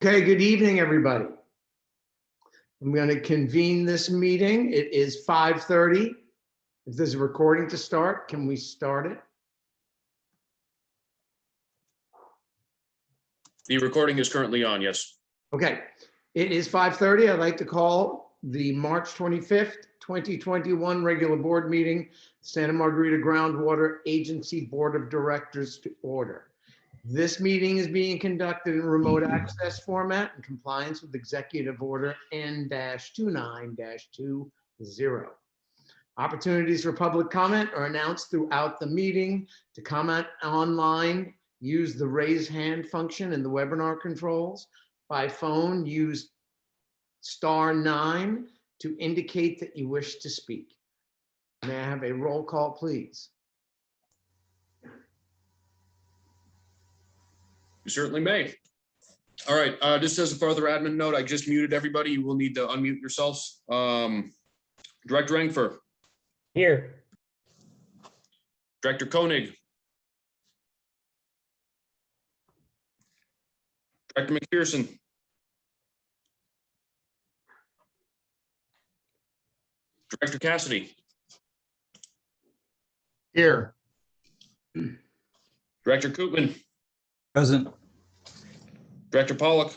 Okay, good evening, everybody. I'm going to convene this meeting. It is 5:30. If there's a recording to start, can we start it? The recording is currently on, yes. Okay, it is 5:30. I'd like to call the March 25th, 2021 regular board meeting, Santa Margarita Groundwater Agency Board of Directors to order. This meeting is being conducted in remote access format in compliance with Executive Order N-29-20. Opportunities for public comment are announced throughout the meeting. To comment online, use the raise hand function in the webinar controls. By phone, use *9 to indicate that you wish to speak. May I have a roll call, please? You certainly may. All right, just as a further admin note, I just muted everybody. You will need to unmute yourselves. Director Engfer. Here. Director Koenig. Director McPherson. Director Cassidy. Here. Director Koopman. Present. Director Pollock.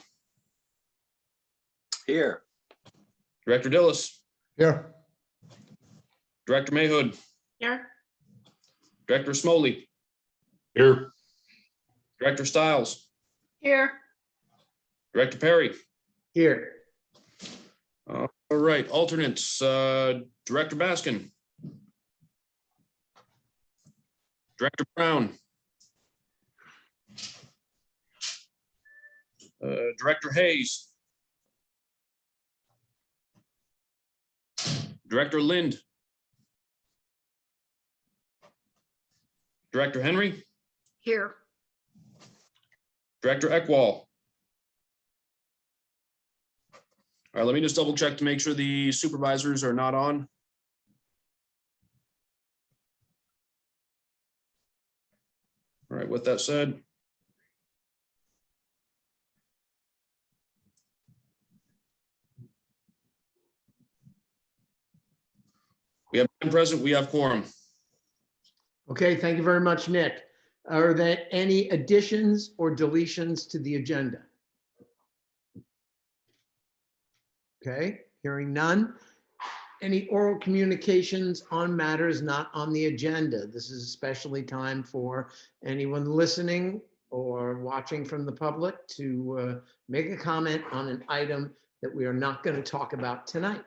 Here. Director Dillis. Here. Director Mayhood. Here. Director Smoley. Here. Director Stiles. Here. Director Perry. Here. All right, alternates, Director Baskin. Director Brown. Director Hayes. Director Lind. Director Henry. Here. Director Eckwall. All right, let me just double check to make sure the supervisors are not on. All right, with that said. We have 10 present, we have quorum. Okay, thank you very much, Nick. Are there any additions or deletions to the agenda? Okay, hearing none. Any oral communications on matters not on the agenda? This is especially time for anyone listening or watching from the public to make a comment on an item that we are not going to talk about tonight.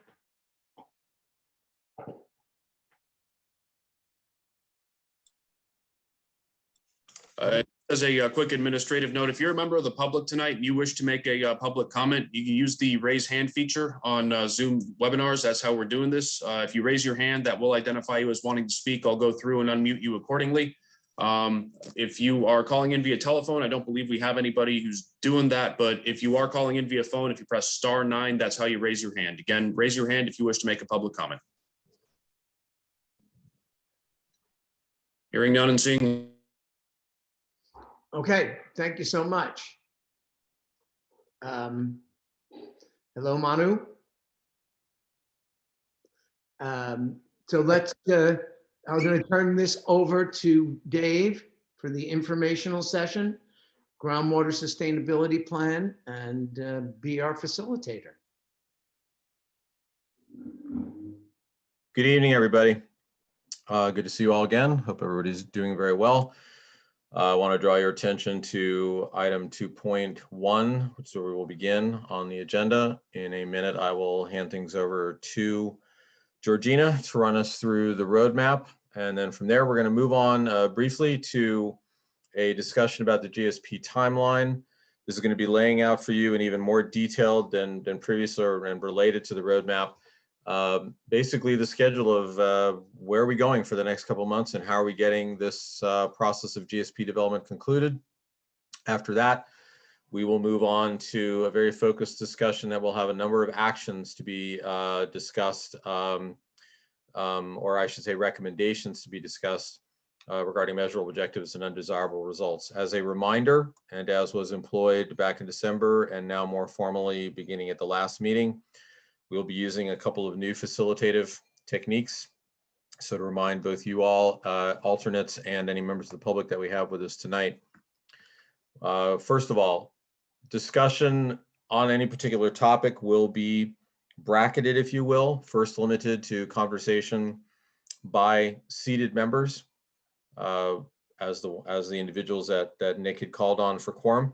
As a quick administrative note, if you're a member of the public tonight and you wish to make a public comment, you can use the raise hand feature on Zoom webinars. That's how we're doing this. If you raise your hand, that will identify you as wanting to speak. I'll go through and unmute you accordingly. If you are calling in via telephone, I don't believe we have anybody who's doing that, but if you are calling in via phone, if you press *9, that's how you raise your hand. Again, raise your hand if you wish to make a public comment. Hearing none and seeing. Okay, thank you so much. Hello, Manu. So let's, I'm going to turn this over to Dave for the informational session, groundwater sustainability plan, and be our facilitator. Good evening, everybody. Good to see you all again. Hope everybody's doing very well. I want to draw your attention to item 2.1, which is where we will begin on the agenda. In a minute, I will hand things over to Georgina to run us through the roadmap. And then from there, we're going to move on briefly to a discussion about the GSP timeline. This is going to be laying out for you in even more detailed than previous and related to the roadmap. Basically the schedule of where are we going for the next couple of months and how are we getting this process of GSP development concluded. After that, we will move on to a very focused discussion that will have a number of actions to be discussed, or I should say recommendations to be discussed regarding measurable objectives and undesirable results. As a reminder, and as was employed back in December and now more formally beginning at the last meeting, we'll be using a couple of new facilitative techniques. So to remind both you all, alternates, and any members of the public that we have with us tonight. First of all, discussion on any particular topic will be bracketed, if you will, first limited to conversation by seated members, as the individuals that Nick had called on for quorum.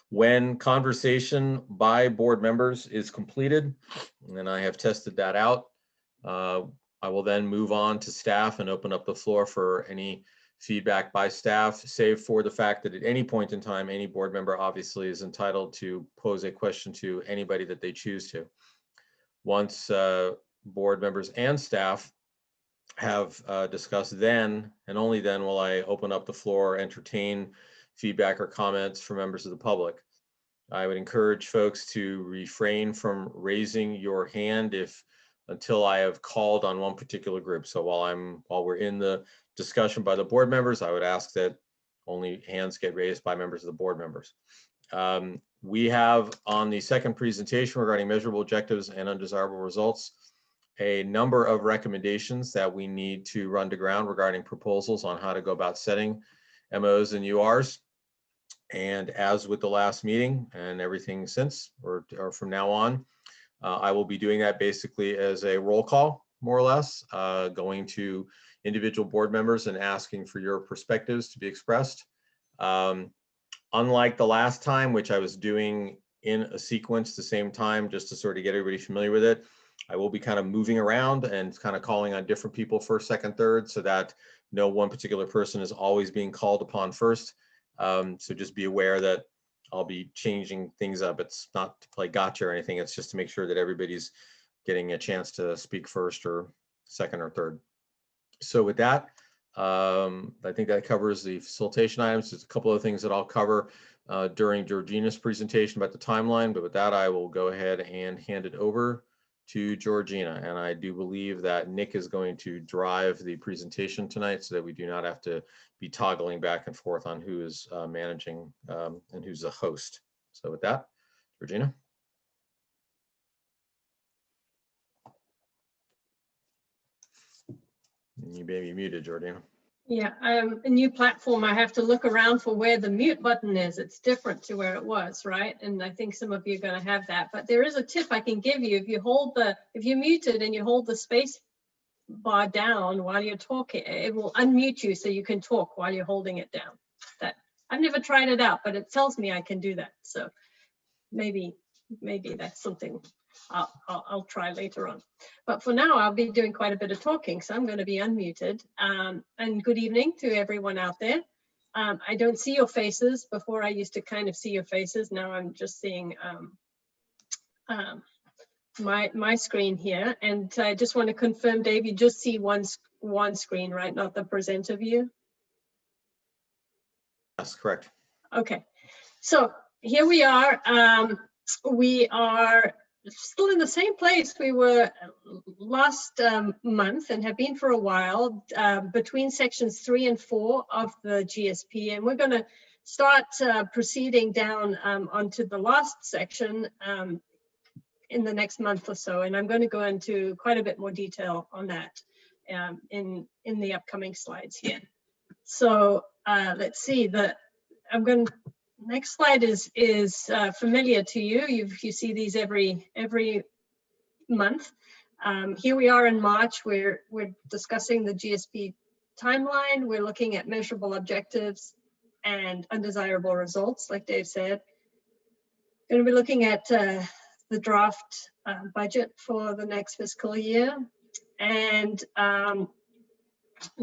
When conversation by board members is completed, and I have tested that out, I will then move on to staff and open up the floor for any feedback by staff, save for the fact that at any point in time, any board member obviously is entitled to pose a question to anybody that they choose to. Once board members and staff have discussed, then and only then will I open up the floor, entertain feedback or comments from members of the public. I would encourage folks to refrain from raising your hand until I have called on one particular group. So while we're in the discussion by the board members, I would ask that only hands get raised by members of the board members. We have on the second presentation regarding measurable objectives and undesirable results, a number of recommendations that we need to run to ground regarding proposals on how to go about setting MOs and URs. And as with the last meeting and everything since, or from now on, I will be doing that basically as a roll call, more or less, going to individual board members and asking for your perspectives to be expressed. Unlike the last time, which I was doing in a sequence the same time, just to sort of get everybody familiar with it, I will be kind of moving around and kind of calling on different people first, second, third, so that no one particular person is always being called upon first. So just be aware that I'll be changing things up. It's not to play gotcha or anything. It's just to make sure that everybody's getting a chance to speak first or second or third. So with that, I think that covers the facilitation items. There's a couple of things that I'll cover during Georgina's presentation about the timeline, but with that, I will go ahead and hand it over to Georgina. And I do believe that Nick is going to drive the presentation tonight so that we do not have to be toggling back and forth on who is managing and who's the host. So with that, Georgina. You may be muted, Georgina. Yeah, a new platform. I have to look around for where the mute button is. It's different to where it was, right? And I think some of you are going to have that. But there is a tip I can give you. If you're muted and you hold the space bar down while you're talking, it will unmute you so you can talk while you're holding it down. I've never tried it out, but it tells me I can do that. So maybe that's something I'll try later on. But for now, I'll be doing quite a bit of talking, so I'm going to be unmuted. And good evening to everyone out there. I don't see your faces. Before I used to kind of see your faces. Now I'm just seeing my screen here. And I just want to confirm, Dave, you just see one screen, right? Not the presenter view? That's correct. Okay, so here we are. We are still in the same place we were last month and have been for a while, between sections 3 and 4 of the GSP. And we're going to start proceeding down onto the last section in the next month or so. And I'm going to go into quite a bit more detail on that in the upcoming slides here. So let's see, next slide is familiar to you. You see these every month. Here we are in March. We're discussing the GSP timeline. We're looking at measurable objectives and undesirable results, like Dave said. Going to be looking at the draft budget for the next fiscal year, and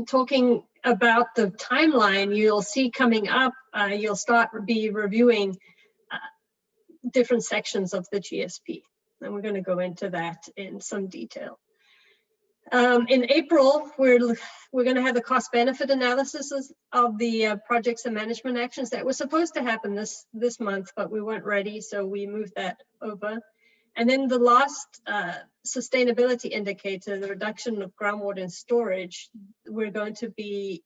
talking about the timeline. You'll see coming up, you'll be reviewing different sections of the GSP, and we're going to go into that in some detail. In April, we're going to have the cost benefit analysis of the projects and management actions that were supposed to happen this month, but we weren't ready, so we moved that over. And then the last sustainability indicator, the reduction of groundwater and storage, we're going to be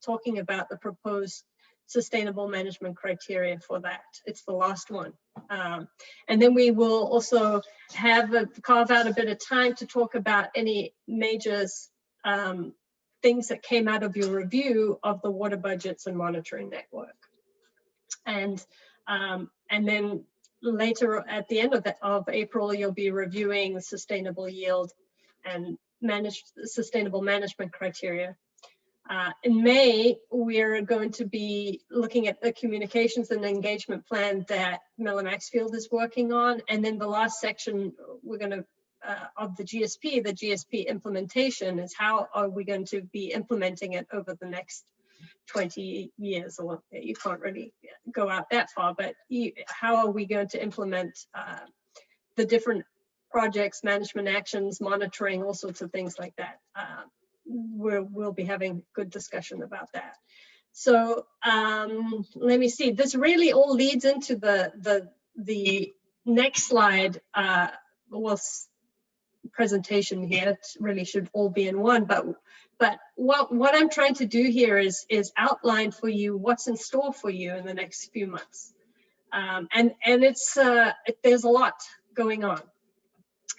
talking about the proposed sustainable management criteria for that. It's the last one. And then we will also carve out a bit of time to talk about any major things that came out of your review of the water budgets and monitoring network. And then later at the end of April, you'll be reviewing sustainable yield and sustainable management criteria. In May, we're going to be looking at the communications and engagement plan that Miller Maxfield is working on. And then the last section we're going to of the GSP implementation is how are we going to be implementing it over the next 20 years, or you can't really go out that far, but how are we going to implement the different projects, management actions, monitoring, all sorts of things like that. We'll be having good discussion about that. So let me see, this really all leads into the next slide, presentation here. It really should all be in one, but what I'm trying to do here is outline for you what's in store for you in the next few months. And it's there's a lot going on.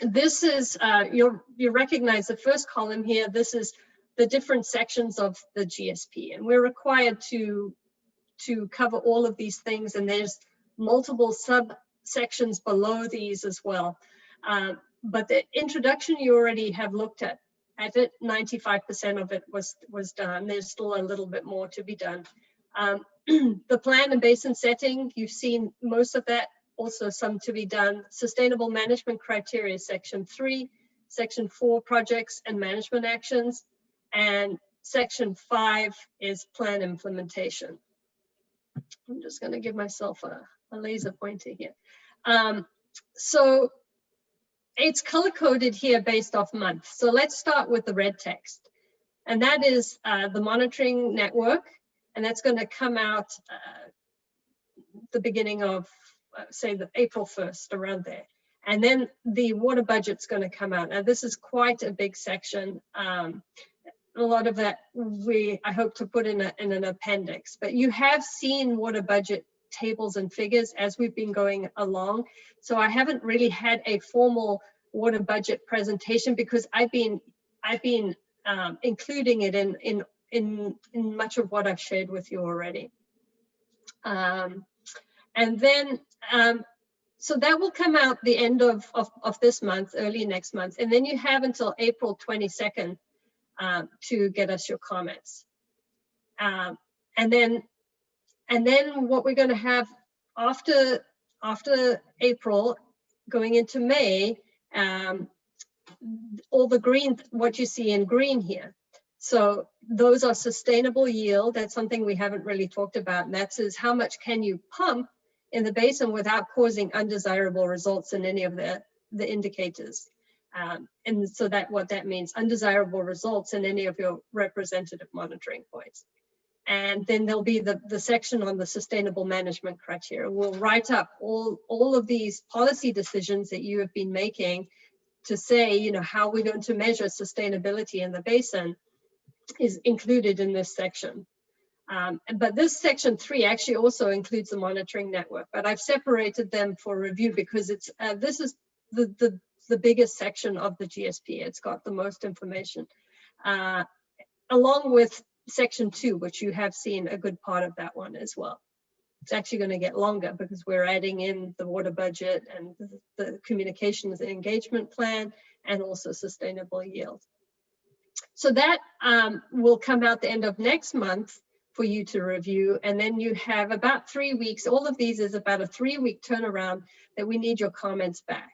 This is you recognize the first column here. This is the different sections of the GSP, and we're required to cover all of these things, and there's multiple subsections below these as well. But the introduction you already have looked at it. 95% of it was done. There's still a little bit more to be done. The plan and basin setting, you've seen most of that, also some to be done. Sustainable management criteria, section 3, section 4, projects and management actions, and section 5 is plan implementation. I'm just going to give myself a laser pointer here. So it's color coded here based off month. So let's start with the red text. And that is the monitoring network. And that's going to come out the beginning of, say, the April 1st, around there. And then the water budget's going to come out. Now, this is quite a big section. A lot of that I hope to put in an appendix. But you have seen water budget tables and figures as we've been going along. So I haven't really had a formal water budget presentation because I've been including it in much of what I've shared with you already. And then so that will come out the end of this month, early next month, and then you have until April 22nd to get us your comments. And then what we're going to have after April, going into May, all the green, what you see in green here. So those are sustainable yield. That's something we haven't really talked about. And that is how much can you pump in the basin without causing undesirable results in any of the indicators. And so what that means, undesirable results in any of your representative monitoring points. And then there'll be the section on the sustainable management criteria. We'll write up all of these policy decisions that you have been making to say, how we're going to measure sustainability in the basin is included in this section. But this section 3 actually also includes the monitoring network, but I've separated them for review because it's this is the biggest section of the GSP. It's got the most information, along with section 2, which you have seen a good part of that one as well. It's actually going to get longer because we're adding in the water budget and the communications and engagement plan and also sustainable yield. So that will come out the end of next month for you to review. And then you have about 3 weeks. All of these is about a 3-week turnaround that we need your comments back.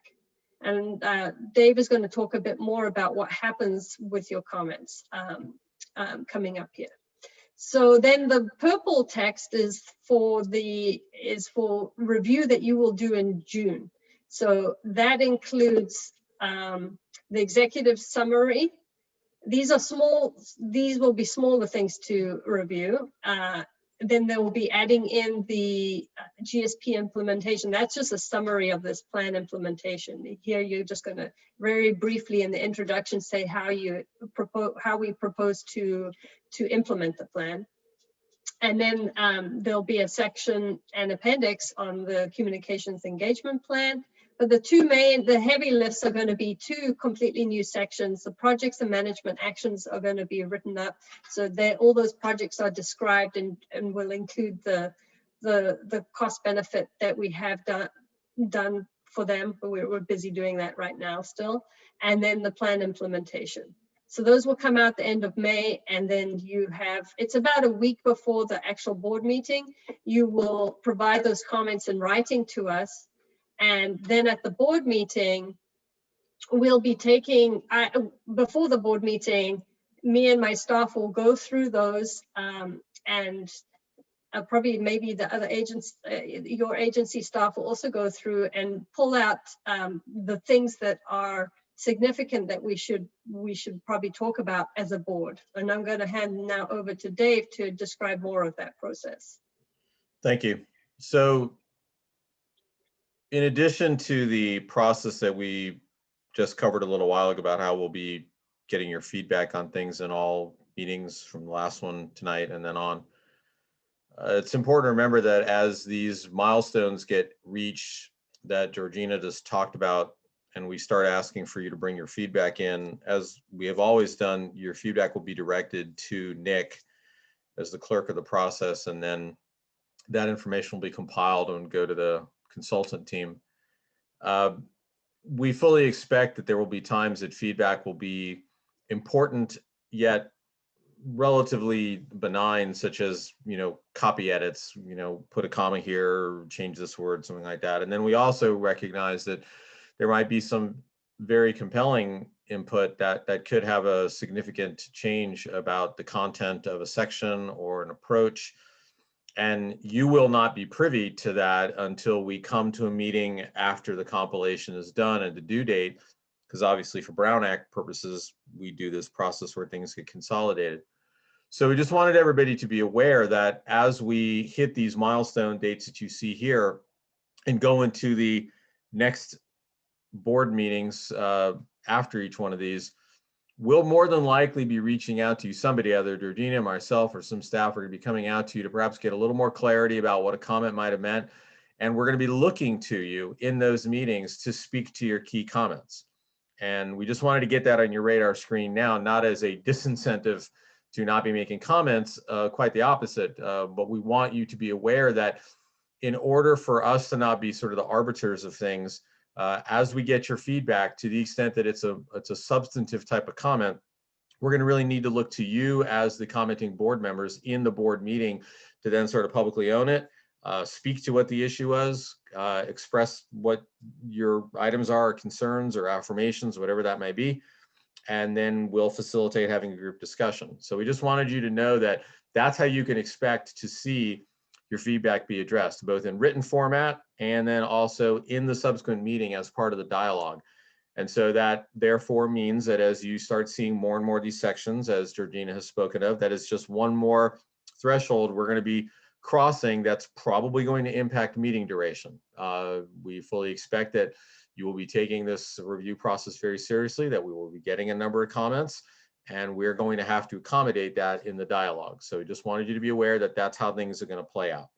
And Dave is going to talk a bit more about what happens with your comments coming up here. So then the purple text is for review that you will do in June. So that includes the executive summary. These are small, these will be smaller things to review. then they will be adding in the GSP implementation. That's just a summary of this plan implementation. Here, you're just going to very briefly in the introduction say how we propose to implement the plan. And then there'll be a section and appendix on the communications engagement plan. But the heavy lifts are going to be 2 completely new sections. The projects and management actions are going to be written up so that all those projects are described and will include the cost benefit that we have done for them. But we're busy doing that right now still. And then the plan implementation. So those will come out the end of May, and then it's about a week before the actual board meeting. You will provide those comments in writing to us. And then at the board meeting, we'll be before the board meeting, me and my staff will go through those and probably maybe the other agents, your agency staff will also go through and pull out the things that are significant that we should probably talk about as a board. And I'm going to hand now over to Dave to describe more of that process. Thank you. So in addition to the process that we just covered a little while ago about how we'll be getting your feedback on things in all meetings from the last one tonight and then on, it's important to remember that as these milestones get reached that Georgina just talked about, and we start asking for you to bring your feedback in, as we have always done, your feedback will be directed to Nick as the clerk of the process, and then that information will be compiled and go to the consultant team. We fully expect that there will be times that feedback will be important yet relatively benign, such as, copy edits, put a comma here, change this word, something like that. And then we also recognize that there might be some very compelling input that could have a significant change about the content of a section or an approach. And you will not be privy to that until we come to a meeting after the compilation is done and the due date, because obviously for Brown Act purposes, we do this process where things get consolidated. So we just wanted everybody to be aware that as we hit these milestone dates that you see here and go into the next board meetings after each one of these, we'll more than likely be reaching out to you. Somebody, either Georgina, myself, or some staff are going to be coming out to you to perhaps get a little more clarity about what a comment might have meant. And we're going to be looking to you in those meetings to speak to your key comments. And we just wanted to get that on your radar screen now, not as a disincentive to not be making comments, quite the opposite. But we want you to be aware that in order for us to not be sort of the arbiters of things, as we get your feedback, to the extent that it's a substantive type of comment, we're going to really need to look to you as the commenting board members in the board meeting to then sort of publicly own it, speak to what the issue was, express what your items are, concerns or affirmations, whatever that may be, and then we'll facilitate having a group discussion. So we just wanted you to know that that's how you can expect to see your feedback be addressed, both in written format and then also in the subsequent meeting as part of the dialogue. And so that therefore means that as you start seeing more and more of these sections, as Georgina has spoken of, that is just one more threshold we're going to be crossing that's probably going to impact meeting duration. We fully expect that you will be taking this review process very seriously, that we will be getting a number of comments, and we're going to have to accommodate that in the dialogue. So we just wanted you to be aware that that's how things are going to play out.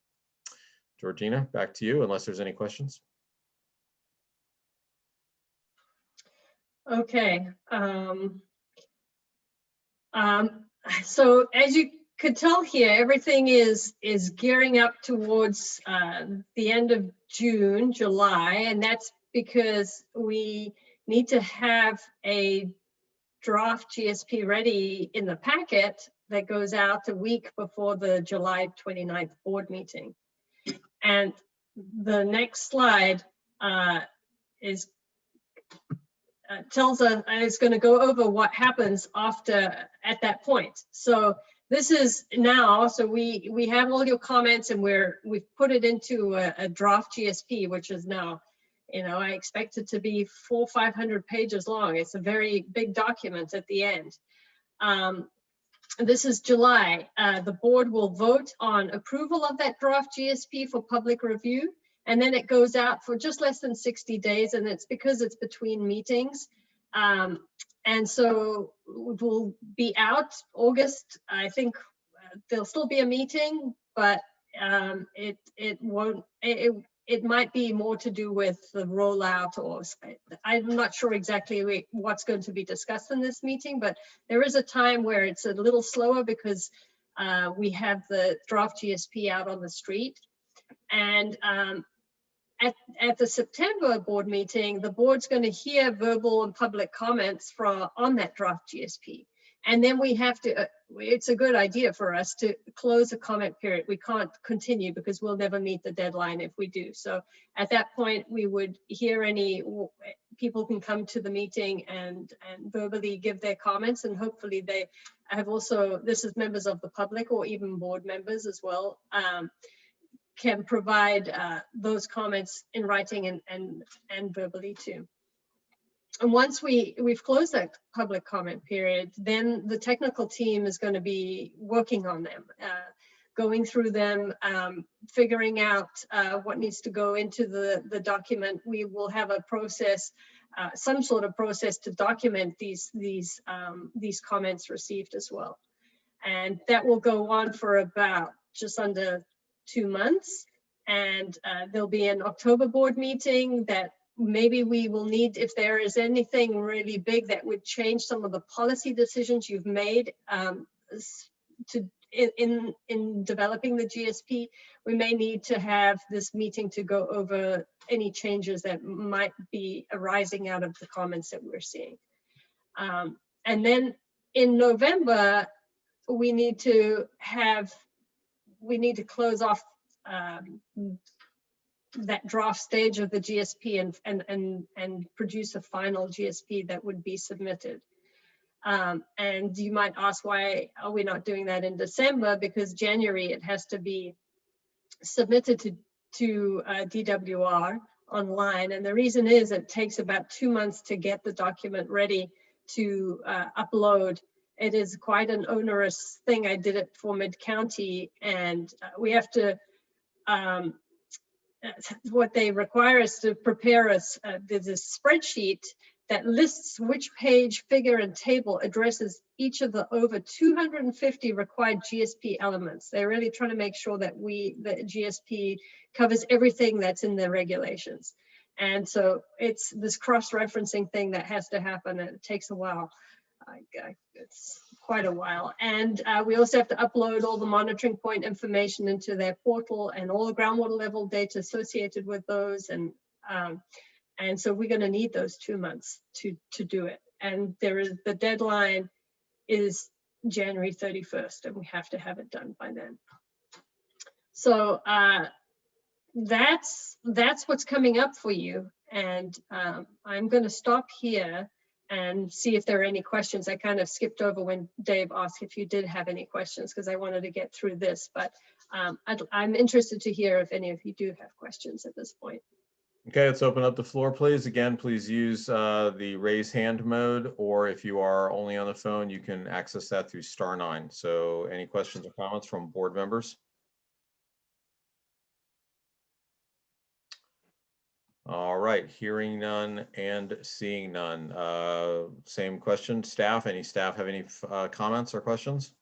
Georgina, back to you, unless there's any questions. Okay. So as you could tell here, everything is gearing up towards the end of June, July, and that's because we need to have a draft GSP ready in the packet that goes out a week before the July 29th board meeting. And the next slide is tells us, and it's going to go over what happens after at that point. So this is now, so we have all your comments and we've put it into a draft GSP, which is now, I expect it to be 400 or 500 pages long. It's a very big document at the end. this is July. The board will vote on approval of that draft GSP for public review. And then it goes out for just less than 60 days. And it's because it's between meetings. And so it will be out August. I think there'll still be a meeting, but it won't, it might be more to do with the rollout, or I'm not sure exactly what's going to be discussed in this meeting, but there is a time where it's a little slower because we have the draft GSP out on the street. And at the September board meeting, the board's going to hear verbal and public comments on that draft GSP. And then we have to, it's a good idea for us to close a comment period. We can't continue because we'll never meet the deadline if we do. So at that point, we would hear any, people can come to the meeting and verbally give their comments, and hopefully they have also, this is members of the public or even board members as well, can provide those comments in writing and verbally too. And once we've closed that public comment period, then the technical team is going to be working on them, going through them, figuring out what needs to go into the document. We will have a process, some sort of process to document these comments received as well. And that will go on for about just under 2 months. And there'll be an October board meeting that maybe we will need, if there is anything really big that would change some of the policy decisions you've made in developing the GSP, we may need to have this meeting to go over any changes that might be arising out of the comments that we're seeing. And then in November, we need to close off that draft stage of the GSP and produce a final GSP that would be submitted. And you might ask, why are we not doing that in December? Because January it has to be submitted to DWR online. And the reason is it takes about 2 months to get the document ready to upload. It is quite an onerous thing. I did it for Mid-County, and we have to, what they require us to prepare us, there's a spreadsheet that lists which page, figure, and table addresses each of the over 250 required GSP elements. They're really trying to make sure that the GSP covers everything that's in the regulations. And so it's this cross-referencing thing that has to happen, and it takes a while. It's quite a while. And we also have to upload all the monitoring point information into their portal and all the groundwater level data associated with those. And so we're going to need those 2 months to do it. And the deadline is January 31st, and we have to have it done by then. So that's what's coming up for you. And I'm going to stop here and see if there are any questions. I kind of skipped over when Dave asked if you did have any questions, because I wanted to get through this, but I'm interested to hear if any of you do have questions at this point. Okay, let's open up the floor, please. Again, please use the raise hand mode, or if you are only on the phone, you can access that through *9. So any questions or comments from board members? All right, hearing none and seeing none. Same question, staff. Any staff have any comments or questions?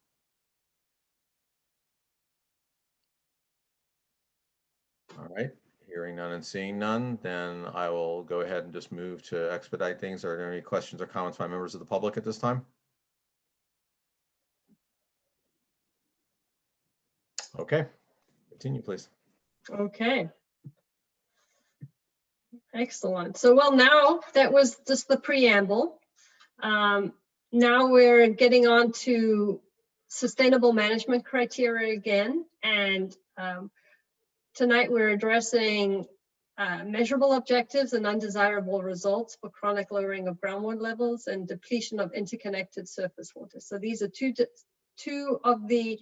All right, hearing none and seeing none, then I will go ahead and just move to expedite things. Are there any questions or comments by members of the public at this time? Okay, continue, please. Okay. Excellent. So, well, now that was just the preamble. Now we're getting on to sustainable management criteria again. And tonight we're addressing measurable objectives and undesirable results for chronic lowering of groundwater levels and depletion of interconnected surface water. So these are two of the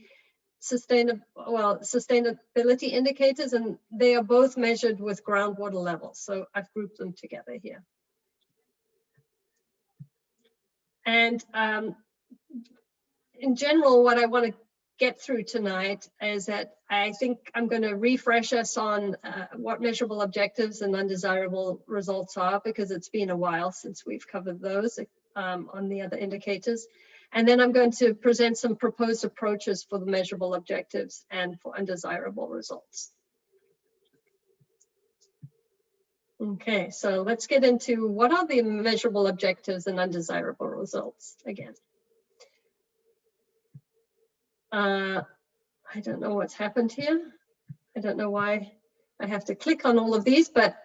sustainability indicators, and they are both measured with groundwater levels. So I've grouped them together here. And in general, what I want to get through tonight is that I think I'm going to refresh us on what measurable objectives and undesirable results are, because it's been a while since we've covered those on the other indicators. And then I'm going to present some proposed approaches for the measurable objectives and for undesirable results. Okay, so let's get into what are the measurable objectives and undesirable results again. I don't know what's happened here. I don't know why I have to click on all of these, but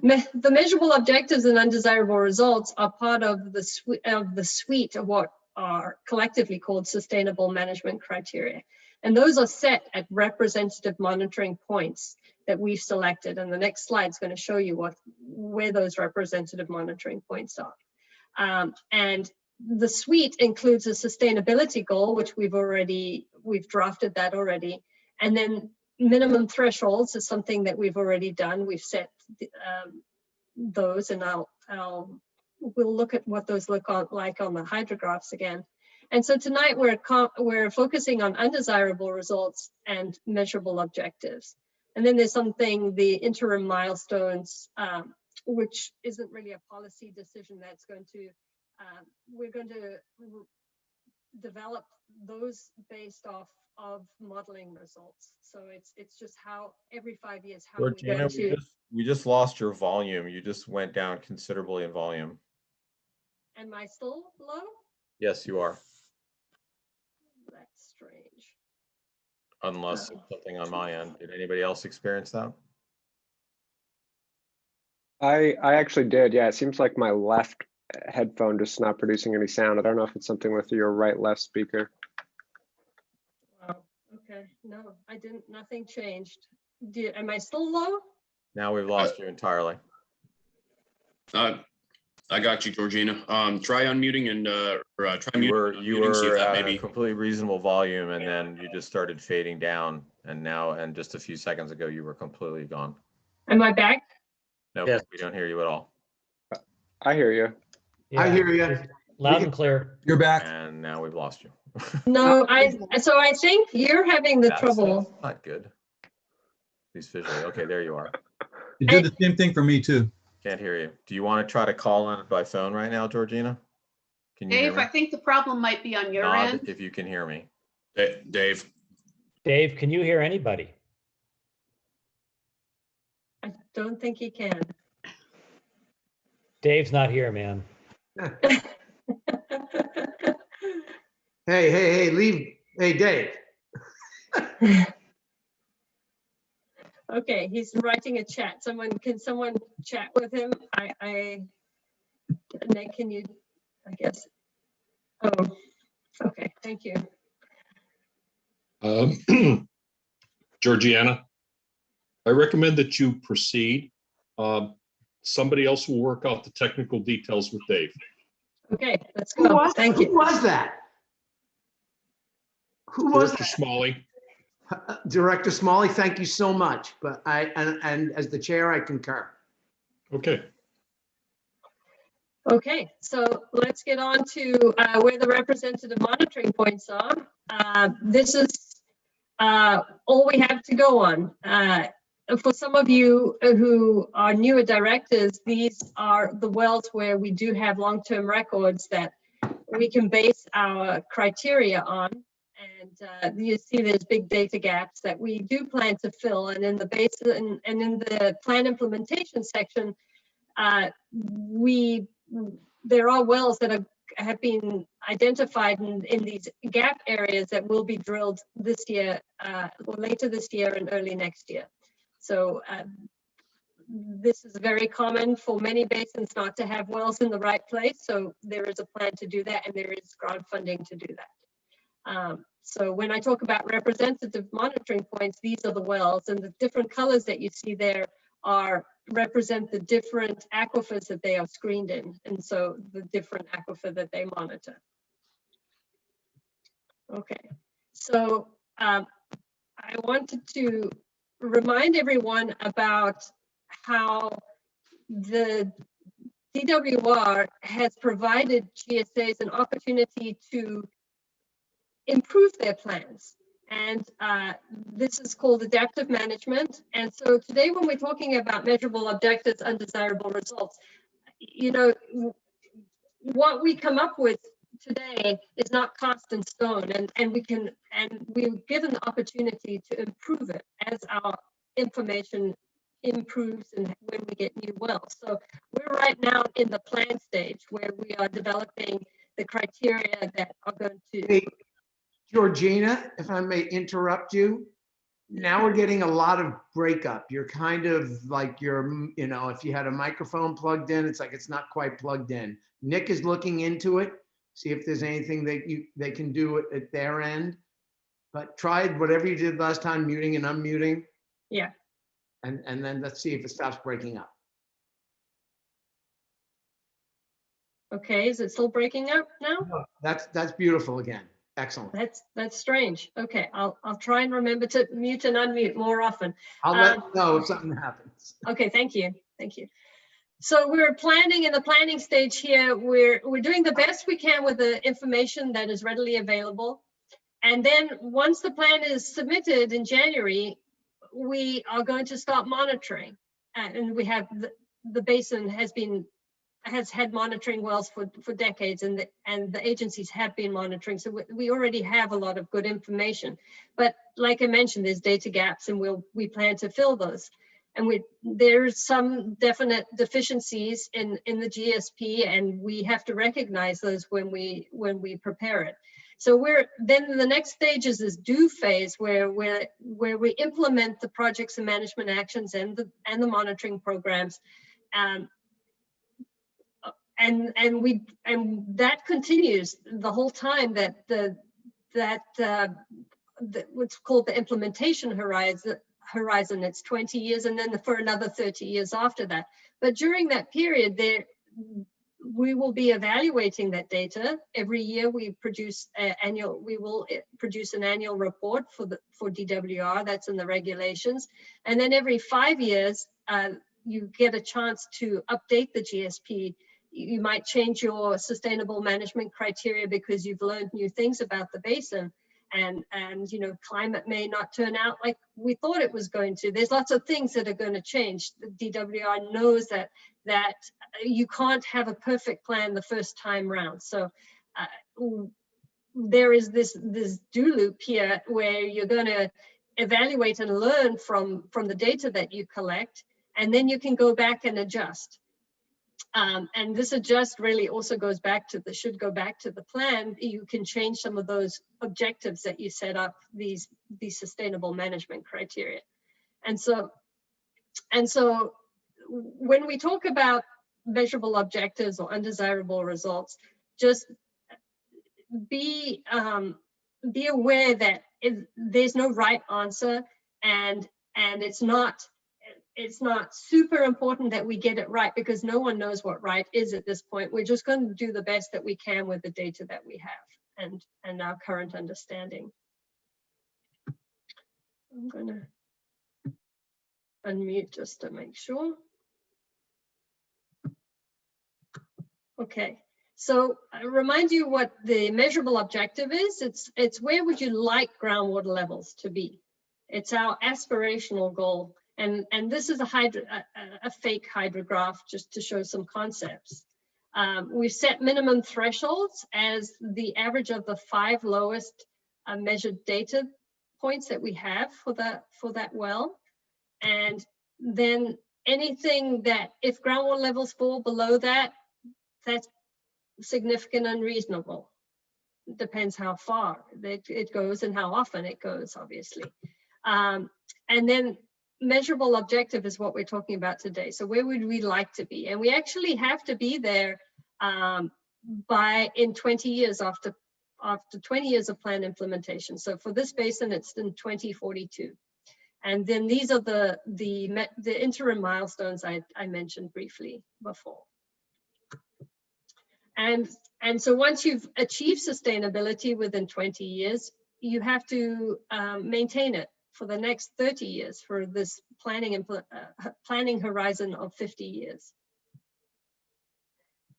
the measurable objectives and undesirable results are part of the suite of what are collectively called sustainable management criteria. And those are set at representative monitoring points that we've selected. And the next slide is going to show you where those representative monitoring points are. And the suite includes a sustainability goal, which we've drafted that already. And then minimum thresholds is something that we've already done. We've set those, and we'll look at what those look like on the hydrographs again. And so tonight we're focusing on undesirable results and measurable objectives. And then there's the interim milestones, which isn't really a policy decision. That's going to we're going to develop those based off of modeling results. So it's just how every 5 years how Georgina, we're going to. we just lost your volume. You just went down considerably in volume. Am I still low? Yes, you are. That's strange. Unless something on my end. Did anybody else experience that? I actually did. Yeah, it seems like my left headphone just not producing any sound. I don't know if it's something with your right left speaker. Wow. Okay. No, I didn't. Nothing changed. Am I still low? Now we've lost you entirely. I got you, Georgina. Try unmuting and try muting. You were at a completely reasonable volume, and then you just started fading down. And just a few seconds ago, you were completely gone. Am I back? No, Yes. we don't hear you at all. I hear you. I hear you. Loud and clear. You're back. And now we've lost you. No, so I think you're having the trouble. That's not good. At least visually. Okay, there you are. You did the same thing for me too. Can't hear you. Do you want to try to call in by phone right now, Georgina? Can you hear Dave, me? I think the problem might be on your Nod end. if you can hear me. Dave. Dave, can you hear anybody? I don't think he can. Dave's not here, man. Hey, leave. Hey, Dave. Okay, he's writing a chat. Can someone chat with him? Nick, can you, I guess. Oh, okay, thank you. Georgiana, I recommend that you proceed. Somebody else will work out the technical details with Dave. Okay, let's go. Thank you. Who was that? Who was Director that? Smalley. Director Smalley, thank you so much. But and as the chair, I concur. Okay. Okay, so let's get on to where the representative monitoring points are. This is all we have to go on. For some of you who are newer directors, these are the wells where we do have long-term records that we can base our criteria on. And you see there's big data gaps that we do plan to fill. And in the basin and in the plan implementation section, there are wells that have been identified in these gap areas that will be drilled this year, or later this year and early next year. So this is very common for many basins not to have wells in the right place. So there is a plan to do that, and there is grant funding to do that. So when I talk about representative monitoring points, these are the wells, and the different colors that you see there represent the different aquifers that they are screened in, and so the different aquifer that they monitor. Okay, so I wanted to remind everyone about how the DWR has provided GSAs an opportunity to improve their plans. And this is called adaptive management. And so today, when we're talking about measurable objectives, undesirable results, you know, what we come up with today is not cast in stone, and we're given the opportunity to improve it as our information improves and when we get new wells. So we're right now in the plan stage where we are developing the criteria that are going to. Hey, Georgina, if I may interrupt you, now we're getting a lot of breakup. You're kind of like if you had a microphone plugged in, it's like it's not quite plugged in. Nick is looking into it, see if there's anything that they can do at their end. But try whatever you did last time, muting and unmuting. Yeah. And then let's see if it stops breaking up. Okay, is it still breaking up now? That's beautiful again. Excellent. That's strange. Okay, I'll try and remember to mute and unmute more often. I'll let you know if something happens. Okay, thank you. So we're planning in the planning stage here. We're doing the best we can with the information that is readily available. And then once the plan is submitted in January, we are going to start monitoring. And we have the basin has had monitoring wells for decades, and the agencies have been monitoring. So we already have a lot of good information. But like I mentioned, there's data gaps, and we plan to fill those. And there's some definite deficiencies in the GSP, and we have to recognize those when we prepare it. So then the next stage is this do phase where we implement the projects and management actions and the monitoring programs. And that continues the whole time that what's called the implementation horizon. It's 20 years, and then for another 30 years after that. But during that period, we will be evaluating that data every year. We will produce an annual report for DWR. That's in the regulations, and then every 5 years you get a chance to update the GSP. You might change your sustainable management criteria because you've learned new things about the basin, and climate may not turn out like we thought it was going to. There's lots of things that are going to change. The DWR knows that you can't have a perfect plan the first time round. So there is this do loop here where you're going to evaluate and learn from the data that you collect, and then you can go back and adjust. And this adjust really also should go back to the plan. You can change some of those objectives that you set up, these sustainable management criteria. And so when we talk about measurable objectives or undesirable results, just be aware that there's no right answer, and it's not super important that we get it right, because no one knows what right is at this point. We're just going to do the best that we can with the data that we have and our current understanding. I'm going to unmute just to make sure. Okay, so I remind you what the measurable objective is. It's where would you like groundwater levels to be? It's our aspirational goal. And this is a fake hydrograph just to show some concepts. We've set minimum thresholds as the average of the 5 lowest measured data points that we have for that well. And then anything that, if groundwater levels fall below that, that's significant unreasonable. It depends how far it goes and how often it goes, obviously. And then measurable objective is what we're talking about today. So where would we like to be? And we actually have to be there in 20 years after 20 years of plan implementation. So for this basin, it's in 2042. And then these are the interim milestones I mentioned briefly before. And so once you've achieved sustainability within 20 years, you have to maintain it for the next 30 years for this planning horizon of 50 years.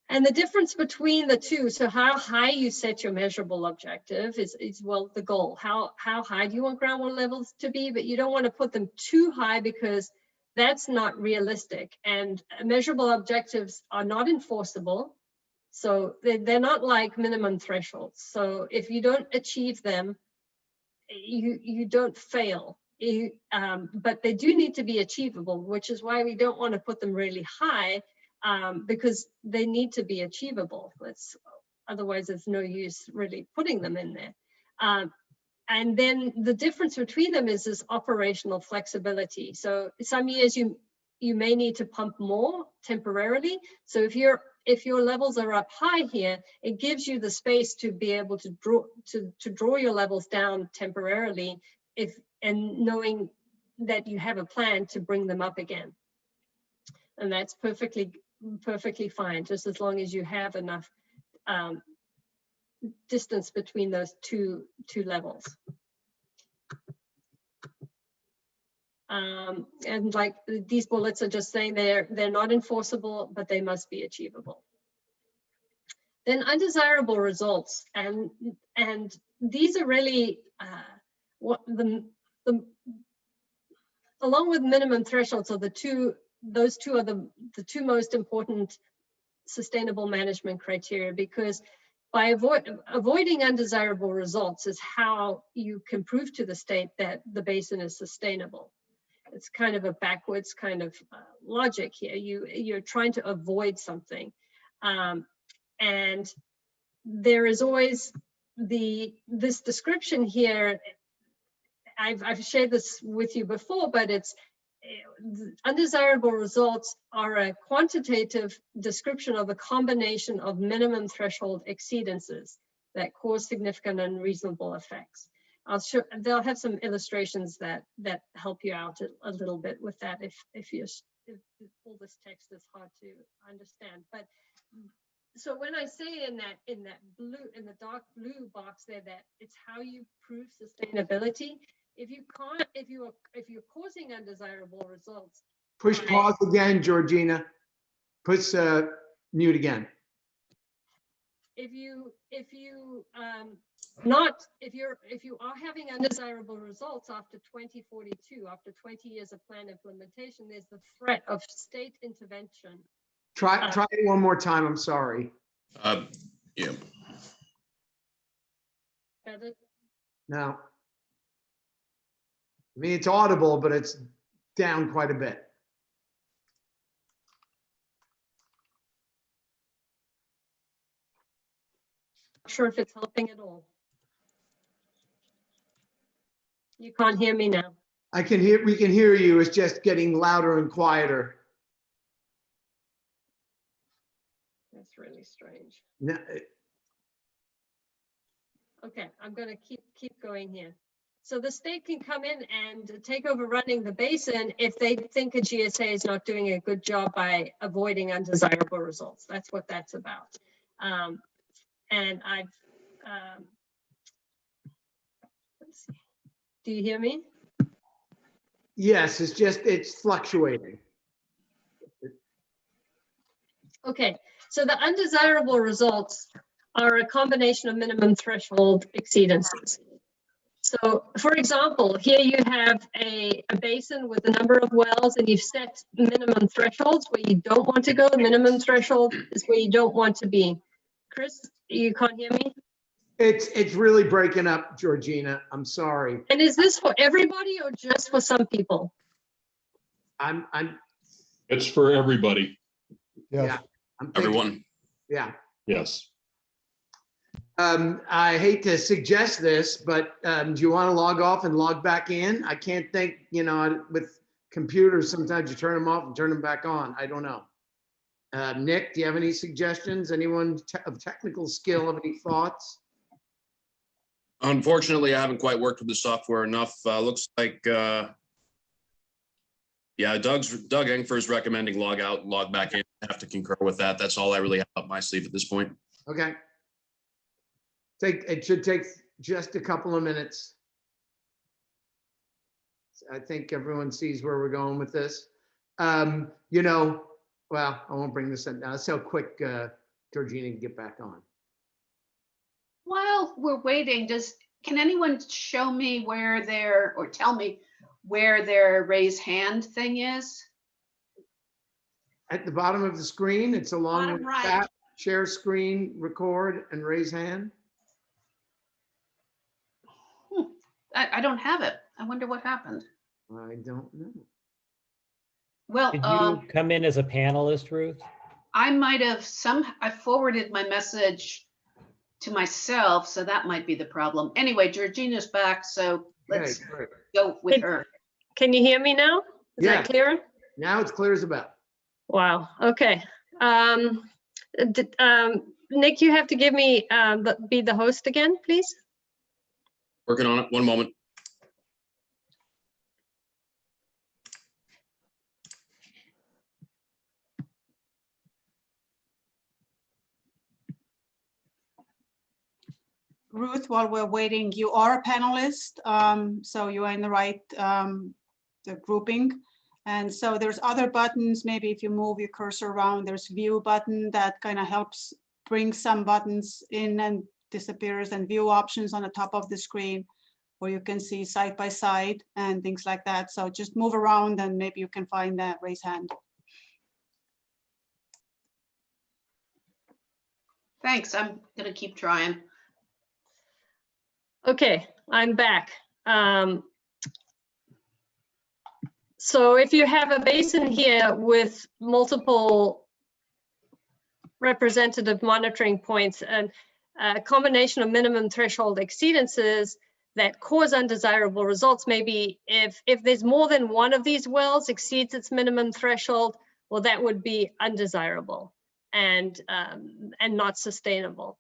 And the difference between the two, so how high you set your measurable objective is well, the goal. How high do you want groundwater levels to be? But you don't want to put them too high because that's not realistic. And measurable objectives are not enforceable. So they're not like minimum thresholds. So if you don't achieve them, you don't fail. But they do need to be achievable, which is why we don't want to put them really high, because they need to be achievable. Otherwise, there's no use really putting them in there. And then the difference between them is this operational flexibility. So some years you may need to pump more temporarily. So if your levels are up high here, it gives you the space to be able to draw your levels down temporarily, and knowing that you have a plan to bring them up again. And that's perfectly fine, just as long as you have enough distance between those two levels. And like these bullets are just saying they're not enforceable, but they must be achievable. Then undesirable results, and these are really what along with minimum thresholds are those two are the two most important sustainable management criteria, because by avoiding undesirable results is how you can prove to the state that the basin is sustainable. It's kind of a backwards kind of logic here. You're trying to avoid something. And there is always this description here. I've shared this with you before, but it's undesirable results are a quantitative description of a combination of minimum threshold exceedances that cause significant unreasonable effects. They'll have some illustrations that help you out a little bit with that if all this text is hard to understand. But so when I say in the dark blue box there that it's how you prove sustainability, if you're causing undesirable results. Push pause again, Georgina. Push mute again. If you are having undesirable results after 2042, after 20 years of plan implementation, there's the threat of state intervention. Try it one more time. I'm sorry. Yeah. Better? No. I mean, it's audible, but it's down quite a bit. Not sure if it's helping at all. You can't hear me now. We can hear you. It's just getting louder and quieter. That's really strange. No, Okay, I'm going to keep going here. So the state can come in and take over running the basin if they think a GSA is not doing a good job by avoiding undesirable results. That's what that's about. And I've, let's see. Do you hear me? yes, it's fluctuating. Okay, so the undesirable results are a combination of minimum threshold exceedances. So for example, here you have a basin with a number of wells and you've set minimum thresholds where you don't want to go. The minimum threshold is where you don't want to be. Chris, you can't hear me? It's really breaking up, Georgina. I'm sorry. And is this for everybody or just for some people? I'm It's for everybody. yeah. I'm thinking, Everyone. yeah. Yes. I hate to suggest this, but do you want to log off and log back in? I can't think, with computers, sometimes you turn them off and turn them back on. I don't know. Nick, do you have any suggestions? Anyone of technical skill have any thoughts? Unfortunately, I haven't quite worked with the software enough. Looks like, yeah, Doug Engfer is recommending log out and log back in. I have to concur with that. That's all I really have up my sleeve at this point. Okay. It should take just a couple of minutes. I think everyone sees where we're going with this. Well, I won't bring this up now. That's how quick Georgina can get back on. While we're waiting, can anyone show me where or tell me where their raise hand thing is? At the bottom of the screen, it's along Bottom with right. tap, share screen, record, and raise hand. I don't have it. I wonder what happened. I don't know. Well, Did you come in as a panelist, Ruth? I might have I forwarded my message to myself, so that might be the problem. Anyway, Georgina's back, so let's Okay, great. go with her. Can you hear me now? Is Yeah. that clearer? Now it's clear as a bell. Wow, okay. Nick, you have to give me, be the host again, please. Working on it. One moment. Ruth, while we're waiting, you are a panelist, so you are in the right the grouping. And so there's other buttons. Maybe if you move your cursor around, there's view button that kind of helps bring some buttons in and disappears, and view options on the top of the screen where you can see side by side and things like that. So just move around and maybe you can find that raise hand. Thanks. I'm gonna keep trying. Okay, I'm back. So if you have a basin here with multiple representative monitoring points and a combination of minimum threshold exceedances that cause undesirable results, maybe if there's more than one of these wells exceeds its minimum threshold, well, that would be undesirable and not sustainable.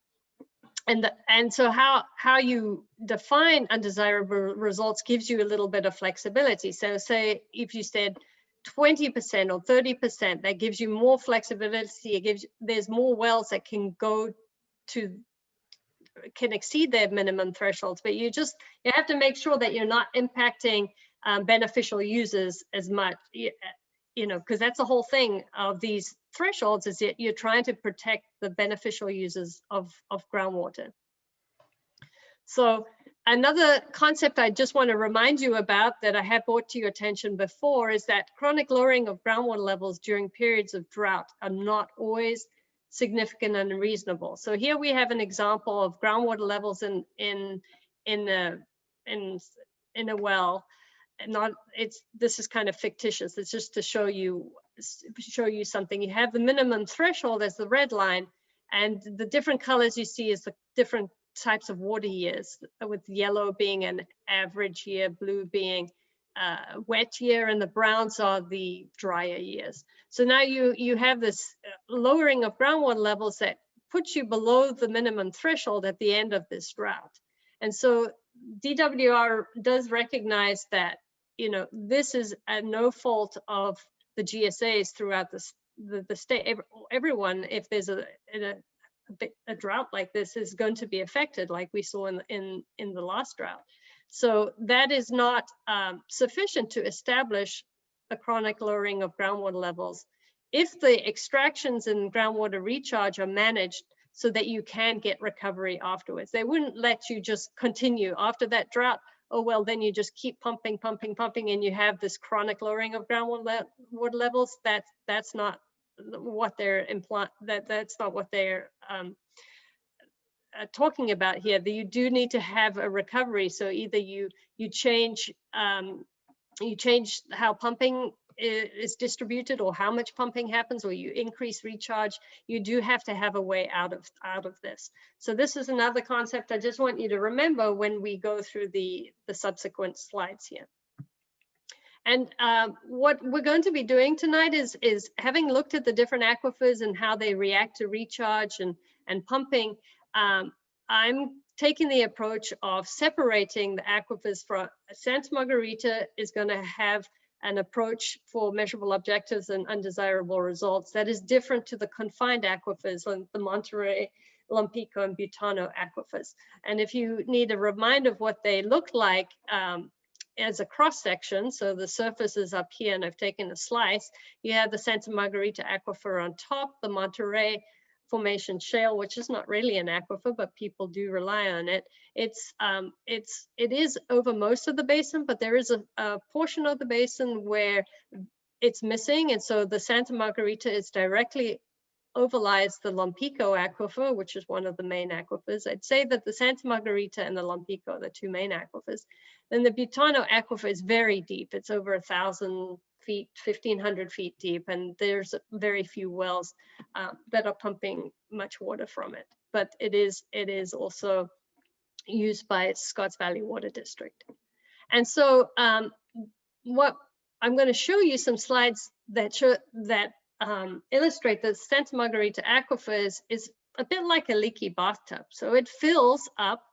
And so how you define undesirable results gives you a little bit of flexibility. So say if you said 20% or 30%, that gives you more flexibility. There's more wells that can exceed their minimum thresholds, but you have to make sure that you're not impacting beneficial users as much, because that's the whole thing of these thresholds, is that you're trying to protect the beneficial users of groundwater. So another concept I just want to remind you about that I have brought to your attention before is that chronic lowering of groundwater levels during periods of drought are not always significant and unreasonable. So here we have an example of groundwater levels in a well. This is kind of fictitious. It's just to show you something. You have the minimum threshold as the red line, and the different colors you see is the different types of water years, with yellow being an average year, blue being a wet year, and the browns are the drier years. So now you have this lowering of groundwater levels that puts you below the minimum threshold at the end of this drought. And so DWR does recognize that, this is no fault of the GSAs throughout the state. Everyone, if there's a drought like this, is going to be affected, like we saw in the last drought. So that is not sufficient to establish a chronic lowering of groundwater levels if the extractions and groundwater recharge are managed so that you can get recovery afterwards. They wouldn't let you just continue after that drought. Oh, well, then you just keep pumping, and you have this chronic lowering of groundwater levels. That's not what they're implying. That's not what they're talking about here. That you do need to have a recovery. So either you change how pumping is distributed, or how much pumping happens, or you increase recharge. You do have to have a way out of this. So this is another concept I just want you to remember when we go through the subsequent slides here. And what we're going to be doing tonight is having looked at the different aquifers and how they react to recharge and pumping. I'm taking the approach of separating the aquifers. From Santa Margarita is going to have an approach for measurable objectives and undesirable results that is different to the confined aquifers, like the Monterey, Lompico, and Butano aquifers. And if you need a reminder of what they look like as a cross section, so the surface is up here and I've taken a slice, you have the Santa Margarita aquifer on top, the Monterey Formation Shale, which is not really an aquifer, but people do rely on it. It is over most of the basin, but there is a portion of the basin where it's missing. And so the Santa Margarita is directly overlies the Lompico aquifer, which is one of the main aquifers. I'd say that the Santa Margarita and the Lompico are the two main aquifers. Then the Butano aquifer is very deep. It's over 1,000 feet, 1,500 feet deep, and there's very few wells that are pumping much water from it. But it is also used by Scotts Valley Water District. And so what I'm going to show you some slides that illustrate that Santa Margarita aquifer is a bit like a leaky bathtub. So it fills up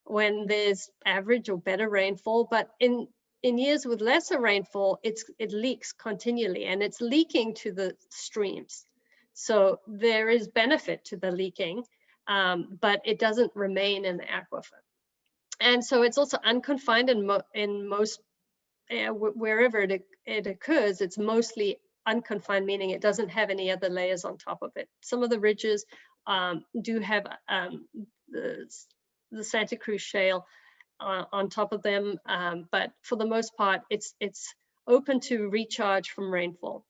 when there's average or better rainfall, but in years with lesser rainfall, it leaks continually, and it's leaking to the streams. So there is benefit to the leaking, but it doesn't remain in the aquifer. And so it's also unconfined in most, wherever it occurs, it's mostly unconfined, meaning it doesn't have any other layers on top of it. Some of the ridges do have the Santa Cruz Shale on top of them, but for the most part, it's open to recharge from rainfall.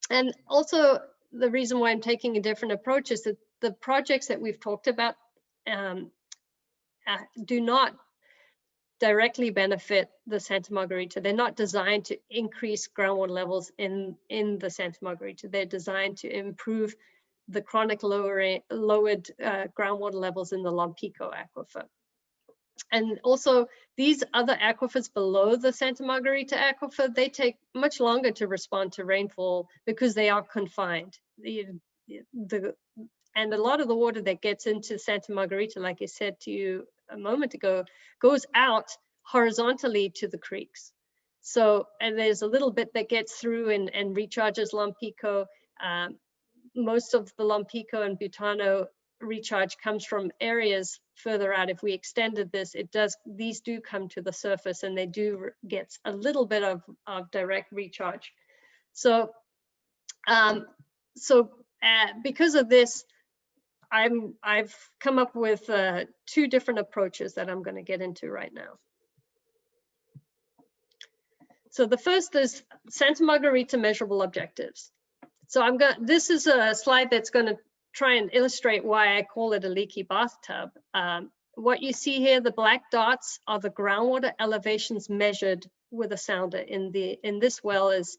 And also, the reason why I'm taking a different approach is that the projects that we've talked about do not directly benefit the Santa Margarita. They're not designed to increase groundwater levels in the Santa Margarita. They're designed to improve the chronic lowered groundwater levels in the Lompico aquifer. And also, these other aquifers below the Santa Margarita aquifer, they take much longer to respond to rainfall because they are confined. And a lot of the water that gets into Santa Margarita, like I said to you a moment ago, goes out horizontally to the creeks. So, and there's a little bit that gets through and recharges Lompico. Most of the Lompico and Butano recharge comes from areas further out. If we extended this, these do come to the surface, and they do get a little bit of direct recharge. So, because of this, I've come up with two different approaches that I'm going to get into right now. So the first is Santa Margarita measurable objectives. So this is a slide that's going to try and illustrate why I call it a leaky bathtub. What you see here, the black dots are the groundwater elevations measured with a sounder. In this well is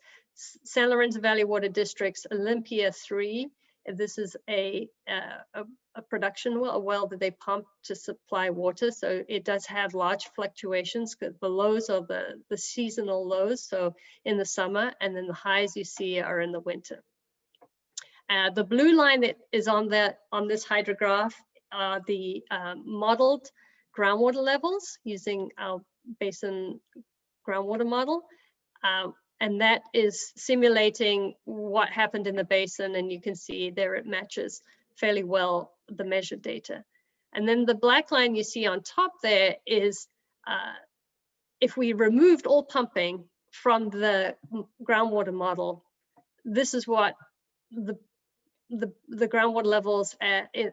San Lorenzo Valley Water District's Olympia 3. This is a production well, a well that they pump to supply water. So it does have large fluctuations. The lows are the seasonal lows, so in the summer, and then the highs you see are in the winter. The blue line that is on this hydrograph are the modeled groundwater levels using our basin groundwater model. And that is simulating what happened in the basin, and you can see there it matches fairly well the measured data. And then the black line you see on top there is if we removed all pumping from the groundwater model, this is what the groundwater levels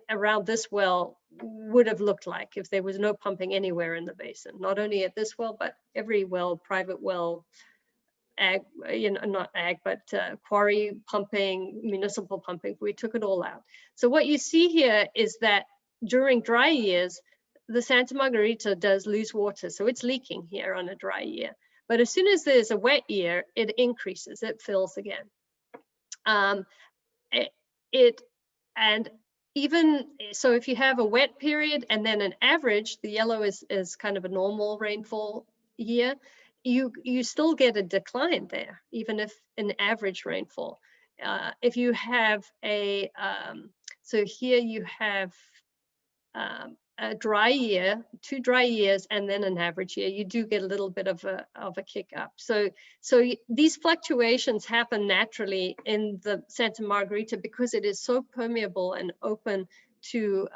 around this well would have looked like if there was no pumping anywhere in the basin. Not only at this well, but every well, private well, ag, not ag, but quarry pumping, municipal pumping, we took it all out. So what you see here is that during dry years, the Santa Margarita does lose water. So it's leaking here on a dry year. But as soon as there's a wet year, it increases, it fills again. And even so, if you have a wet period and then an average, the yellow is kind of a normal rainfall year, you still get a decline there, even if an average rainfall. If you have so here you have a dry year, 2 dry years, and then an average year, you do get a little bit of a kick up. So these fluctuations happen naturally in the Santa Margarita because it is so permeable and open to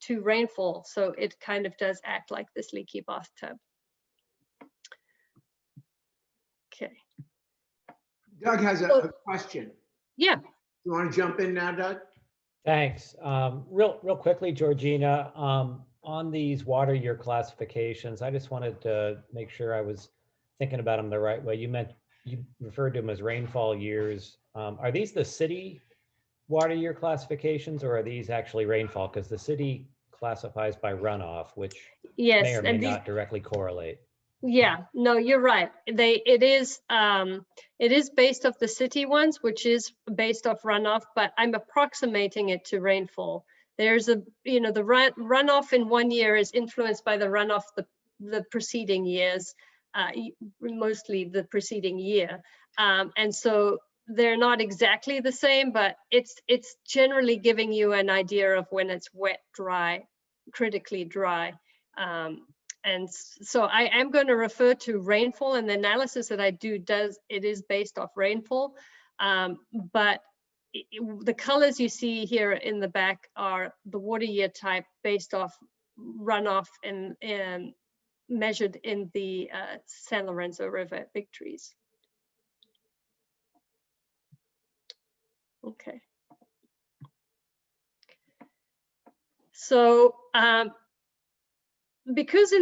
rainfall. So it kind of does act like this leaky bathtub. Okay. Doug has a question. Yeah. You want to jump in now, Doug? Thanks. Real quickly, Georgina, on these water year classifications, I just wanted to make sure I was thinking about them the right way. You referred to them as rainfall years. Are these the city water year classifications, or are these actually rainfall? Because the city classifies by runoff, which Yes, may or may and these, not directly correlate. yeah, no, you're right. It is based off the city ones, which is based off runoff, but I'm approximating it to rainfall. There's the runoff in one year is influenced by the runoff the preceding years, mostly the preceding year. And so they're not exactly the same, but it's generally giving you an idea of when it's wet, dry, critically dry. And so I am going to refer to rainfall, and the analysis that I do is based off rainfall. But the colors you see here in the back are the water year type based off runoff and measured in the San Lorenzo River at Big Trees. Okay. So because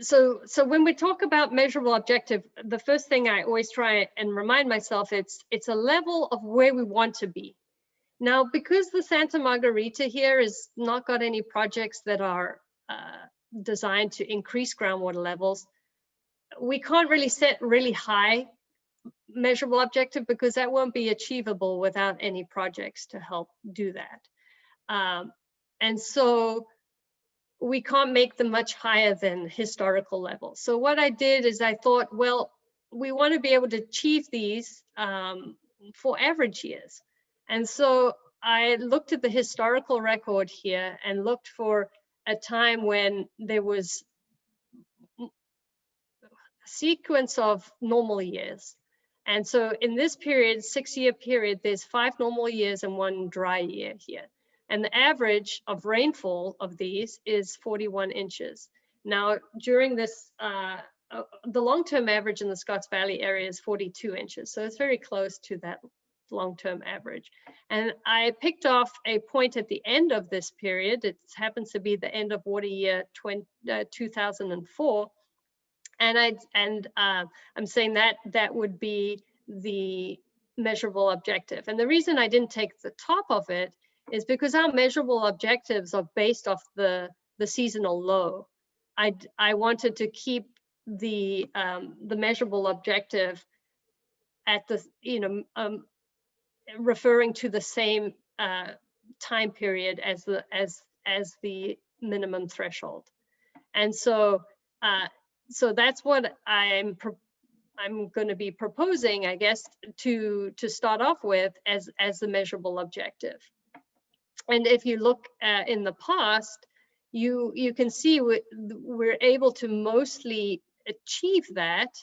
so when we talk about measurable objective, the first thing I always try and remind myself, it's a level of where we want to be. Now, because the Santa Margarita here is not got any projects that are designed to increase groundwater levels, we can't really set really high measurable objective because that won't be achievable without any projects to help do that. And so we can't make them much higher than historical levels. So what I did is I thought, well, we want to be able to achieve these for average years. And so I looked at the historical record here and looked for a time when there was a sequence of normal years. And so in this period, 6-year period, there's 5 normal years and 1 dry year here. And the average of rainfall of these is 41 inches. Now, during this, the long-term average in the Scotts Valley area is 42 inches. So it's very close to that long-term average. And I picked off a point at the end of this period. It happens to be the end of water year 2004. And I'm saying that would be the measurable objective. And the reason I didn't take the top of it is because our measurable objectives are based off the seasonal low. I wanted to keep the measurable objective at the, referring to the same time period as the minimum threshold. And so so that's what I'm going to be proposing, I guess, to start off with as the measurable objective. And if you look in the past, you can see we're able to mostly achieve that.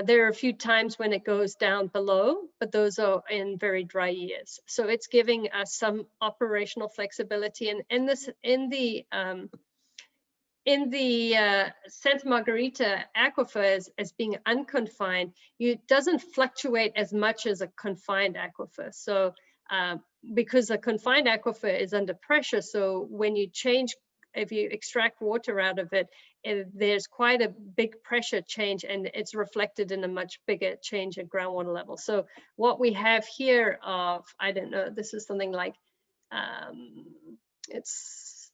There are a few times when it goes down below, but those are in very dry years. So it's giving us some operational flexibility. And in the Santa Margarita aquifer as being unconfined, it doesn't fluctuate as much as a confined aquifer. So because a confined aquifer is under pressure, so when you change, if you extract water out of it, there's quite a big pressure change, and it's reflected in a much bigger change in groundwater level. So what we have here of, I don't know, this is something like, it's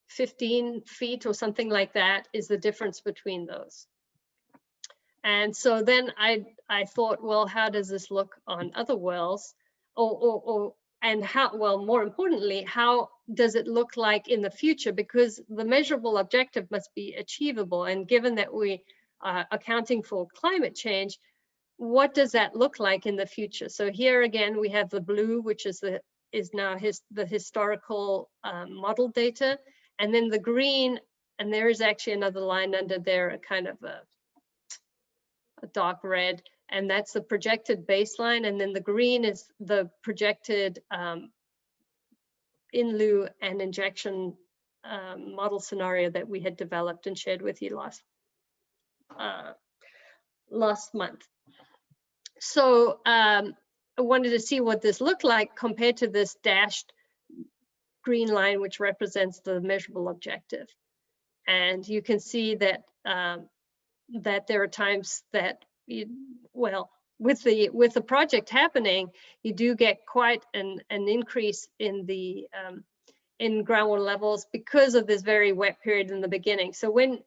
15 feet or something like that is the difference between those. And so then I thought, well, how does this look on other wells? And how, well, more importantly, how does it look like in the future? Because the measurable objective must be achievable. And given that we are accounting for climate change, what does that look like in the future? So here again, we have the blue, which is now the historical model data. And then the green, and there is actually another line under there, a kind of a dark red, and that's the projected baseline. And then the green is the projected in lieu and injection model scenario that we had developed and shared with you last month. So I wanted to see what this looked like compared to this dashed green line, which represents the measurable objective. And you can see that that there are times that with the project happening, you do get quite an increase in the in groundwater levels because of this very wet period in the beginning. So when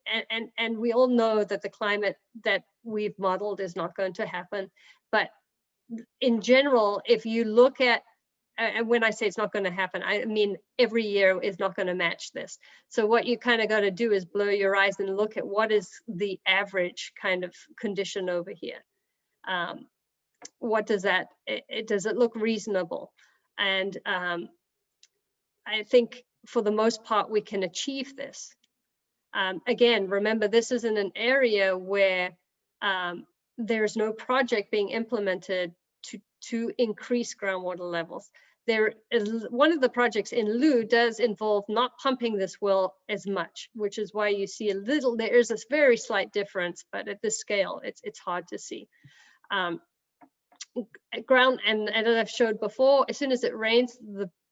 and we all know that the climate that we've modeled is not going to happen, but in general, if you look at, and when I say it's not going to happen, I mean every year is not going to match this. So what you kind of got to do is blow your eyes and look at what is the average kind of condition over here. What does that, does it look reasonable? And I think for the most part, we can achieve this. Again, remember, this is in an area where there's no project being implemented to increase groundwater levels. There is one of the projects in lieu does involve not pumping this well as much, which is why you see a little, there is this very slight difference, but at this scale, it's hard to see. Ground, and as I've showed before, as soon as it rains,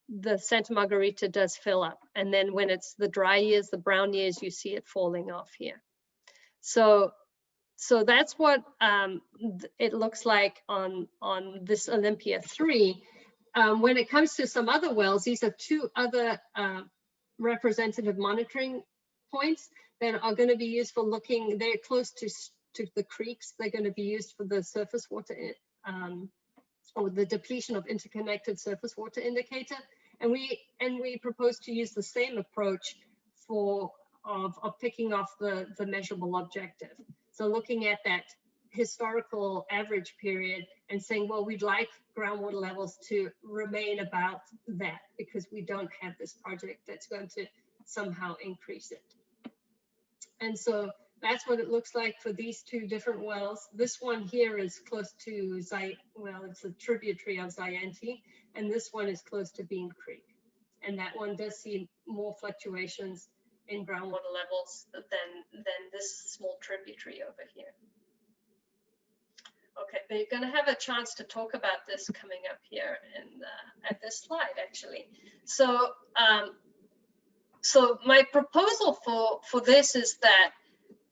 the Santa Margarita does fill up. And then when it's the dry years, the brown years, you see it falling off here. So that's what it looks like on this Olympia 3. When it comes to some other wells, these are two other representative monitoring points that are going to be used for looking. They're close to the creeks. They're going to be used for the surface water or the depletion of interconnected surface water indicator. And we propose to use the same approach of picking off the measurable objective. So looking at that historical average period and saying, well, we'd like groundwater levels to remain about that because we don't have this project that's going to somehow increase it. And so that's what it looks like for these two different wells. This one here is close to it's a tributary of Zayante, and this one is close to Bean Creek. And that one does see more fluctuations in groundwater levels than this small tributary over here. Okay, but you're going to have a chance to talk about this coming up here and at this slide, actually. So, so my proposal for this is that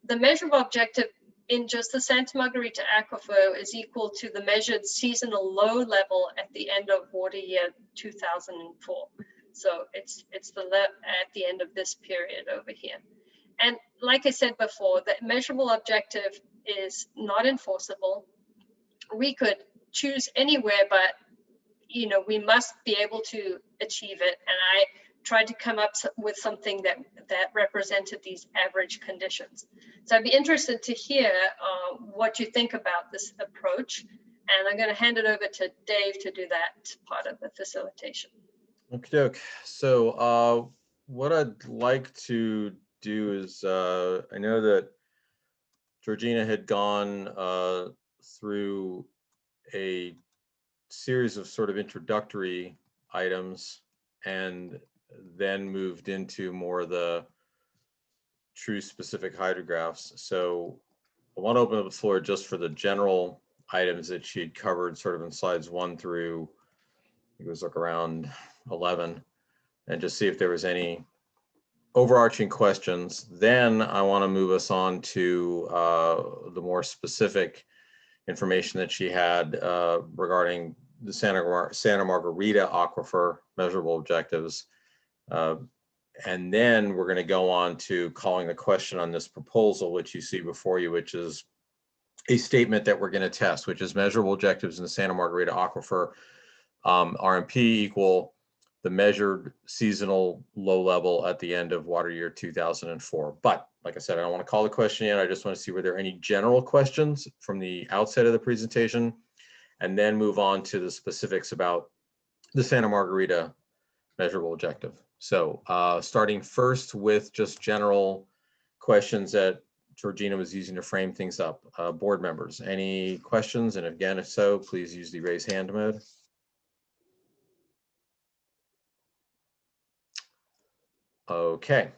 the measurable objective in just the Santa Margarita aquifer is equal to the measured seasonal low level at the end of water year 2004. So it's at the end of this period over here. And like I said before, the measurable objective is not enforceable. We could choose anywhere, but we must be able to achieve it. And I tried to come up with something that represented these average conditions. So I'd be interested to hear what you think about this approach. And I'm going to hand it over to Dave to do that part of the facilitation. Okie doke. So what I'd like to do is, I know that Georgina had gone through a series of sort of introductory items and then moved into more of the true specific hydrographs. So I want to open up the floor just for the general items that she had covered sort of in slides 1 through, I think it was like around 11, and just see if there was any overarching questions. Then I want to move us on to the more specific information that she had regarding the Santa Margarita aquifer measurable objectives. And then we're going to go on to calling the question on this proposal, which you see before you, which is a statement that we're going to test, which is measurable objectives in the Santa Margarita aquifer, RMP equal the measured seasonal low level at the end of water year 2004. But like I said, I don't want to call the question yet. I just want to see were there any general questions from the outset of the presentation, and then move on to the specifics about the Santa Margarita measurable objective. So starting first with just general questions that Georgina was using to frame things up. Board members, any questions? And again, if so, please use the raise hand mode. Okay.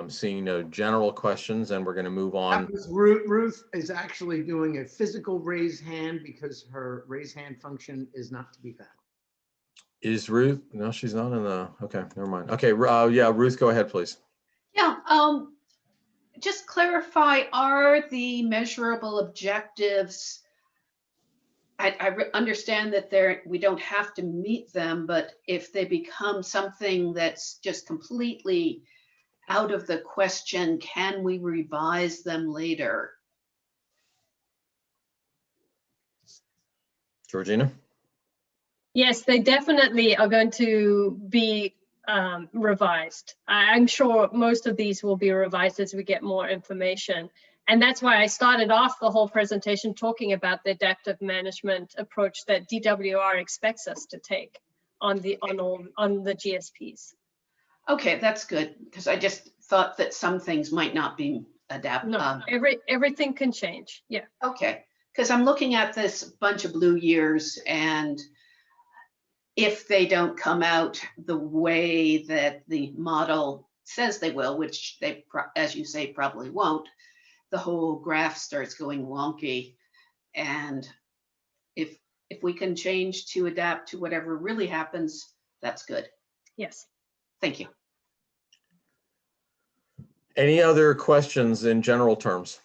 Seeing no general questions, and we're going to move on. That was Ruth is actually doing a physical raise hand because her raise hand function is not to be found. Is Ruth? No, she's not in the, okay, never mind. Okay, yeah, Ruth, go ahead, please. Yeah, just clarify, are the measurable objectives, I understand that we don't have to meet them, but if they become something that's just completely out of the question, can we revise them later? Georgina? Yes, they definitely are going to be revised. I'm sure most of these will be revised as we get more information. And that's why I started off the whole presentation talking about the adaptive management approach that DWR expects us to take on the GSPs. Okay, that's good, because I just thought that some things might not be adapted. No, everything can change. Yeah. Okay, because I'm looking at this bunch of blue years, and if they don't come out the way that the model says they will, which they, as you say, probably won't, the whole graph starts going wonky. And if we can change to adapt to whatever really happens, that's good. Yes. Thank you. Any other questions in general terms?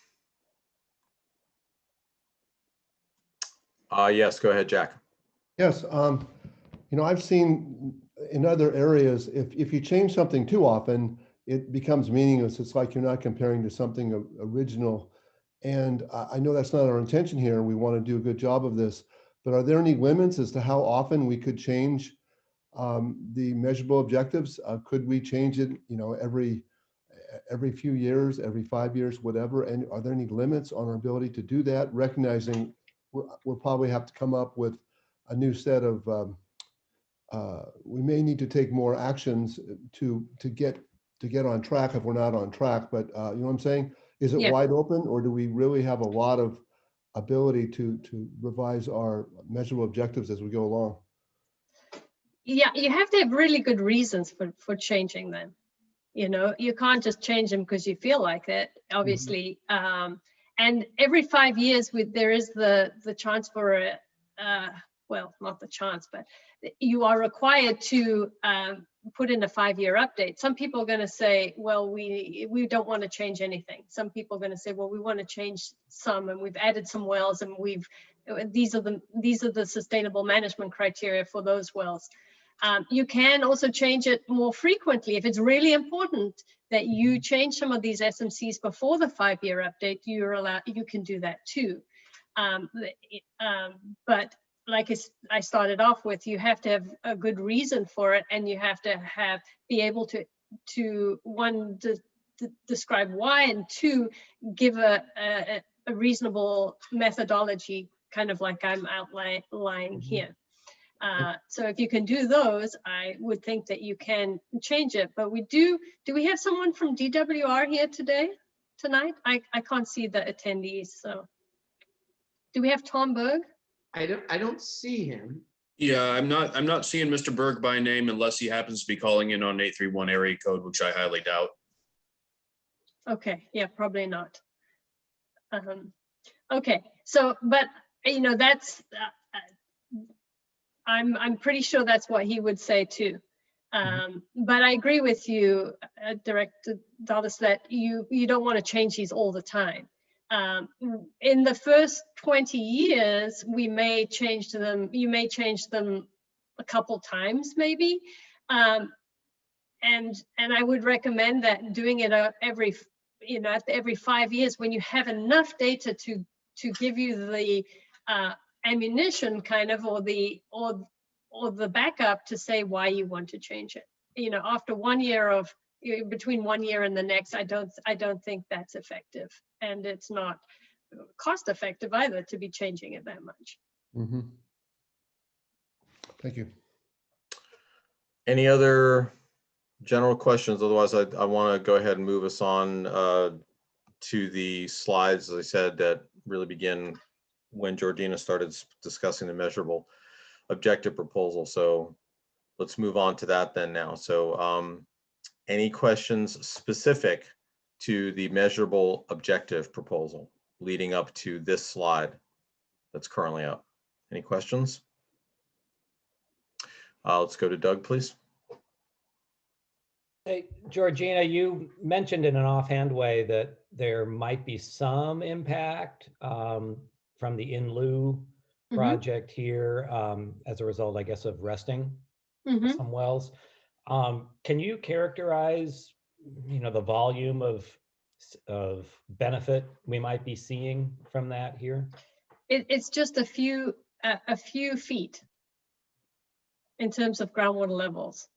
Yes, go ahead, Jack. Yes, you know, I've seen in other areas, if you change something too often, it becomes meaningless. It's like you're not comparing to something original. And I know that's not our intention here. We want to do a good job of this, but are there any limits as to how often we could change the measurable objectives? Could we change it, you know, every few years, every 5 years, whatever? And are there any limits on our ability to do that, recognizing we'll probably have to come up with a new set of, we may need to take more actions to get on track if we're not on track, but you know what I'm saying? Is it wide open, or do we really have a lot of ability to revise our measurable objectives as we go along? Yeah, you have to have really good reasons for changing them. You know, you can't just change them because you feel like it, obviously. And every 5 years, there is the chance for a, well, not the chance, but you are required to put in a 5-year update. Some people are going to say, well, we don't want to change anything. Some people are going to say, well, we want to change some, and we've added some wells, and these are the sustainable management criteria for those wells. You can also change it more frequently. If it's really important that you change some of these SMCs before the 5-year update, you can do that too. But like I started off with, you have to have a good reason for it, and you have to be able to one, describe why, and two, give a reasonable methodology, kind of like I'm outlining here. So if you can do those, I would think that you can change it. But do we have someone from DWR here tonight? I can't see the attendees. So do we have Tom Berg? I don't see him. Yeah, I'm not seeing Mr. Berg by name unless he happens to be calling in on 831 area code, which I highly doubt. Okay, yeah, probably not. Okay, so, but you know, that's I'm pretty sure that's what he would say too. But I agree with you, Director Dallas, that you don't want to change these all the time. In the first 20 years, we may change them. You may change them a couple times, maybe. And I would recommend that doing it every 5 years, when you have enough data to give you the ammunition, kind of, or the backup to say why you want to change it. You know, after 1 year between 1 year and the next, I don't think that's effective, and it's not cost effective either to be changing it that much. Thank you. Any other general questions? Otherwise, I want to go ahead and move us on to the slides, as I said, that really begin when Georgina started discussing the measurable objective proposal. So let's move on to that then now. So Any questions specific to the measurable objective proposal leading up to this slide that's currently up? Any questions? Let's go to Doug, please. Hey, Georgina, you mentioned in an offhand way that there might be some impact from the in lieu project here as a result, I guess, of resting some wells. Can you characterize, the volume of benefit we might be seeing from that here? It's just a few feet in terms of groundwater levels.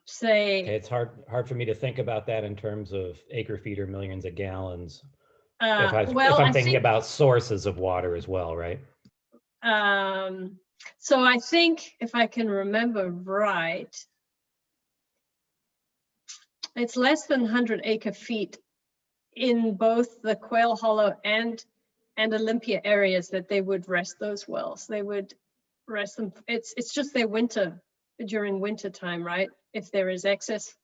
Say, Okay, it's hard for me to think about that in terms of acre feet or millions of gallons. well, If I'm I thinking think, about sources of water as well, right? so I think if I can remember right, it's less than 100 acre feet in both the Quail Hollow and Olympia areas that they would rest those wells. They would rest them. It's just their during winter time, right? If there is excess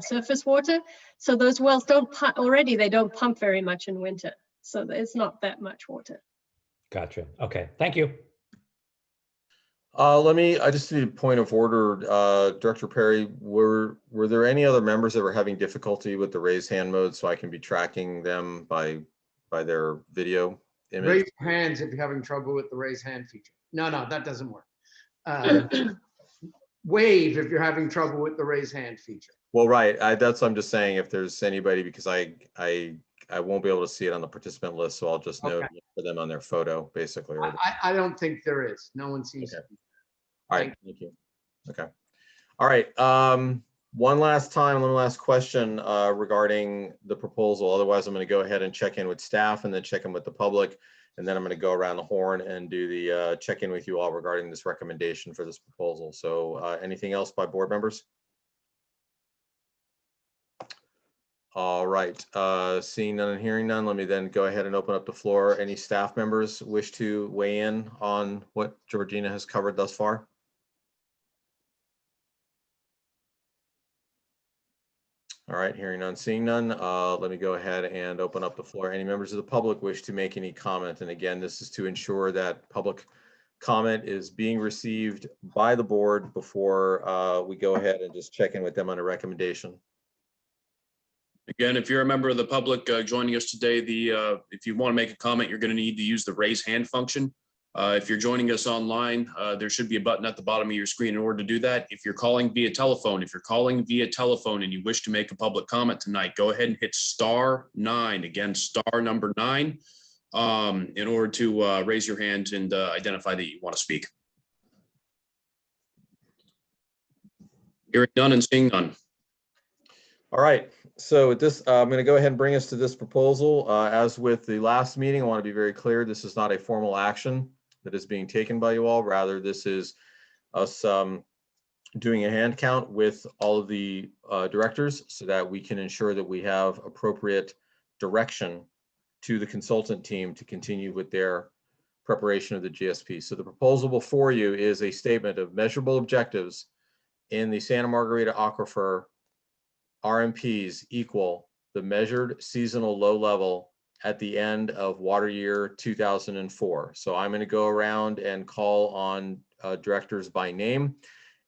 surface water. So those wells don't pump already. They don't pump very much in winter. So it's not that much water. Gotcha. Okay, thank you. I just need a point of order. Director Perry, were there any other members that were having difficulty with the raise hand mode so I can be tracking them by their video image? Raise your hands if you're having trouble with the raise hand feature. No, that doesn't work. Wave if you're having trouble with the raise hand feature. Well, right. That's what I'm just saying. If there's anybody, because I won't be able to see it on the participant list, so I'll just note for them on their photo, basically. I don't think there is. No one seems to. All right. Thank you. Okay. All right. One last question regarding the proposal. Otherwise, I'm going to go ahead and check in with staff and then check in with the public. And then I'm going to go around the horn and do the check in with you all regarding this recommendation for this proposal. So anything else by board members? All right. Seeing none and hearing none, let me then go ahead and open up the floor. Any staff members wish to weigh in on what Georgina has covered thus far? All right, hearing none, seeing none, let me go ahead and open up the floor. Any members of the public wish to make any comment? And again, this is to ensure that public comment is being received by the board before we go ahead and just check in with them on a recommendation. Again, if you're a member of the public joining us today, if you want to make a comment, you're going to need to use the raise hand function. If you're joining us online, there should be a button at the bottom of your screen in order to do that. If you're calling via telephone and you wish to make a public comment tonight, go ahead and hit *9. Again, *9 in order to raise your hand and identify that you want to speak. Hearing none and seeing none. All right, so with this, I'm going to go ahead and bring us to this proposal. As with the last meeting, I want to be very clear, this is not a formal action that is being taken by you all. Rather, this is us doing a hand count with all of the directors so that we can ensure that we have appropriate direction to the consultant team to continue with their preparation of the GSP. So the proposal before you is a statement of measurable objectives in the Santa Margarita Aquifer. RMPs equal the measured seasonal low level at the end of water year 2004. So I'm going to go around and call on directors by name,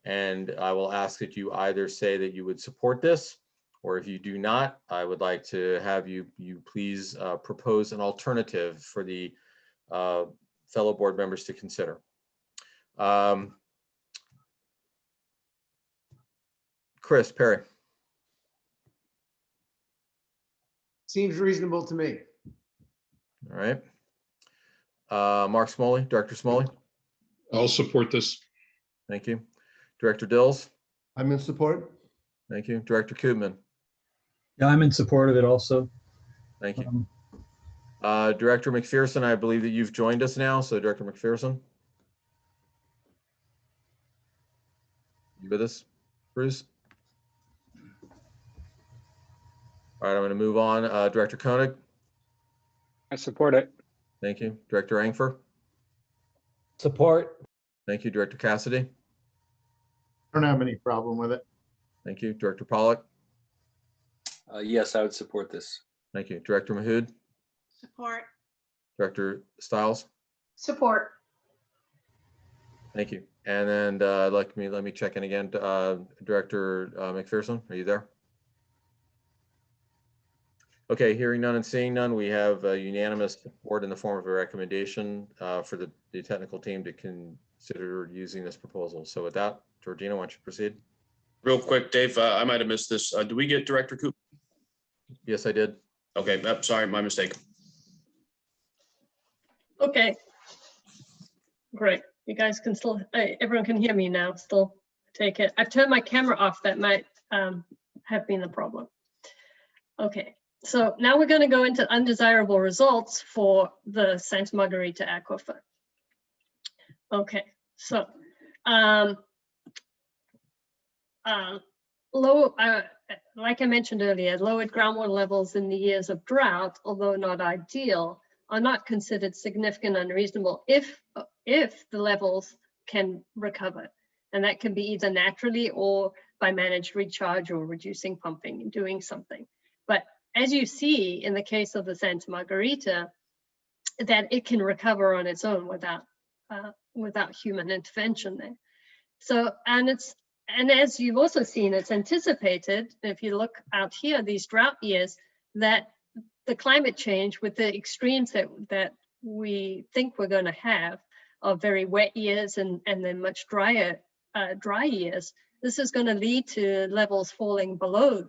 and I will ask that you either say that you would support this, or if you do not, I would like to have you please propose an alternative for the fellow board members to consider. Chris Perry. Seems reasonable to me. All right. Mark Smalley, Director Smalley. I'll support this. Thank you. Director Dills. I'm in support. Thank you. Director Koopman. Yeah, I'm in support of it also. Thank you. Director McPherson, I believe that you've joined us now. So Director McPherson. You with us, Bruce? All right, I'm going to move on. Director Koenig. I support it. Thank you. Director Angfer. Support. Thank you. Director Cassidy. I don't have any problem with it. Thank you. Director Pollock. Yes, I would support this. Thank you. Director Mahood. Support. Director Stiles. Support. Thank you. And then let me check in again. Director McPherson, are you there? Okay, hearing none and seeing none, we have unanimous support in the form of a recommendation for the technical team to consider using this proposal. So with that, Georgina, why don't you proceed? Real quick, Dave, I might have missed this. Do we get Director Coop? Yes, I did. Okay, sorry, my mistake. Okay. Great. You guys can still, everyone can hear me now, still take it. I've turned my camera off. That might have been the problem. Okay, so now we're going to go into undesirable results for the Santa Margarita Aquifer. Okay, so like I mentioned earlier, lowered groundwater levels in the years of drought, although not ideal, are not considered significant unreasonable if the levels can recover. And that can be either naturally or by managed recharge or reducing pumping and doing something. But as you see in the case of the Santa Margarita, that it can recover on its own without human intervention there. So, and as you've also seen, it's anticipated, if you look out here, these drought years, that the climate change with the extremes that we think we're going to have of very wet years and then much drier dry years, this is going to lead to levels falling below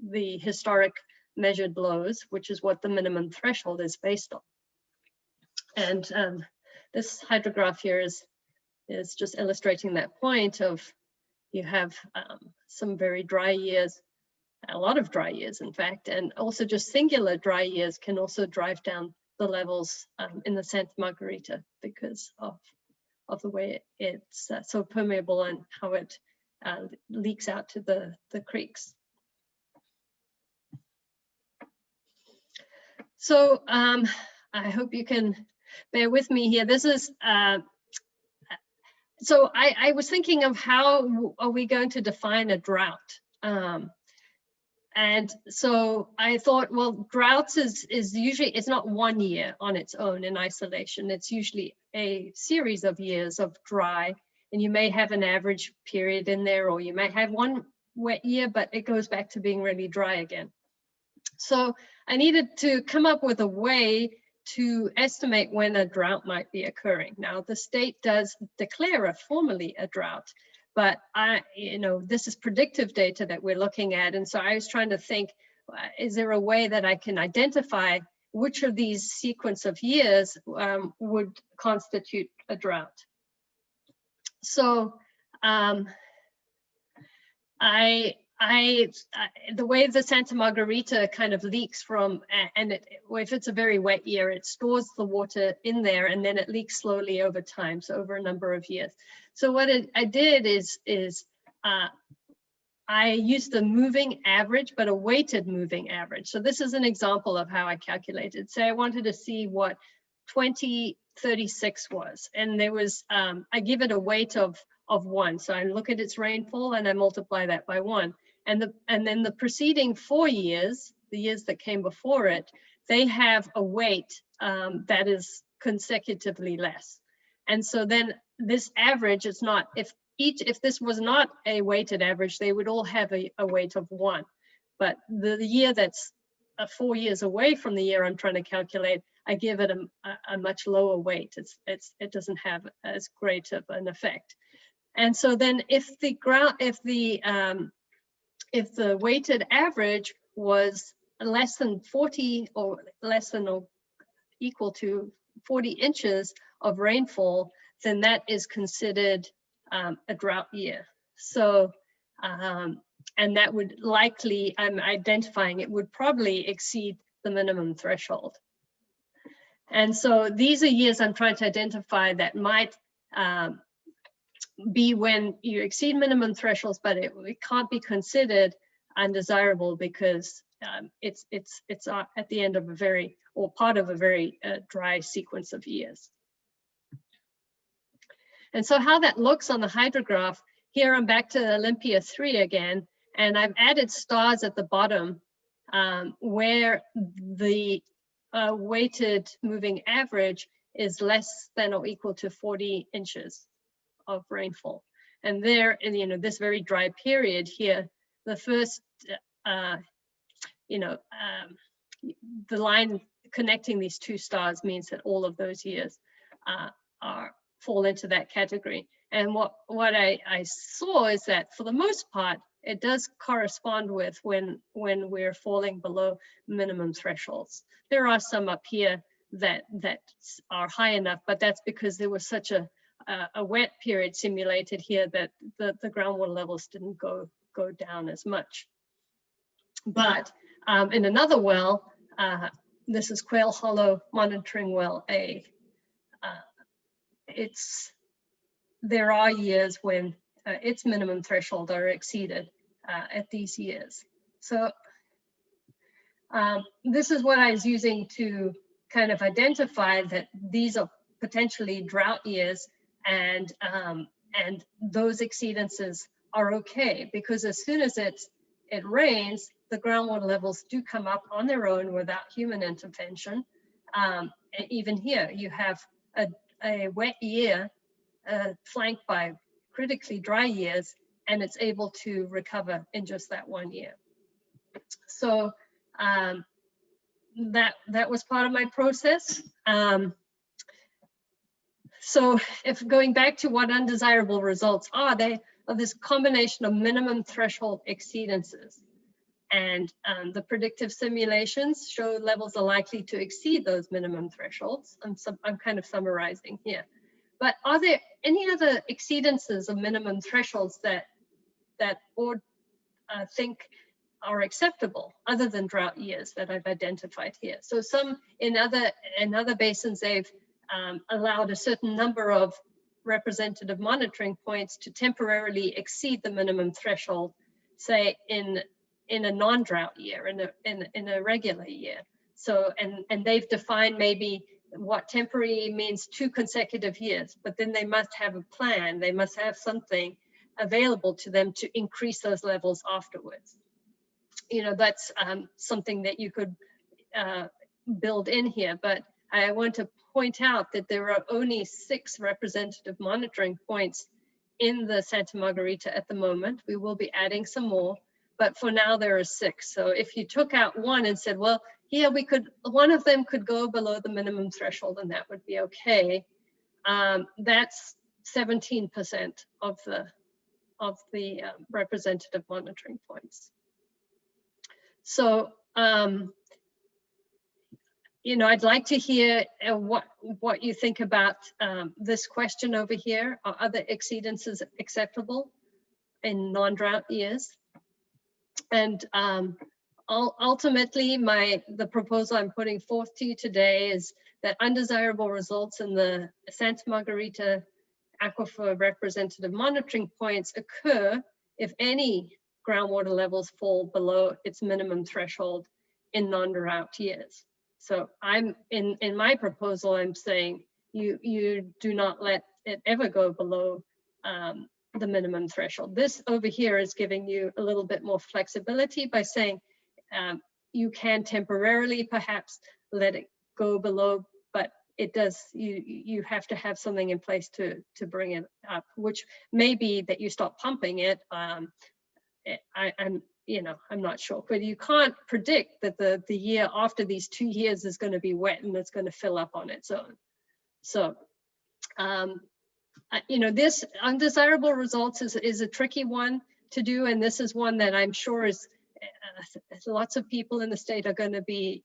the historic measured lows, which is what the minimum threshold is based on. And this hydrograph here is just illustrating that point of you have some very dry years, a lot of dry years, in fact, and also just singular dry years can also drive down the levels in the Santa Margarita because of the way it's so permeable and how it leaks out to the creeks. So I hope you can bear with me here. This is, so I was thinking of how are we going to define a drought? And so I thought, well, droughts is usually, it's not one year on its own in isolation. It's usually a series of years of dry, and you may have an average period in there, or you may have one wet year, but it goes back to being really dry again. So I needed to come up with a way to estimate when a drought might be occurring. Now, the state does declare formally a drought, but this is predictive data that we're looking at. And so I was trying to think, is there a way that I can identify which of these sequence of years would constitute a drought? So the way the Santa Margarita kind of leaks from, and if it's a very wet year, it stores the water in there and then it leaks slowly over time, so over a number of years. So what I did is I used the moving average, but a weighted moving average. So this is an example of how I calculated. Say I wanted to see what 2036 was, and there was, I give it a weight of 1. So I look at its rainfall and I multiply that by 1. And then the preceding 4 years, the years that came before it, they have a weight that is consecutively less. And so then this average is not, if this was not a weighted average, they would all have a weight of 1. But the year that's 4 years away from the year I'm trying to calculate, I give it a much lower weight. It doesn't have as great of an effect. And so then if the weighted average was less than 40 or less than or equal to 40 inches of rainfall, then that is considered a drought year. So, and that would likely, I'm identifying, it would probably exceed the minimum threshold. And so these are years I'm trying to identify that might be when you exceed minimum thresholds, but it can't be considered undesirable because it's at the end of a very, or part of a very dry sequence of years. And so how that looks on the hydrograph here I'm back to Olympia 3 again, and I've added stars at the bottom where the weighted moving average is less than or equal to 40 inches of rainfall. And there, in this very dry period here, the first, the line connecting these two stars means that all of those years fall into that category. And what I saw is that for the most part, it does correspond with when we're falling below minimum thresholds. There are some up here that are high enough, but that's because there was such a wet period simulated here that the groundwater levels didn't go down as much. But in another well, this is Quail Hollow Monitoring Well A. There are years when its minimum threshold are exceeded at these years. So this is what I was using to kind of identify that these are potentially drought years, and those exceedances are okay, because as soon as it rains, the groundwater levels do come up on their own without human intervention. And even here, you have a wet year flanked by critically dry years, and it's able to recover in just that 1 year. So that was part of my process. So if going back to what undesirable results are, they are this combination of minimum threshold exceedances. And the predictive simulations show levels are likely to exceed those minimum thresholds. I'm kind of summarizing here. But are there any other exceedances of minimum thresholds that board think are acceptable other than drought years that I've identified here? So some in other basins, they've allowed a certain number of representative monitoring points to temporarily exceed the minimum threshold, say in a non-drought year, in a regular year. So and they've defined maybe what temporary means 2 consecutive years, but then they must have a plan. They must have something available to them to increase those levels afterwards. That's something that you could build in here, but I want to point out that there are only 6 representative monitoring points in the Santa Margarita at the moment. We will be adding some more, but for now there are 6. So if you took out one and said, well, here one of them could go below the minimum threshold and that would be okay. That's 17% of the representative monitoring points. So, I'd like to hear what you think about this question over here. Are other exceedances acceptable in non-drought years? And ultimately, the proposal I'm putting forth to you today is that undesirable results in the Santa Margarita aquifer representative monitoring points occur if any groundwater levels fall below its minimum threshold in non-drought years. So I'm in my proposal, I'm saying you do not let it ever go below the minimum threshold. This over here is giving you a little bit more flexibility by saying you can temporarily perhaps let it go below, but it does, you have to have something in place to bring it up, which may be that you stop pumping it. I'm not sure, but you can't predict that the year after these 2 years is going to be wet and it's going to fill up on its own. So, this undesirable results is a tricky one to do, and this is one that I'm sure is lots of people in the state are going to be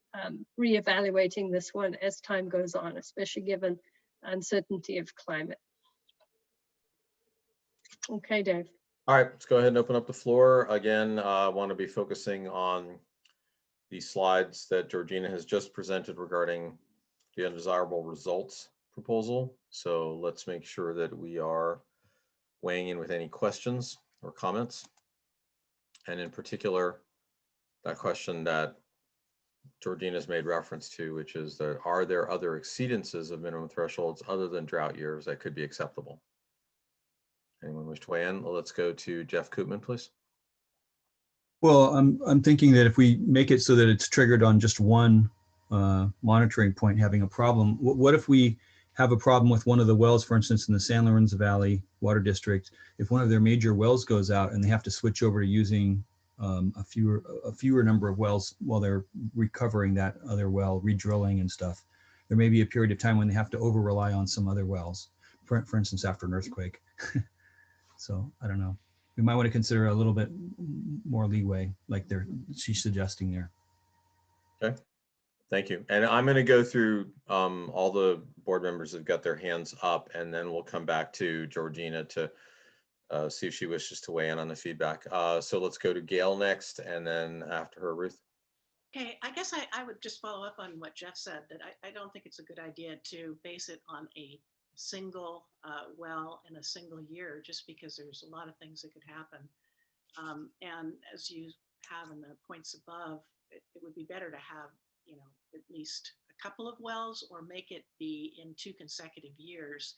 reevaluating this one as time goes on, especially given uncertainty of climate. Okay, Dave. All right, let's go ahead and open up the floor. Again, I want to be focusing on the slides that Georgina has just presented regarding the undesirable results proposal. So let's make sure that we are weighing in with any questions or comments. And in particular, that question that Georgina's made reference to, which is that are there other exceedances of minimum thresholds other than drought years that could be acceptable? Anyone wish to weigh in. Let's go to Jeff Koopman, please. Well, I'm thinking that if we make it so that it's triggered on just one monitoring point having a problem, what if we have a problem with one of the wells, for instance, in the San Lorenzo Valley Water District, if one of their major wells goes out and they have to switch over to using a fewer number of wells while they're recovering that other well, redrilling and stuff, there may be a period of time when they have to over rely on some other wells, for instance, after an earthquake. So I don't know. We might want to consider a little bit more leeway, like she's suggesting there. Okay, thank you. And I'm going to go through all the board members that got their hands up, and then we'll come back to Georgina to see if she wishes to weigh in on the feedback. So let's go to Gail next, and then after her, Ruth. Okay, I guess I would just follow up on what Jeff said, that I don't think it's a good idea to base it on a single well in a single year, just because there's a lot of things that could happen. And as you have in the points above, it would be better to have, you know, at least a couple of wells, or make it be in 2 consecutive years.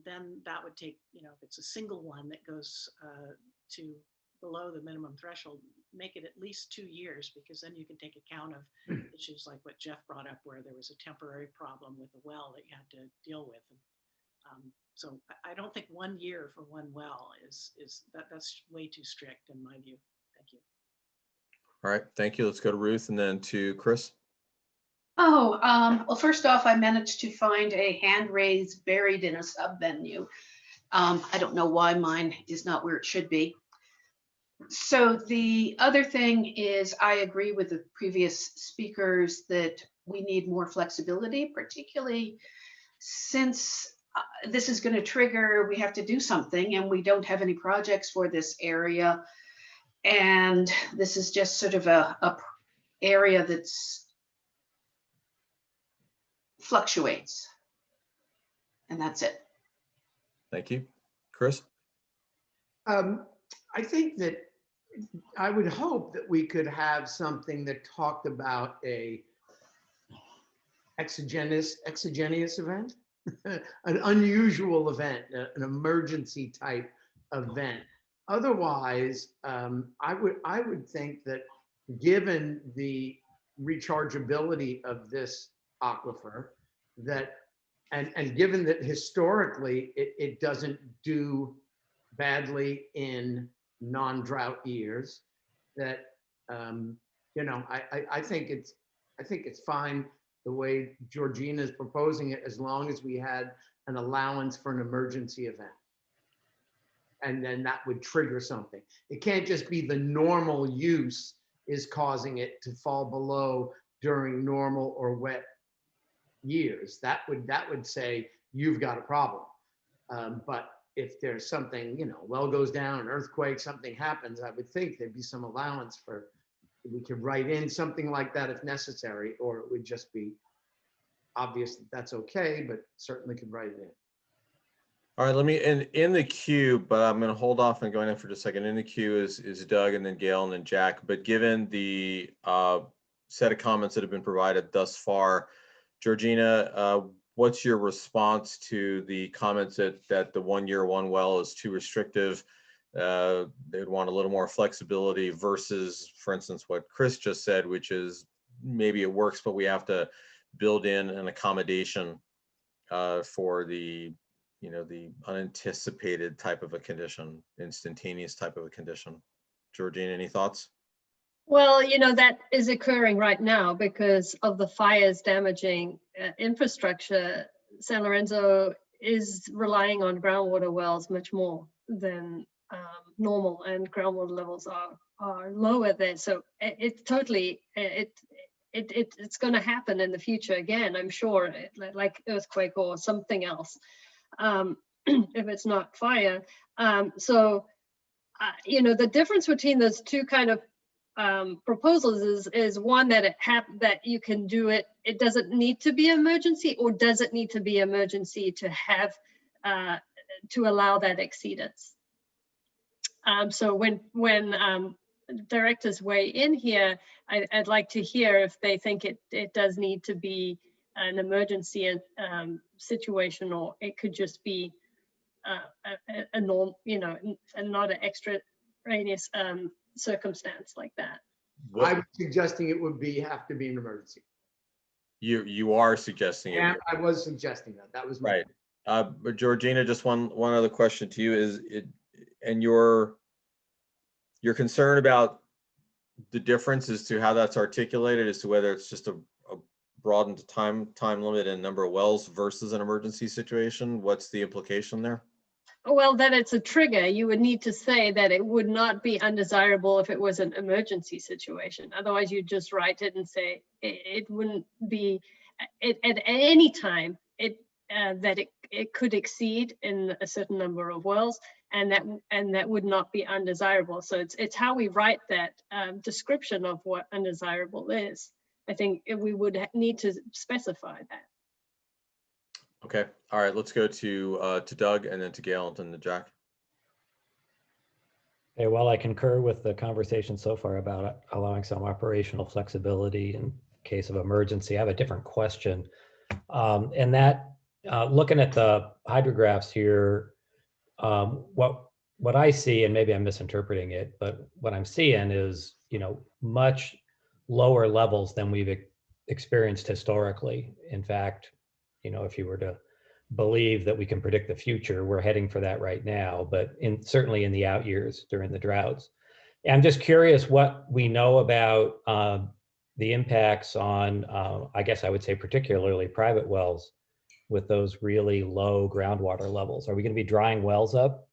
Then that would take, you know, if it's a single one that goes to below the minimum threshold, make it at least 2 years, because then you can take account of issues like what Jeff brought up, where there was a temporary problem with a well that you had to deal with. And, so I don't think 1 year for one well that's way too strict in my view. Thank you. All right, thank you. Let's go to Ruth and then to Chris. Oh, well, first off, I managed to find a hand raise buried in a sub menu. I don't know why mine is not where it should be. So the other thing is, I agree with the previous speakers that we need more flexibility, particularly since this is going to trigger, we have to do something, and we don't have any projects for this area. And this is just sort of a area that's fluctuates. And that's it. Thank you. Chris? I think that I would hope that we could have something that talked about a exogenous event, an unusual event, an emergency type event. Otherwise, I would think that given the rechargeability of this aquifer, that and given that historically it doesn't do badly in non-drought years, that you know, I think it's fine the way Georgina is proposing it, as long as we had an allowance for an emergency event. And then that would trigger something. It can't just be the normal use is causing it to fall below during normal or wet years. That would say you've got a problem. But if there's something, you know, well goes down, an earthquake, something happens, I would think there'd be some allowance for, we could write in something like that if necessary, or it would just be obvious that that's okay, but certainly could write it in. All right, let me, in the queue, but I'm going to hold off on going in for just a second. In the queue is Doug, and then Gail, and then Jack. But given the set of comments that have been provided thus far, Georgina, what's your response to the comments that the 1 year, one well is too restrictive? They'd want a little more flexibility versus, for instance, what Chris just said, which is maybe it works, but we have to build in an accommodation for the, you know, the unanticipated type of a condition, instantaneous type of a condition. Georgina, any thoughts? Well, you know, that is occurring right now because of the fires damaging infrastructure. San Lorenzo is relying on groundwater wells much more than normal, and groundwater levels are lower there. So it's totally, it's going to happen in the future again, I'm sure, like earthquake or something else, if it's not fire. You know, the difference between those two kind of proposals is one that that you can do it. It doesn't need to be emergency, or does it need to be emergency to have to allow that exceedance? So when directors weigh in here, I'd like to hear if they think it does need to be an emergency situation, or it could just be a norm, you know, and not an extraneous circumstance like that. I was suggesting it would have to be an emergency. You are suggesting it. Yeah, I was suggesting that. That was my. Right. But Georgina, just one other question to you is and your concern about the difference as to how that's articulated as to whether it's just a broadened time limit and number of wells versus an emergency situation. What's the implication there? Well, that it's a trigger. You would need to say that it would not be undesirable if it was an emergency situation. Otherwise, you just write it and say it wouldn't be at any time that it could exceed in a certain number of wells, and that would not be undesirable. So it's how we write that description of what undesirable is. I think we would need to specify that. Okay. All right. Let's go to Doug and then to Gail and then to Jack. Okay, well, I concur with the conversation so far about allowing some operational flexibility in case of emergency. I have a different question. And that, looking at the hydrographs here, what I see, and maybe I'm misinterpreting it, but what I'm seeing is, you know, much lower levels than we've experienced historically. In fact, you know, if you were to believe that we can predict the future, we're heading for that right now, but certainly in the out years during the droughts. And I'm just curious what we know about the impacts on, I guess I would say particularly private wells with those really low groundwater levels. Are we going to be drying wells up?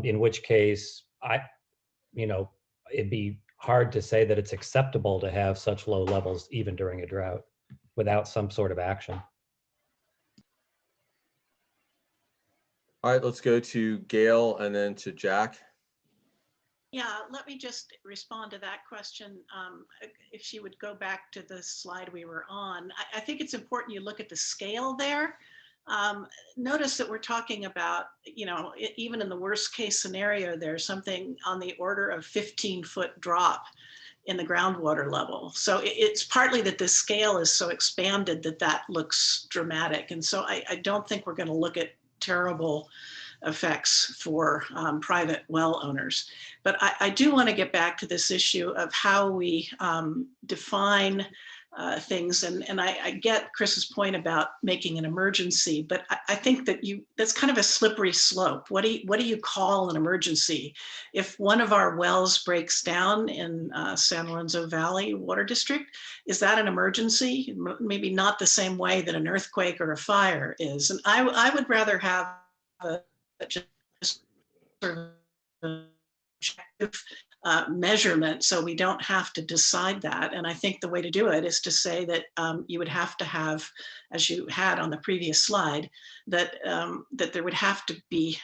In which case, it'd be hard to say that it's acceptable to have such low levels even during a drought without some sort of action. All right, let's go to Gail and then to Jack. Yeah, let me just respond to that question. If she would go back to the slide we were on, I think it's important you look at the scale there. Notice that we're talking about, you know, even in the worst case scenario, there's something on the order of 15-foot drop in the groundwater level. So it's partly that the scale is so expanded that looks dramatic. And so I don't think we're going to look at terrible effects for private well owners. But I do want to get back to this issue of how we define things. And I get Chris's point about making an emergency, but I think that that's kind of a slippery slope. What do you call an emergency? If one of our wells breaks down in San Lorenzo Valley Water District, is that an emergency? Maybe not the same way that an earthquake or a fire is. And I would rather have just sort of objective measurement, so we don't have to decide that. And I think the way to do it is to say that you would have to have, as you had on the previous slide, that there would have to be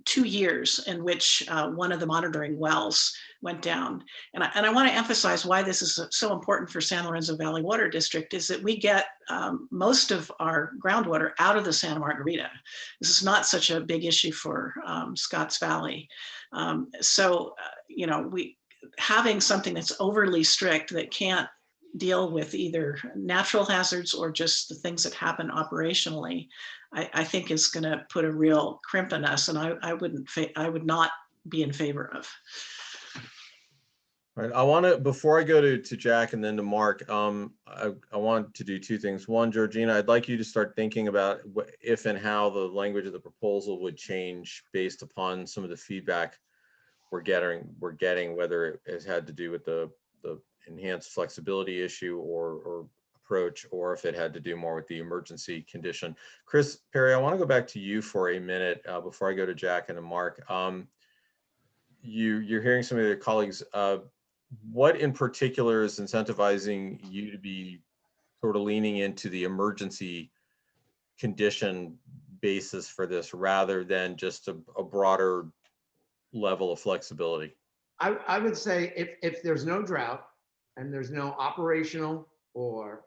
2 years in which one of the monitoring wells went down. And I want to emphasize why this is so important for San Lorenzo Valley Water District is that we get most of our groundwater out of the Santa Margarita. This is not such a big issue for Scotts Valley. You know, having something that's overly strict that can't deal with either natural hazards or just the things that happen operationally, I think is going to put a real crimp in us, and I would not be in favor of. All right, I want to, before I go to Jack and then to Mark, I want to do 2 things. One, Georgina, I'd like you to start thinking about if and how the language of the proposal would change based upon some of the feedback we're getting, whether it has had to do with the enhanced flexibility issue or approach, or if it had to do more with the emergency condition. Chris Perry, I want to go back to you for a minute before I go to Jack and to Mark. You're hearing some of your colleagues. What in particular is incentivizing you to be sort of leaning into the emergency condition basis for this rather than just a broader level of flexibility? I would say if there's no drought and there's no operational or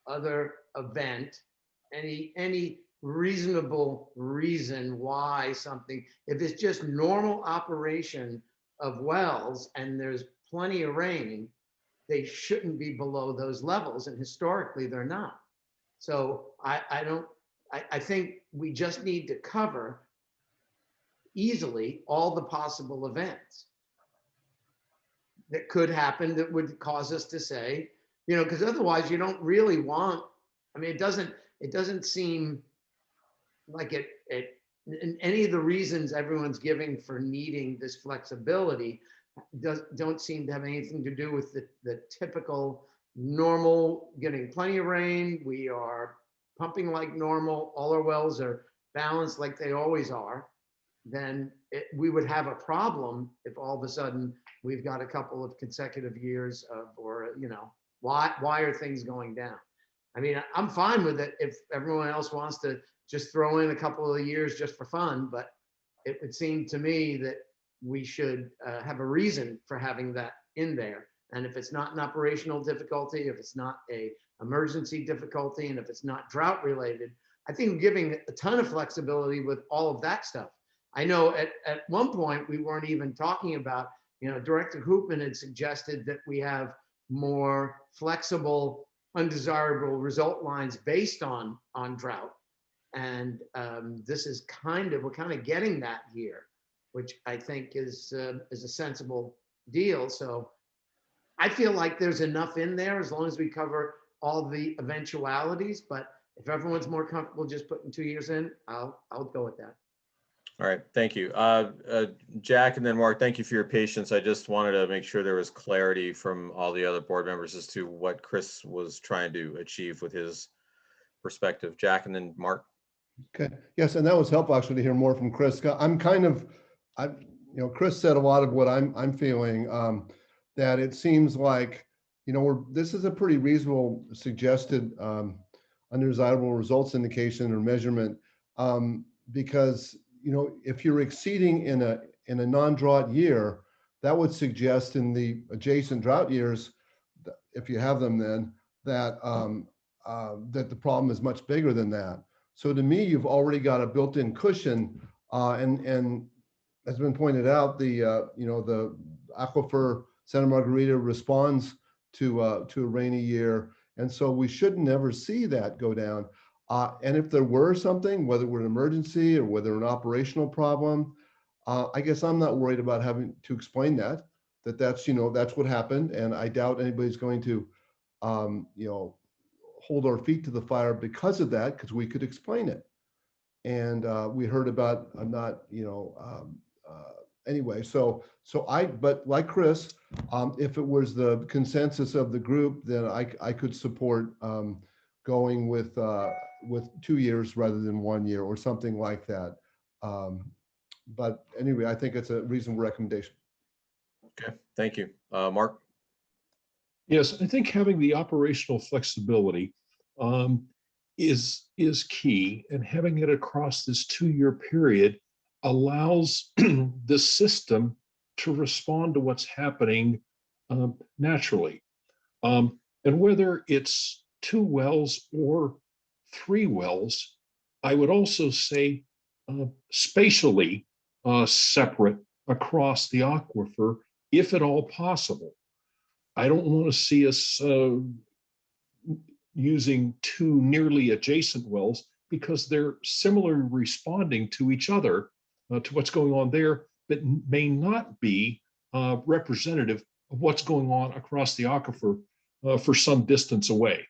other event, any reasonable reason why something, if it's just normal operation of wells and there's plenty of rain, they shouldn't be below those levels, and historically they're not. So I think we just need to cover easily all the possible events that could happen that would cause us to say, because otherwise you don't really want, I mean, it doesn't seem like and any of the reasons everyone's giving for needing this flexibility don't seem to have anything to do with the typical normal, getting plenty of rain. We are pumping like normal. All our wells are balanced like they always are. Then we would have a problem if all of a sudden we've got a couple of consecutive years of, or, why are things going down? I mean, I'm fine with it if everyone else wants to just throw in a couple of years just for fun, but it would seem to me that we should have a reason for having that in there. And if it's not an operational difficulty, if it's not a emergency difficulty, and if it's not drought related, I think giving a ton of flexibility with all of that stuff. I know at one point we weren't even talking about, Director Hoopman had suggested that we have more flexible, undesirable result lines based on drought. And this is we're kind of getting that here, which I think is a sensible deal. So I feel like there's enough in there as long as we cover all the eventualities. But if everyone's more comfortable just putting 2 years in, I'll go with that. All right, thank you. Jack and then Mark, thank you for your patience. I just wanted to make sure there was clarity from all the other board members as to what Chris was trying to achieve with his perspective. Jack and then Mark. Okay, yes, and that was helpful actually to hear more from Chris. Chris said a lot of what I'm feeling, that it seems like, this is a pretty reasonable suggested undesirable results indication or measurement, because, if you're exceeding in a non-drought year, that would suggest in the adjacent drought years, if you have them then, that that the problem is much bigger than that. So to me, you've already got a built-in cushion, and as been pointed out, the aquifer Santa Margarita responds to a rainy year, and so we should never see that go down. And if there were something, whether it were an emergency or whether an operational problem, I guess I'm not worried about having to explain that's what happened, and I doubt anybody's going to hold our feet to the fire because of that, because we could explain it. And we heard about, anyway, but like Chris, if it was the consensus of the group, then I could support going with 2 years rather than 1 year or something like that. But anyway, I think it's a reasonable recommendation. Okay, thank you. Mark? Yes, I think having the operational flexibility is key, and having it across this 2-year period allows the system to respond to what's happening naturally. And whether it's 2 wells or 3 wells, I would also say spatially separate across the aquifer, if at all possible. I don't want to see us using 2 nearly adjacent wells because they're similarly responding to each other, to what's going on there, but may not be representative of what's going on across the aquifer for some distance away.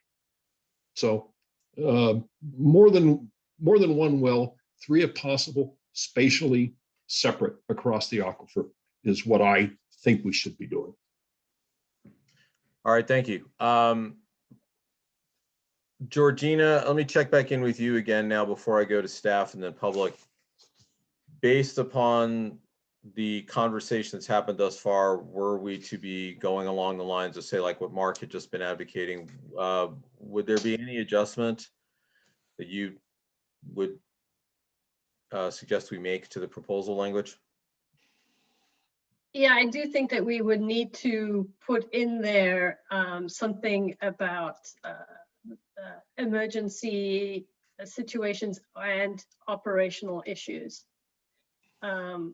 So more than 1 well, 3 if possible, spatially separate across the aquifer is what I think we should be doing. All right, thank you. Georgina, let me check back in with you again now before I go to staff and then public. Based upon the conversation that's happened thus far, were we to be going along the lines of, say, like what Mark had just been advocating, would there be any adjustment that you would suggest we make to the proposal language? Yeah, I do think that we would need to put in there something about emergency situations and operational issues. Well,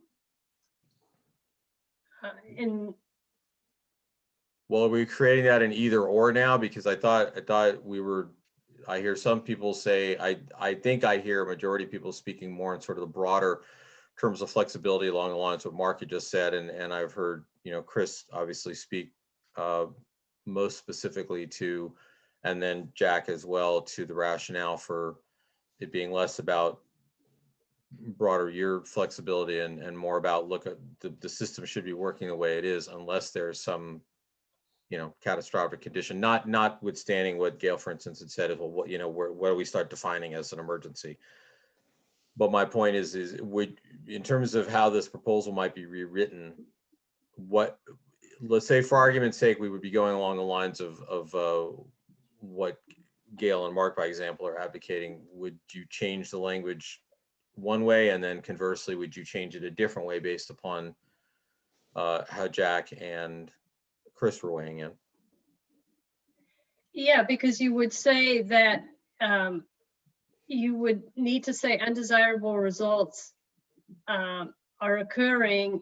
are we creating that in either or now? Because I thought I hear some people say, I think I hear a majority of people speaking more in sort of the broader terms of flexibility along the lines of what Mark had just said, and I've heard, Chris obviously speak most specifically to, and then Jack as well, to the rationale for it being less about broader year flexibility and more about look at the system should be working the way it is unless there's some catastrophic condition, notwithstanding what Gail, for instance, had said is, well, what do we start defining as an emergency? But my point is in terms of how this proposal might be rewritten, let's say for argument's sake, we would be going along the lines of what Gail and Mark, by example, are advocating. Would you change the language one way, and then conversely, would you change it a different way based upon how Jack and Chris were weighing in? Yeah, because you would say that you would need to say undesirable results are occurring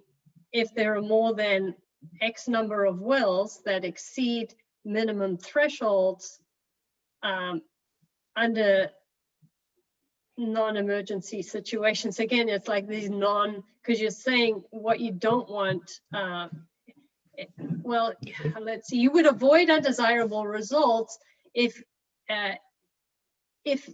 if there are more than X number of wells that exceed minimum thresholds under non-emergency situations. Again, it's like these because you're saying what you don't want. Well, let's see, you would avoid undesirable results if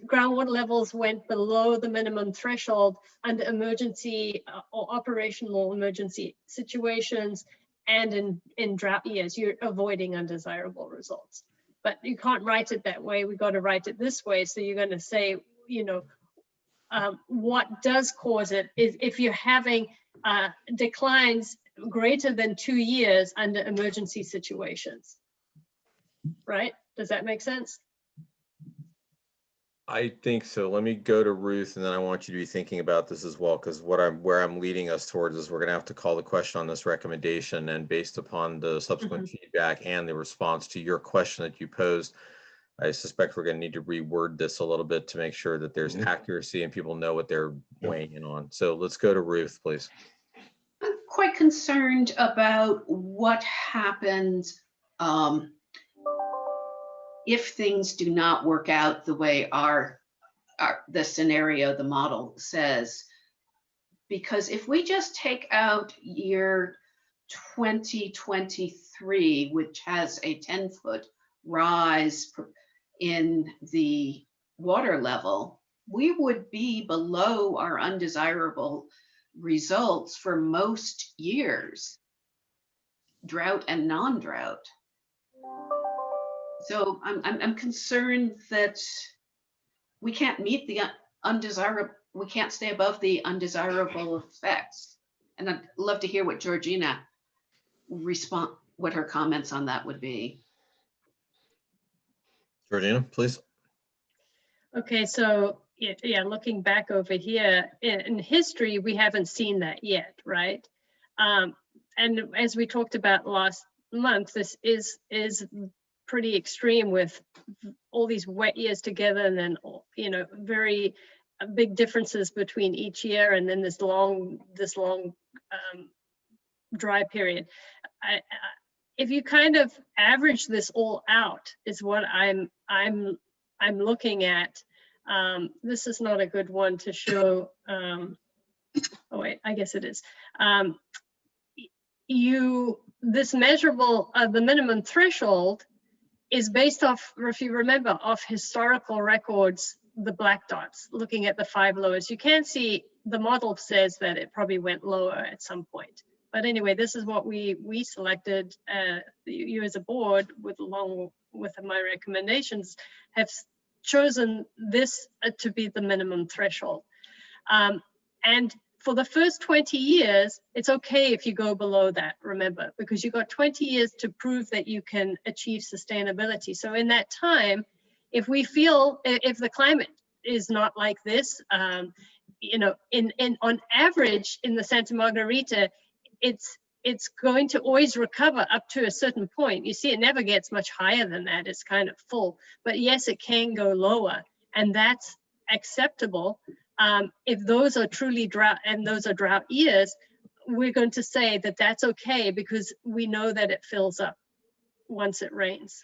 groundwater levels went below the minimum threshold under emergency or operational emergency situations, and in drought years, you're avoiding undesirable results. But you can't write it that way. We've got to write it this way. So you're going to say, what does cause it is if you're having declines greater than 2 years under emergency situations, right? Does that make sense? I think so. Let me go to Ruth, and then I want you to be thinking about this as well, because where I'm leading us towards is we're going to have to call the question on this recommendation, and based upon the subsequent feedback and the response to your question that you posed, I suspect we're going to need to reword this a little bit to make sure that there's accuracy and people know what they're weighing in on. So let's go to Ruth, please. I'm quite concerned about what happens if things do not work out the way the scenario, the model says. Because if we just take out year 2023, which has a 10-foot rise in the water level, we would be below our undesirable results for most years, drought and non-drought. So I'm concerned that we can't meet the undesirable, we can't stay above the undesirable effects. And I'd love to hear what Georgina what her comments on that would be. Georgina, please. Okay, so yeah, looking back over here in history, we haven't seen that yet, right? And as we talked about last month, this is pretty extreme with all these wet years together, and then very big differences between each year, and then this long dry period. If you kind of average this all out, is what I'm looking at. This is not a good one to show. Oh wait, I guess it is. This measurable the minimum threshold is based off, if you remember, off historical records, the black dots, looking at the 5 lowest. You can see the model says that it probably went lower at some point. But anyway, this is what we selected. You as a board, along with my recommendations, have chosen this to be the minimum threshold. And for the first 20 years, it's okay if you go below that, remember, because you've got 20 years to prove that you can achieve sustainability. So in that time, if we feel, if the climate is not like this, on average in the Santa Margarita, it's going to always recover up to a certain point. You see, it never gets much higher than that. It's kind of full, but yes, it can go lower, and that's acceptable. If those are truly drought and those are drought years, we're going to say that that's okay because we know that it fills up once it rains.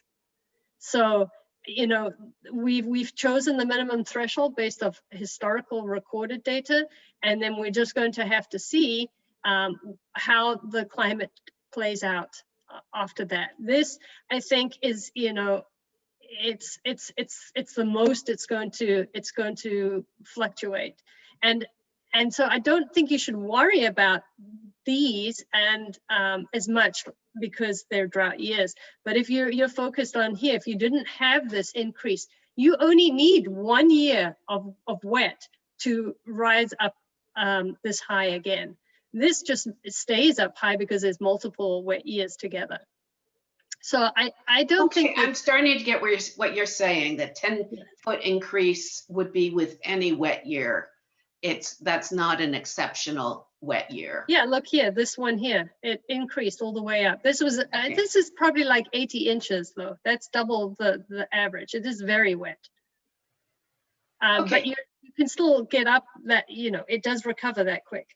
So you know, we've chosen the minimum threshold based off historical recorded data, and then we're just going to have to see how the climate plays out after that. This, I think, is, you know, it's the most it's going to fluctuate, and so I don't think you should worry about these and as much because they're drought years. But if you're focused on here, if you didn't have this increase, you only need 1 year of wet to rise up this high again. This just stays up high because there's multiple wet years together. So I don't think I'm starting to get what you're saying, that 10-foot increase would be with any wet year. That's not an exceptional wet year. Yeah, look here, this one here, it increased all the way up. This was this is probably like 80 inches though. That's double the average. It is very wet. But you can still get up that, you know, it does recover that quick.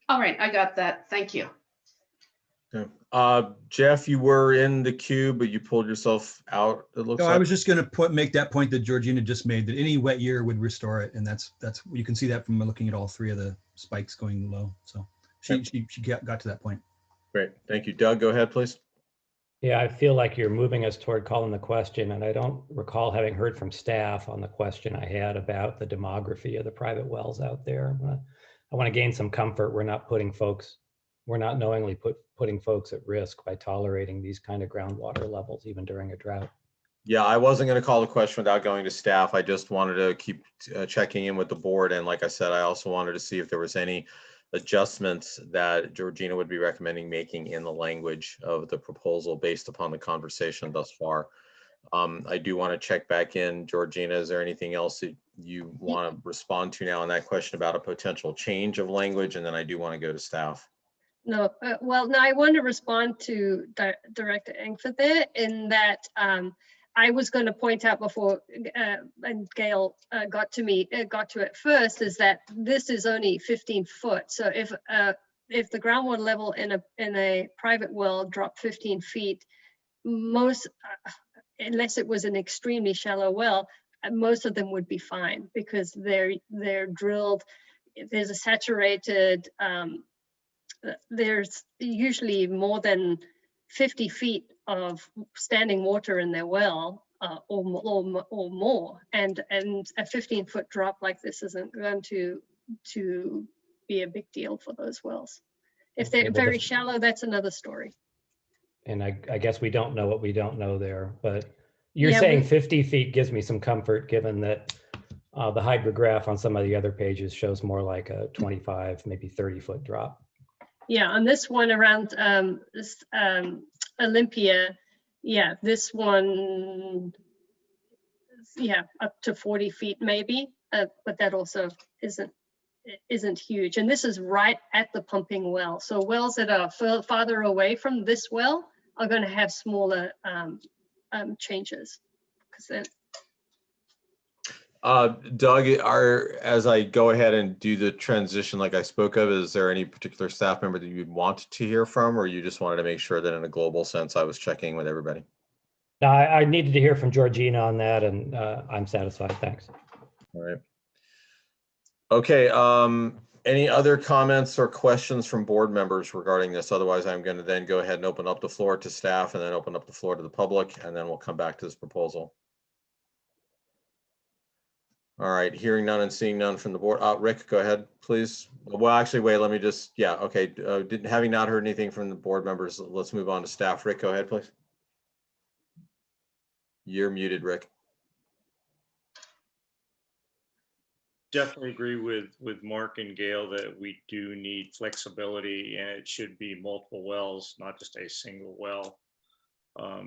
All right, I got that. Thank you. Okay. Jeff, you were in the queue, but you pulled yourself out, it looks No, like. I was just going to make that point that Georgina just made, that any wet year would restore it, and that's you can see that from looking at all three of the spikes going low. So she got to that point. Great, thank you. Doug, go ahead, please. Yeah, I feel like you're moving us toward calling the question, and I don't recall having heard from staff on the question I had about the demography of the private wells out there. I want to gain some comfort. We're not knowingly putting folks at risk by tolerating these kind of groundwater levels, even during a drought. Yeah, I wasn't going to call the question without going to staff. I just wanted to keep checking in with the board. And like I said, I also wanted to see if there was any adjustments that Georgina would be recommending making in the language of the proposal based upon the conversation thus far. I do want to check back in. Georgina, is there anything else that you want to respond to now on that question about a potential change of language? And then I do want to go to staff. No, well, no, I want to respond to Director Engford there in that I was going to point out before, and Gail got to it first, is that this is only 15 foot. So if the groundwater level in a private well dropped 15 feet, most, unless it was an extremely shallow well, most of them would be fine because they're drilled. There's a saturated. There's usually more than 50 feet of standing water in their well or more. And a 15-foot drop like this isn't going to be a big deal for those wells. If they're very shallow, that's another story. And I guess we don't know what we don't know there, but you're saying 50 feet gives me some comfort, given that the hydrograph on some of the other pages shows more like a 25, maybe 30-foot drop. Yeah, on this one around Olympia, yeah, this one, yeah, up to 40 feet maybe, but that also isn't huge. And this is right at the pumping well. So wells that are farther away from this well are going to have smaller changes. Doug, as I go ahead and do the transition like I spoke of, is there any particular staff member that you'd want to hear from, or you just wanted to make sure that in a global sense I was checking with everybody? No, I needed to hear from Georgina on that, and I'm satisfied. Thanks. All right. Okay. Any other comments or questions from board members regarding this? Otherwise, I'm going to then go ahead and open up the floor to staff and then open up the floor to the public, and then we'll come back to this proposal. All right, hearing none and seeing none from the board. Rick, go ahead, please. Well, actually, wait, let me just, yeah, okay. Having not heard anything from the board members, let's move on to staff. Rick, go ahead, please. You're muted, Rick. Definitely agree with Mark and Gail that we do need flexibility, and it should be multiple wells, not just a single well.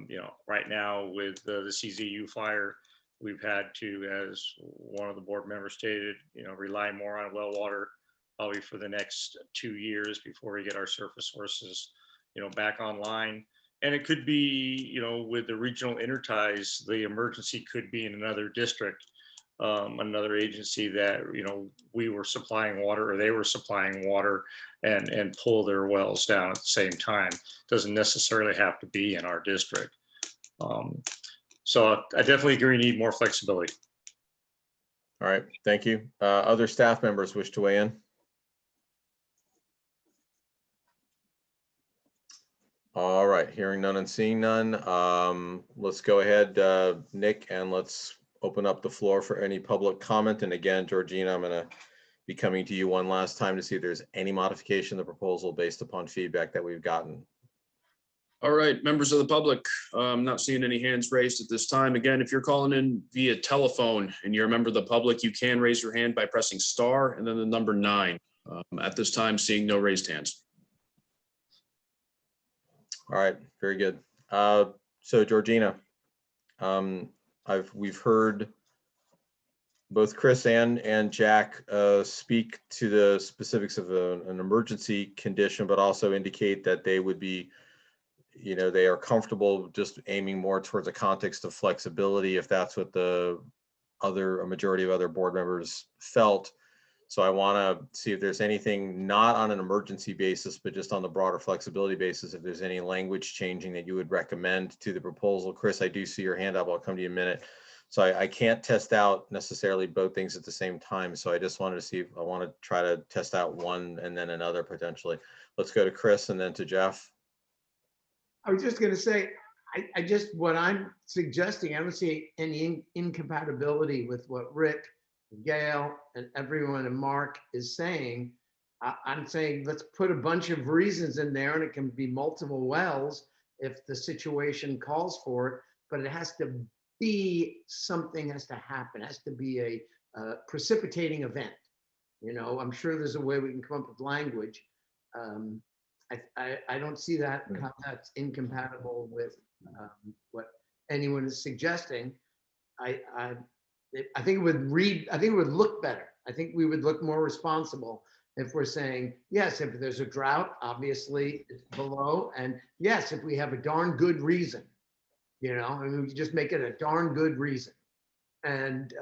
You know, right now with the CZU fire, we've had to, as one of the board members stated, you know, rely more on well water probably for the next 2 years before we get our surface sources, you know, back online. And it could be, you know, with the regional interties, the emergency could be in another district, another agency that, you know, we were supplying water or they were supplying water and pull their wells down at the same time. Doesn't necessarily have to be in our district. So I definitely agree, we need more flexibility. All right, thank you. Other staff members wish to weigh in? All right, hearing none and seeing none. Let's go ahead, Nick, and let's open up the floor for any public comment. And again, Georgina, I'm gonna be coming to you one last time to see if there's any modification of the proposal based upon feedback that we've gotten. All right, members of the public, I'm not seeing any hands raised at this time. Again, if you're calling in via telephone and you're a member of the public, you can raise your hand by pressing star and then the number 9. At this time, seeing no raised hands. All right, very good. So Georgina, we've heard both Chris and Jack speak to the specifics of an emergency condition, but also indicate that they would be, they are comfortable just aiming more towards a context of flexibility if that's what a majority of other board members felt. So I want to see if there's anything not on an emergency basis, but just on the broader flexibility basis, if there's any language changing that you would recommend to the proposal. Chris, I do see your hand up. I'll come to you in a minute. So I can't test out necessarily both things at the same time. So I just wanted to see if I want to try to test out one and then another potentially. Let's go to Chris and then to Jeff. I was just going to say, what I'm suggesting, I don't see any incompatibility with what Rick, Gail, and everyone and Mark is saying. I'm saying let's put a bunch of reasons in there, and it can be multiple wells if the situation calls for it, but it has to be, something has to happen. It has to be a precipitating event. I'm sure there's a way we can come up with language. I don't see that how that's incompatible with what anyone is suggesting. I think it would look better. I think we would look more responsible if we're saying, yes, if there's a drought, obviously it's below. And yes, if we have a darn good reason, we just make it a darn good reason. And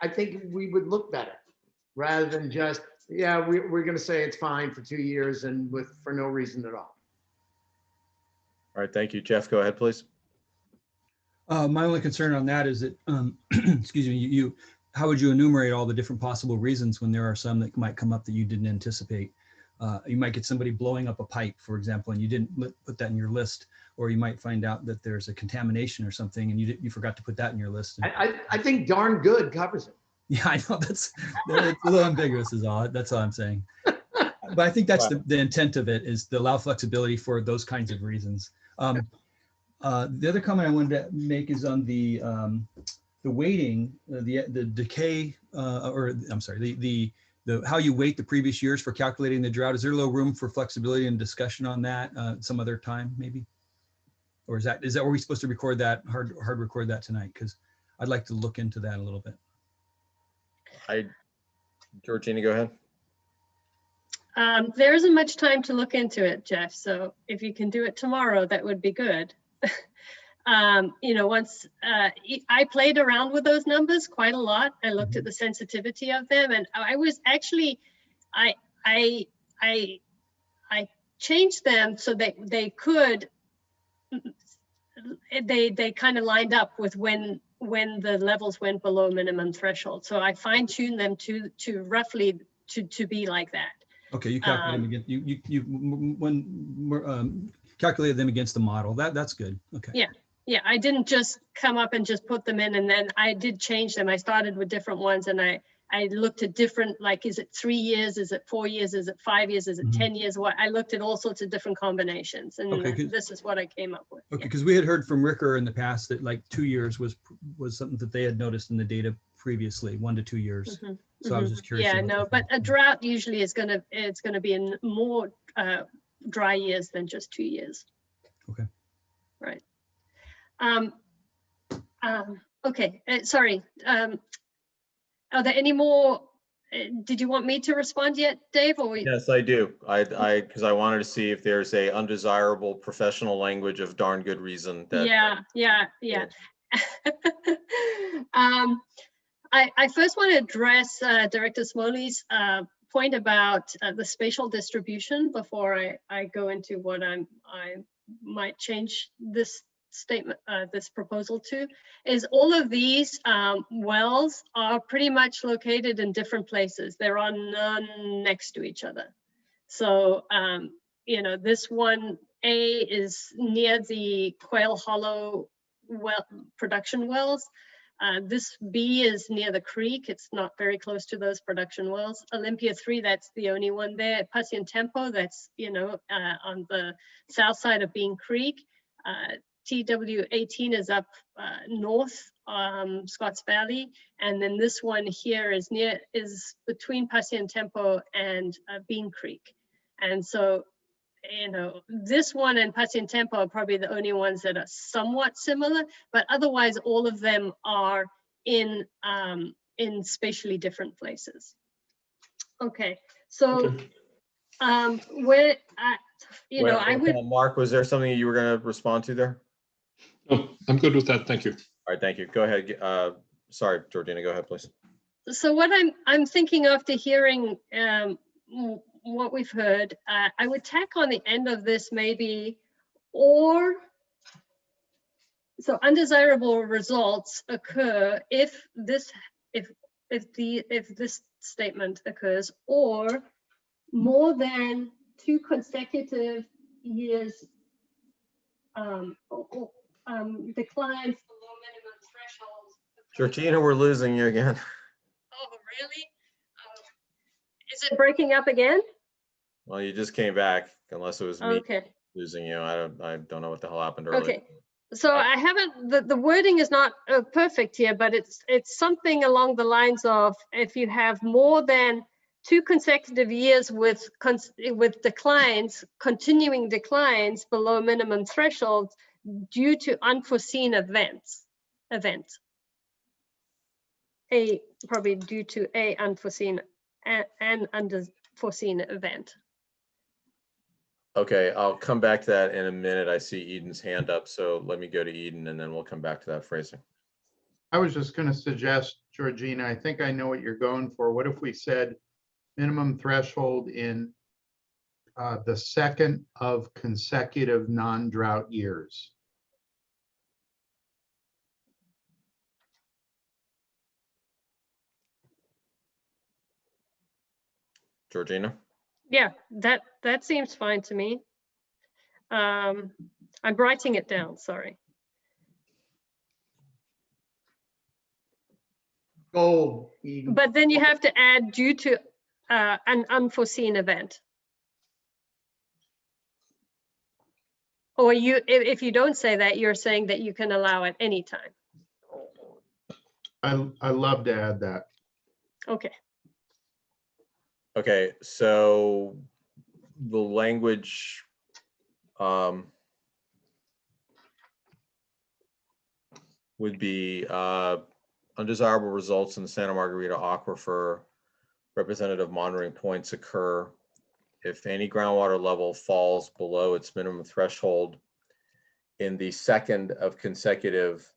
I think we would look better rather than just, yeah, we're going to say it's fine for 2 years and for no reason at all. All right, thank you. Jeff, go ahead, please. My only concern on that is that, excuse me, how would you enumerate all the different possible reasons when there are some that might come up that you didn't anticipate? You might get somebody blowing up a pipe, for example, and you didn't put that in your list, or you might find out that there's a contamination or something and you forgot to put that in your list. I think darn good covers it. Yeah, I know it's a little ambiguous is all. That's all I'm saying. But I think that's the intent of it, is to allow flexibility for those kinds of reasons. The other comment I wanted to make is on the weighting, the decay, or I'm sorry, the how you weight the previous years for calculating the drought. Is there a little room for flexibility and discussion on that some other time maybe? Or is that where we're supposed to record that, hard record that tonight? Because I'd like to look into that a little bit. Georgina, go ahead. There isn't much time to look into it, Jeff. So if you can do it tomorrow, that would be good. Once I played around with those numbers quite a lot. I looked at the sensitivity of them, and I was actually, I changed them so that they could, they kind of lined up with when the levels went below minimum threshold. So I fine-tuned them to roughly to be like that. Okay, you calculated them against calculated them against the model. That's good. Okay. Yeah. I didn't just come up and just put them in, and then I did change them. I started with different ones, and I looked at different, like, is it 3 years? Is it 4 years? Is it 5 years? Is it 10 years? I looked at all sorts of different combinations, and this is what I came up with. Okay, because we had heard from Ricker in the past that like 2 years was something that they had noticed in the data previously, 1 to 2 years. So I was just curious. Yeah, no, but a drought usually is gonna be in more dry years than just 2 years. Okay. Right. Okay. Sorry. Are there any more? Did you want me to respond yet, Dave? Or Yes, I do. Because I wanted to see if there's a undesirable professional language of darn good reason. That, yeah. I first want to address Director Smoley's point about the spatial distribution before I go into what I might change this statement, this proposal to, is all of these wells are pretty much located in different places. There are none next to each other. So, you know, this one A is near the Quail Hollow well production wells. This B is near the creek. It's not very close to those production wells. Olympia 3, that's the only one there. Tempo, that's, you know, on the south side of Bean Creek. TW18 is up north, Scotts Valley. And then this one here is between Tempo and Bean Creek. And so, you know, this one and Tempo are probably the only ones that are somewhat similar, but otherwise all of them are in spatially different places. Okay, so where you know, I would. Mark, was there something you were going to respond to there? No, I'm good with that. Thank you. All right, thank you. Go ahead. Sorry, Georgina, go ahead, please. So what I'm thinking after hearing what we've heard, I would tack on the end of this maybe, or so undesirable results occur if this statement occurs, or more than 2 consecutive years declines below minimum thresholds. Georgina, we're losing you again. Oh, really? Is it breaking up again? Well, you just came back, unless it was me Okay. losing you. I don't know what the hell happened earlier. Okay. So I haven't, the wording is not perfect here, but it's something along the lines of, if you have more than 2 consecutive years with declines, continuing declines below minimum thresholds due to unforeseen events. Probably due to an unforeseen event. Okay, I'll come back to that in a minute. I see Eden's hand up, so let me go to Eden and then we'll come back to that phrasing. I was just going to suggest, Georgina, I think I know what you're going for. What if we said minimum threshold in the second of consecutive non-drought years? Georgina? Yeah, that seems fine to me. I'm writing it down, sorry. Gold. But then you have to add due to an unforeseen event. Or if you don't say that, you're saying that you can allow it anytime. I love to add that. Okay. Okay, so the language would be undesirable results in the Santa Margarita aquifer representative monitoring points occur if any groundwater level falls below its minimum threshold in the second of consecutive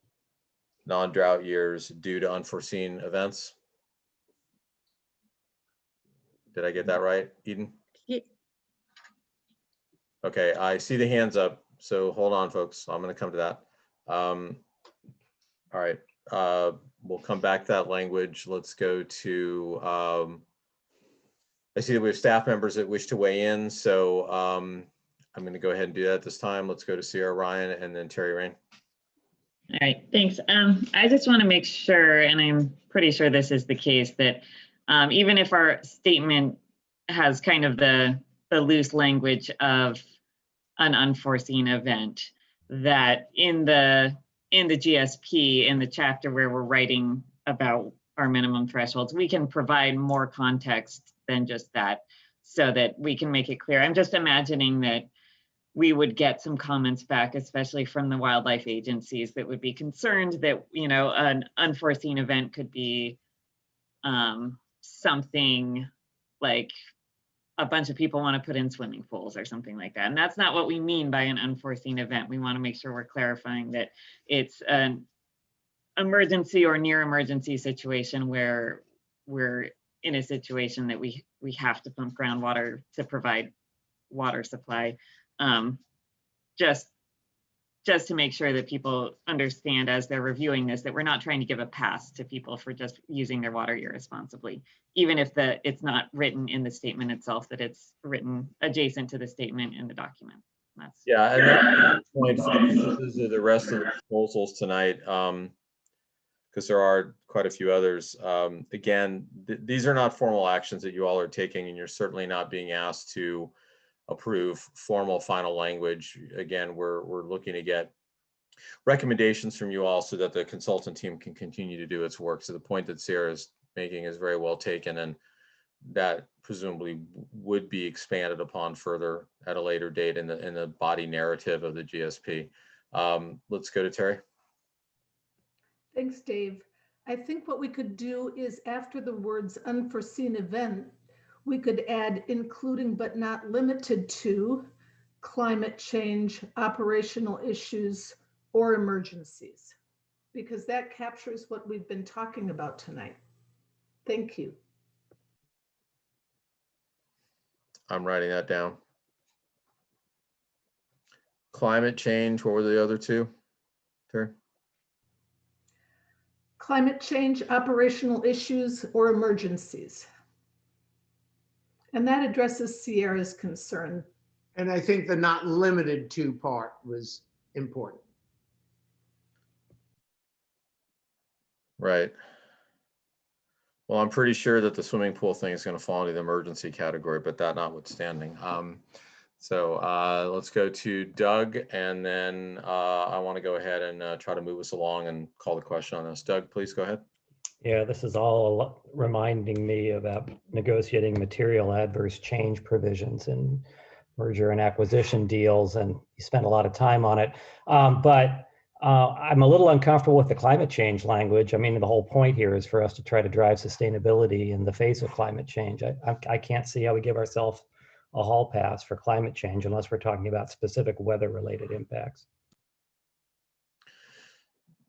non-drought years due to unforeseen events. Did I get that right, Eden? Yeah. Okay, I see the hands up, so hold on, folks. I'm going to come to that. All right, we'll come back to that language. Let's go to, I see that we have staff members that wish to weigh in, so I'm going to go ahead and do that this time. Let's go to Sierra Ryan and then Terry Rain. All right, thanks. I just want to make sure, and I'm pretty sure this is the case, that even if our statement has kind of the loose language of an unforeseen event, that in the GSP, in the chapter where we're writing about our minimum thresholds, we can provide more context than just that, so that we can make it clear. I'm just imagining that we would get some comments back, especially from the wildlife agencies, that would be concerned that, you know, an unforeseen event could be something like a bunch of people want to put in swimming pools or something like that. And that's not what we mean by an unforeseen event. We want to make sure we're clarifying that it's an emergency or near emergency situation where we're in a situation that we have to pump groundwater to provide water supply. Just just to make sure that people understand as they're reviewing this, that we're not trying to give a pass to people for just using their water irresponsibly, even if it's not written in the statement itself, that it's written adjacent to the statement in the document. That's Yeah, and that's the point for the rest of the proposals tonight, because there are quite a few others. Again, these are not formal actions that you all are taking, and you're certainly not being asked to approve formal final language. Again, we're looking to get recommendations from you all so that the consultant team can continue to do its work. So the point that Sarah is making is very well taken, and that presumably would be expanded upon further at a later date in the body narrative of the GSP. Let's go to Terry. Thanks, Dave. I think what we could do is after the words unforeseen event, we could add including but not limited to climate change, operational issues, or emergencies, because that captures what we've been talking about tonight. Thank you. I'm writing that down. Climate change, what were the other two, Terry? Climate change, operational issues, or emergencies. And that addresses Sierra's concern. And I think the not limited to part was important. Right. Well, I'm pretty sure that the swimming pool thing is going to fall into the emergency category, but that notwithstanding. So let's go to Doug, and then I want to go ahead and try to move us along and call the question on this. Doug, please go ahead. Yeah, this is all reminding me about negotiating material adverse change provisions in merger and acquisition deals, and you spend a lot of time on it. But I'm a little uncomfortable with the climate change language. I mean, the whole point here is for us to try to drive sustainability in the face of climate change. I can't see how we give ourselves a hall pass for climate change unless we're talking about specific weather-related impacts.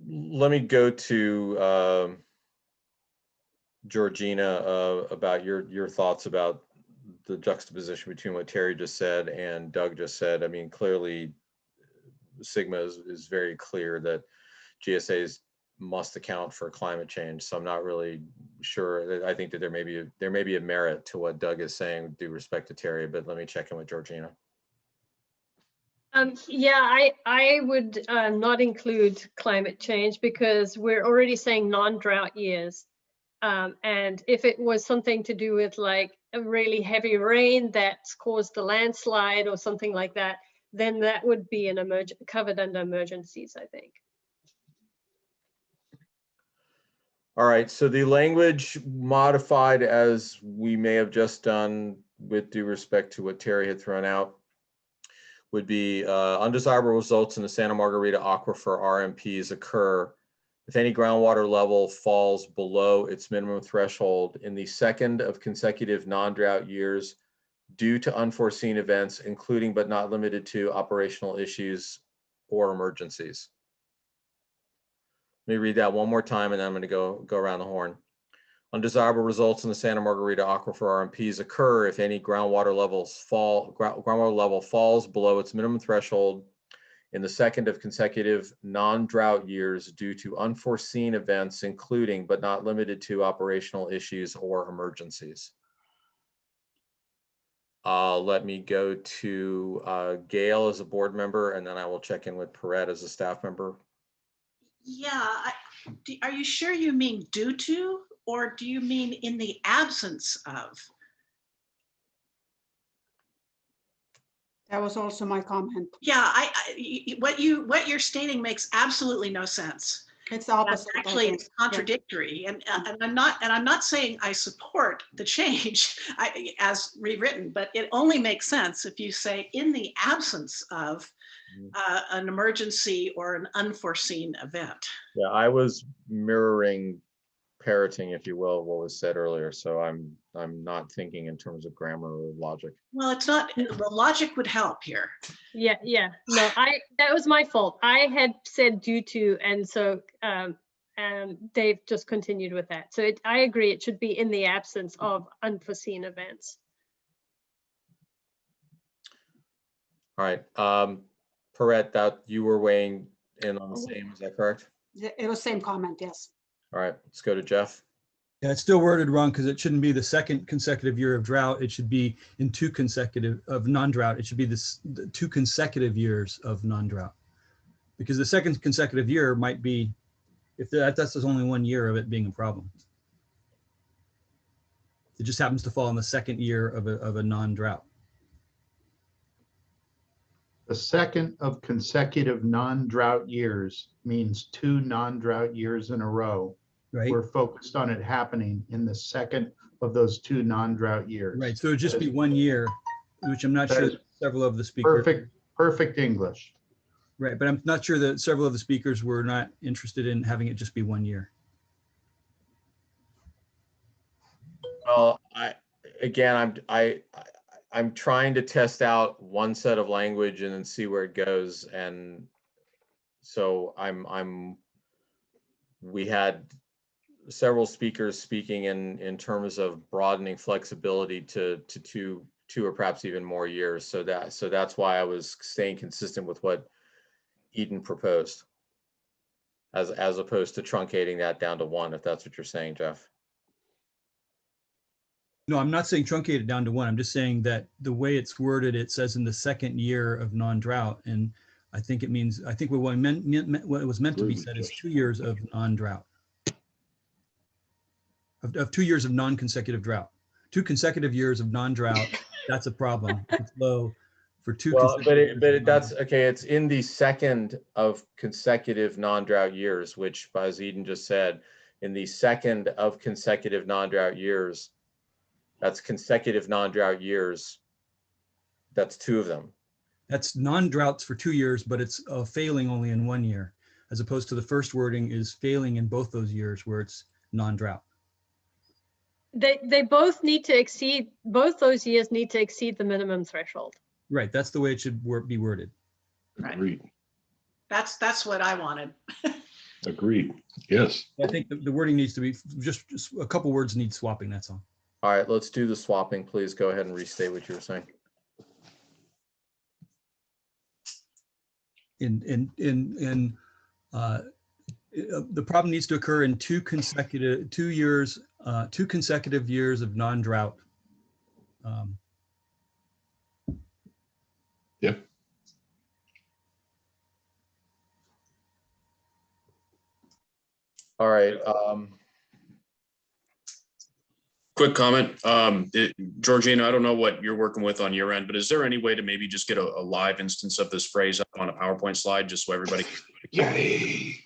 Let me go to Georgina about your thoughts about the juxtaposition between what Terry just said and Doug just said. I mean, clearly Sigma is very clear that GSAs must account for climate change. So I'm not really sure. I think that there may be a merit to what Doug is saying with due respect to Terry, but let me check in with Georgina. Yeah, I would not include climate change because we're already saying non-drought years. And if it was something to do with like a really heavy rain that's caused a landslide or something like that, then that would be covered under emergencies, I think. All right, so the language modified as we may have just done with due respect to what Terry had thrown out would be undesirable results in the Santa Margarita aquifer RMPs occur if any groundwater level falls below its minimum threshold in the second of consecutive non-drought years due to unforeseen events, including but not limited to operational issues or emergencies. Let me read that one more time, and then I'm going to go around the horn. Undesirable results in the Santa Margarita aquifer RMPs occur if any groundwater level falls below its minimum threshold in the second of consecutive non-drought years due to unforeseen events, including but not limited to operational issues or emergencies. Let me go to Gail as a board member, and then I will check in with Perrette as a staff member. Yeah, are you sure you mean due to, or do you mean in the absence of? That was also my comment. Yeah, what you're stating makes absolutely no sense. It's the opposite. Actually, it's contradictory, and I'm not saying I support the change as rewritten, but it only makes sense if you say in the absence of an emergency or an unforeseen event. Yeah, I was parroting, if you will, what was said earlier. So I'm not thinking in terms of grammar or logic. Well, it's not. The logic would help here. Yeah. No, that was my fault. I had said due to, and so Dave just continued with that. So I agree. It should be in the absence of unforeseen events. All right, Correct, that you were weighing in on the same, is that correct? It was same comment, yes. All right, let's go to Jeff. Yeah, it's still worded wrong because it shouldn't be the second consecutive year of drought. It should be in two consecutive of non-drought. It should be the 2 consecutive years of non-drought. Because the second consecutive year might be, if that's only 1 year of it being a problem. It just happens to fall in the second year of a non-drought. The second of consecutive non-drought years means 2 non-drought years in a row. Right. We're focused on it happening in the second of those 2 non-drought years. Right, so it'd just That be is- 1 year, which I'm not that sure is that several of the speakers. Perfect English. Right, but I'm not sure that several of the speakers were not interested in having it just be 1 year. Well, I'm trying to test out one set of language and then see where it goes. And so we had several speakers speaking in terms of broadening flexibility to two or perhaps even more years. So that's why I was staying consistent with what Eden proposed, as opposed to truncating that down to 1, if that's what you're saying, Jeff. No, I'm not saying truncate it down to 1. I'm just saying that the way it's worded, it says in the second year of non-drought. And I think it means, I think what it was meant to be said is 2 years of non-drought. Of 2 years of non-consecutive drought. 2 consecutive years of non-drought, that's a problem. It's low for 2 consecutive years. That's okay. It's in the second of consecutive non-drought years, which, as Eden just said, in the second of consecutive non-drought years, that's consecutive non-drought years. That's 2 of them. That's non-droughts for 2 years, but it's failing only in 1 year, as opposed to the first wording is failing in both those years where it's non-drought. They both need to exceed, both those years need to exceed the minimum threshold. Right, that's the way it should be worded. Agreed. That's what I wanted. Agreed. Yes. I think the wording needs to be just a couple words need swapping, that's all. All right, let's do the swapping. Please go ahead and restate what you were saying. The problem needs to occur in 2 consecutive years of non-drought. Yeah. All right. Quick comment. Georgina, I don't know what you're working with on your end, but is there any way to maybe just get a live instance of this phrase up on a PowerPoint slide, just so everybody? Yay.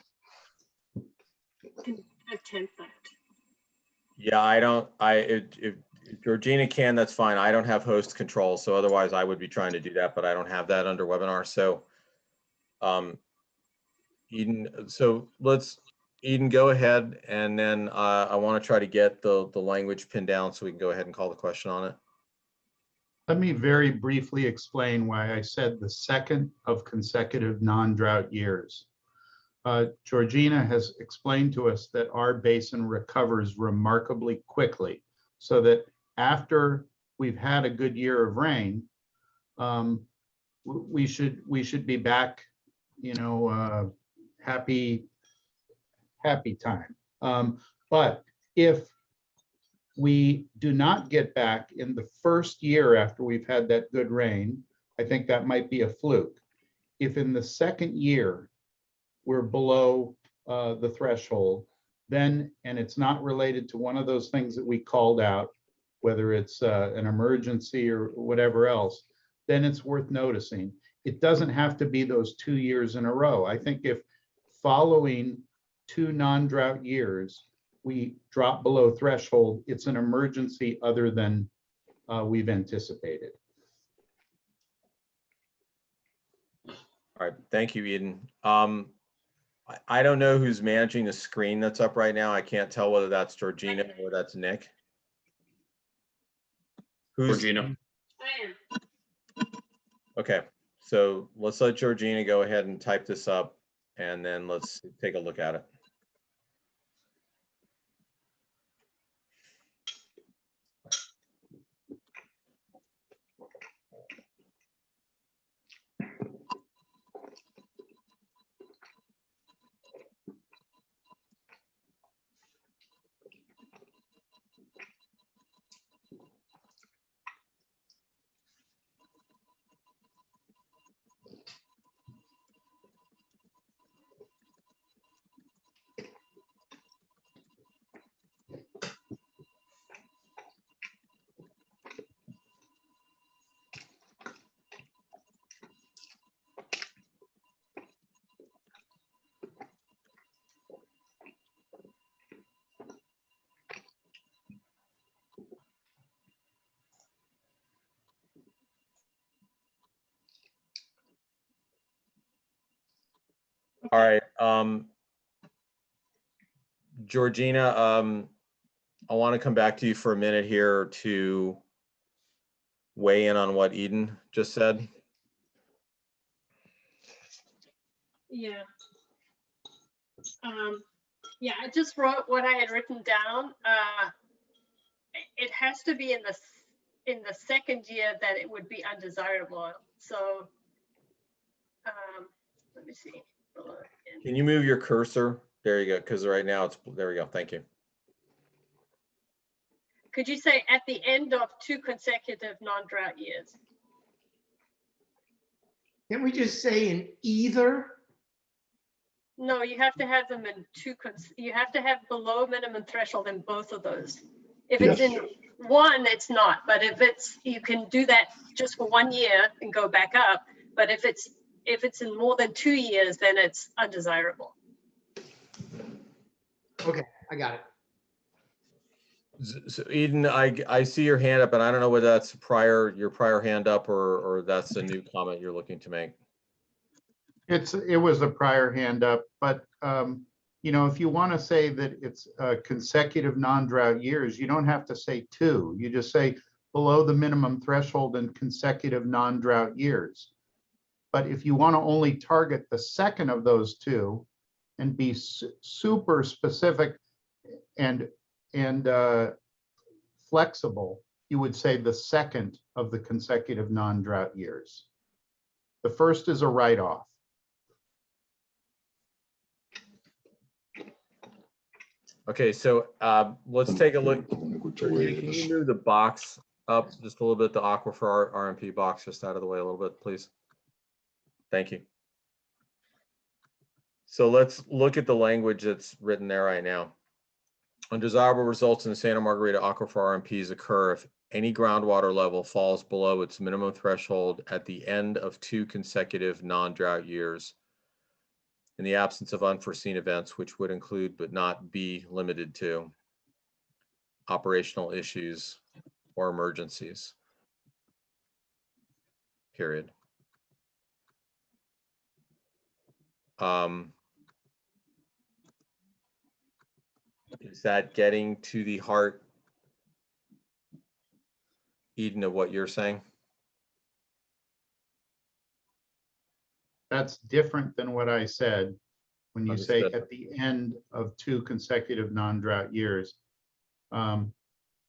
Yeah, if Georgina can, that's fine. I don't have host control, so otherwise I would be trying to do that, but I don't have that under webinar. So, Eden, go ahead, and then I want to try to get the language pinned down so we can go ahead and call the question on it. Let me very briefly explain why I said the second of consecutive non-drought years. Georgina has explained to us that our basin recovers remarkably quickly, so that after we've had a good year of rain, we should be back, happy time. But if we do not get back in the first year after we've had that good rain, I think that might be a fluke. If in the second year we're below the threshold, then, and it's not related to one of those things that we called out, whether it's an emergency or whatever else, then it's worth noticing. It doesn't have to be those 2 years in a row. I think if following 2 non-drought years, we drop below threshold, it's an emergency other than we've anticipated. All right, thank you, Eden. I don't know who's managing the screen that's up right now. I can't tell whether that's Georgina or that's Nick. Who's Georgina? I am. Okay, so let's let Georgina go ahead and type this up, and then let's take a look at it. All right. Georgina, I want to come back to you for a minute here to weigh in on what Eden just said. Yeah. Yeah, I just wrote what I had written down. It has to be in the second year that it would be undesirable. So let me see. Can you move your cursor? There you go. Because right now it's, there we go. Thank you. Could you say at the end of 2 consecutive non-drought years? Can't we just say in either? No, you have to have them in 2. You have to have below minimum threshold in both of those. If it's in one, it's not. But if it's, you can do that just for 1 year and go back up. But if it's in more than 2 years, then it's undesirable. Okay, I got it. So Eden, I see your hand up, and I don't know whether that's your prior hand up or that's a new comment you're looking to make. It was a prior hand up, but you know, if you want to say that it's consecutive non-drought years, you don't have to say 2. You just say below the minimum threshold in consecutive non-drought years. But if you want to only target the second of those 2 and be super specific and flexible, you would say the second of the consecutive non-drought years. The first is a write-off. Okay, so let's take a look. Can you move the box up just a little bit, the aquifer RMP box just out of the way a little bit, please? Thank you. So let's look at the language that's written there right now. Undesirable results in the Santa Margarita aquifer RMPs occur if any groundwater level falls below its minimum threshold at the end of 2 consecutive non-drought years, in the absence of unforeseen events, which would include but not be limited to operational issues or emergencies, period. Is that getting to the heart, Eden, of what you're saying? That's different than what I said when you say Understood. at the end of 2 consecutive non-drought years.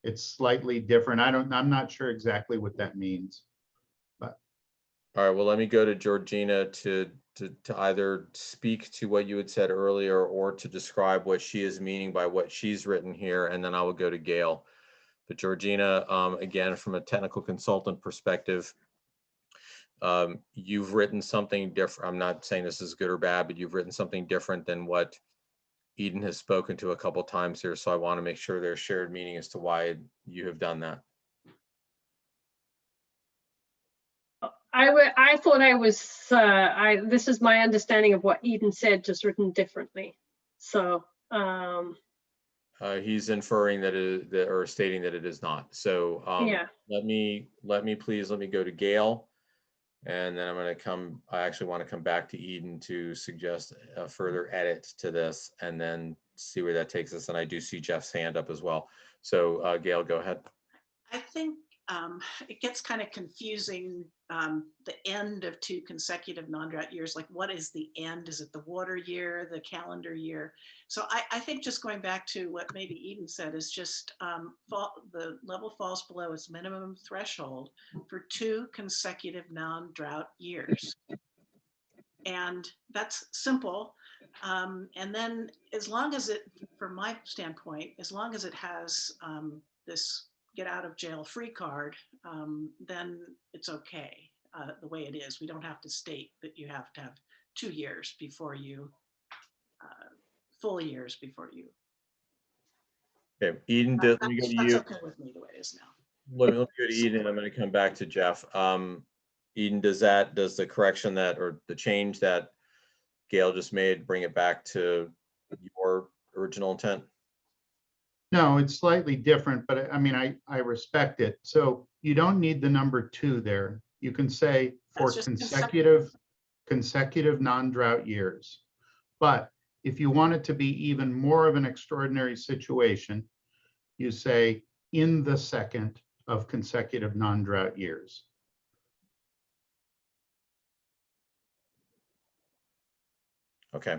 It's slightly different. I'm not sure exactly what that means. But all right, well, let me go to Georgina to either speak to what you had said earlier or to describe what she is meaning by what she's written here, and then I will go to Gail. But Georgina, again, from a technical consultant perspective, you've written something different. I'm not saying this is good or bad, but you've written something different than what Eden has spoken to a couple times here. So I want to make sure there's shared meaning as to why you have done that. I thought I was, this is my understanding of what Eden said, just written differently. So. He's inferring that or stating that it is not. So Yeah. let me go to Gail, and then I'm going to come. I actually want to come back to Eden to suggest a further edit to this, and then see where that takes us. And I do see Jeff's hand up as well. So Gail, go ahead. I think it gets kind of confusing, the end of 2 consecutive non-drought years. Like, what is the end? Is it the water year, the calendar year? So I think just going back to what maybe Eden said is just the level falls below its minimum threshold for 2 consecutive non-drought years. And that's simple. And then as long as it, from my standpoint, as long as it has this get out of jail free card, then it's okay the way it is. We don't have to state that you have to have 2 years before you, full years before you. Okay, Eden, let me go to you. That's okay with me the way it is now. Let me go to Eden, and I'm going to come back to Jeff. Eden, does the correction that, or the change that Gail just made, bring it back to your original intent? no, it's slightly different, but I mean, I respect it. So you don't need the number 2 there. You can say for consecutive non-drought years. But if you want it to be even more of an extraordinary situation, you say in the second of consecutive non-drought years. Okay,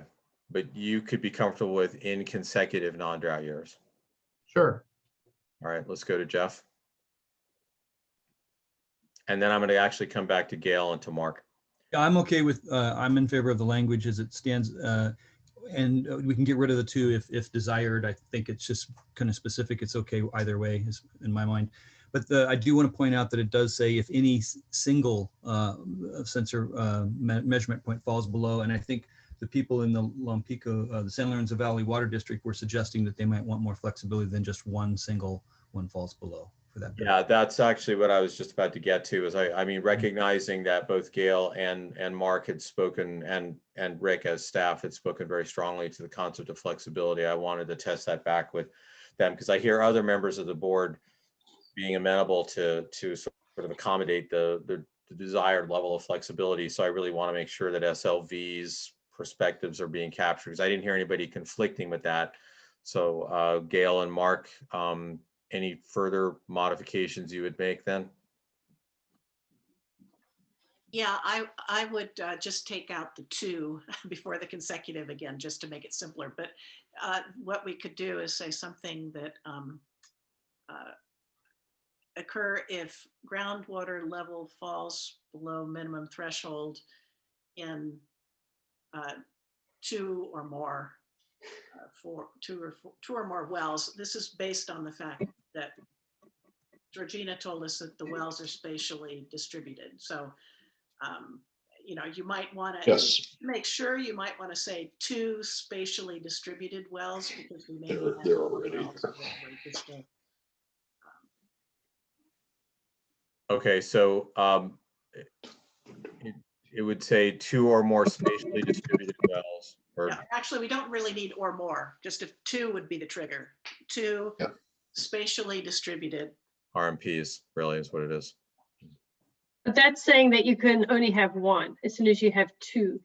but you could be comfortable with in consecutive non-drought years. Sure. All right, let's go to Jeff. And then I'm going to actually come back to Gail and to Mark. Yeah, I'm okay with, I'm in favor of the language as it stands. And we can get rid of the two if desired. I think it's just kind of specific. It's okay either way is in my mind. But I do want to point out that it does say if any single sensor measurement point falls below. And I think the people in the Lompico, the San Lorenzo Valley Water District were suggesting that they might want more flexibility than just one single one falls below for that. Yeah, that's actually what I was just about to get to is I mean, recognizing that both Gail and Mark had spoken and Rick as staff had spoken very strongly to the concept of flexibility. I wanted to test that back with them because I hear other members of the board being amenable to sort of accommodate the desired level of flexibility. So I really want to make sure that SLV's perspectives are being captured because I didn't hear anybody conflicting with that. So Gail and Mark, any further modifications you would make then? Yeah, I would just take out the 2 before the consecutive again, just to make it simpler. But what we could do is say something that occur if groundwater level falls below minimum threshold in 2 or more two or more wells. This is based on the fact that Georgina told us that the wells are spatially distributed. So, you know, you might want to make sure you might want to say 2 spatially distributed wells because we may have They're already wells that we're just, Okay, so it would say 2 or more spatially distributed wells. Or yeah, actually, we don't really need or more. Just if 2 would be the trigger. 2 spatially distributed. RMPs really is what it is. But that's saying that you can only have 1. As soon as you have 2,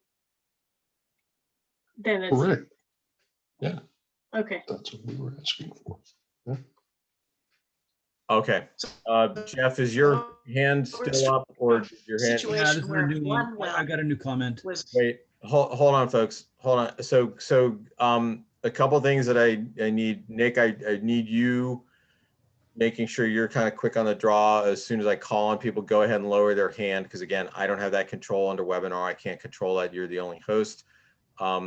then it's Correct. Yeah, okay. that's what we were asking for. Yeah. Okay, Jeff, is your hand still up or your hand? Yeah, this is a new one. I got a new comment. Wait, hold on, folks. Hold on. So a couple of things that I need, Nick, I need you making sure you're kind of quick on the draw. As soon as I call on people, go ahead and lower their hand. Because again, I don't have that control under webinar. I can't control that. You're the only host.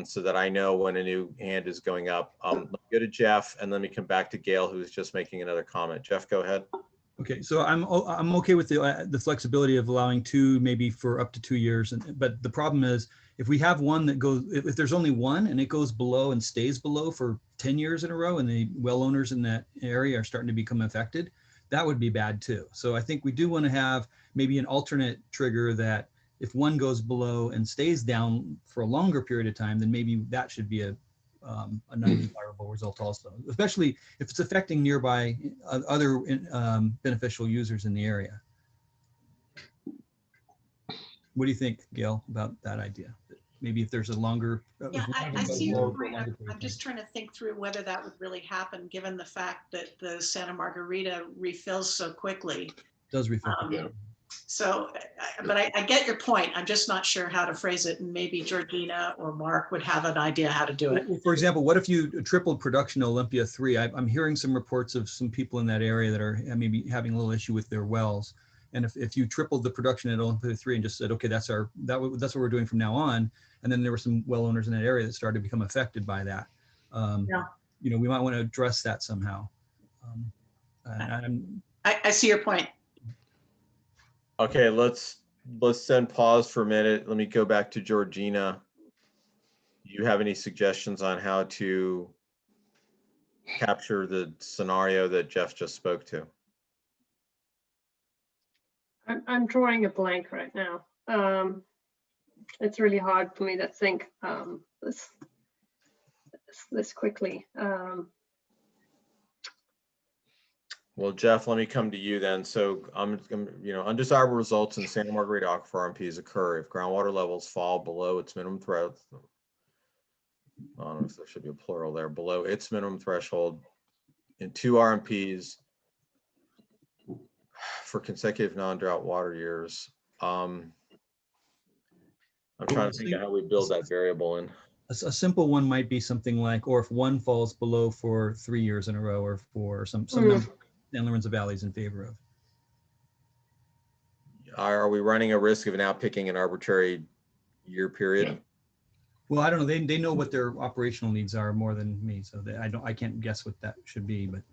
So that I know when a new hand is going up. Let me go to Jeff and let me come back to Gail, who's just making another comment. Jeff, go ahead. Okay, so I'm okay with the flexibility of allowing 2, maybe for up to 2 years. But the problem is if we have one that goes, if there's only one and it goes below and stays below for 10 years in a row and the well owners in that area are starting to become affected, that would be bad too. So I think we do want to have maybe an alternate trigger that if one goes below and stays down for a longer period of time, then maybe that should be an undesirable result also, especially if it's affecting nearby other beneficial users in the area. What do you think, Gail, about that idea? Maybe if there's a longer... Yeah, I see your point. I'm just trying to think through whether that would really happen, given the fact that the Santa Margarita refills so quickly. It does refill. So, but I get your point. I'm just not sure how to phrase it. And maybe Georgina or Mark would have an idea how to do it. For example, what if you tripled production at Olympia 3? I'm hearing some reports of some people in that area that are maybe having a little issue with their wells. And if you tripled the production at Olympia 3 and just said, okay, that's what we're doing from now on. And then there were some well owners in that area that started to become affected by that. You know, we might want to address that somehow. I see your point. Okay, let's then pause for a minute. Let me go back to Georgina. Do you have any suggestions on how to capture the scenario that Jeff just spoke to? I'm drawing a blank right now. It's really hard for me to think this quickly. Well, Jeff, let me come to you then. So you know, undesirable results in Santa Margarita Aquifer RMPs occur if groundwater levels fall below its minimum I don't know if there should be a plural there, below its minimum threshold in 2 RMPs for consecutive non-drought water years. I'm trying to think of how we build that variable in. A simple one might be something like, or if one falls below for 3 years in a row, or for some number San Lorenzo Valley is in favor of. Are we running a risk of now picking an arbitrary year period? Well, I don't know. They know what their operational needs are more than me, so I can't guess what that should be. But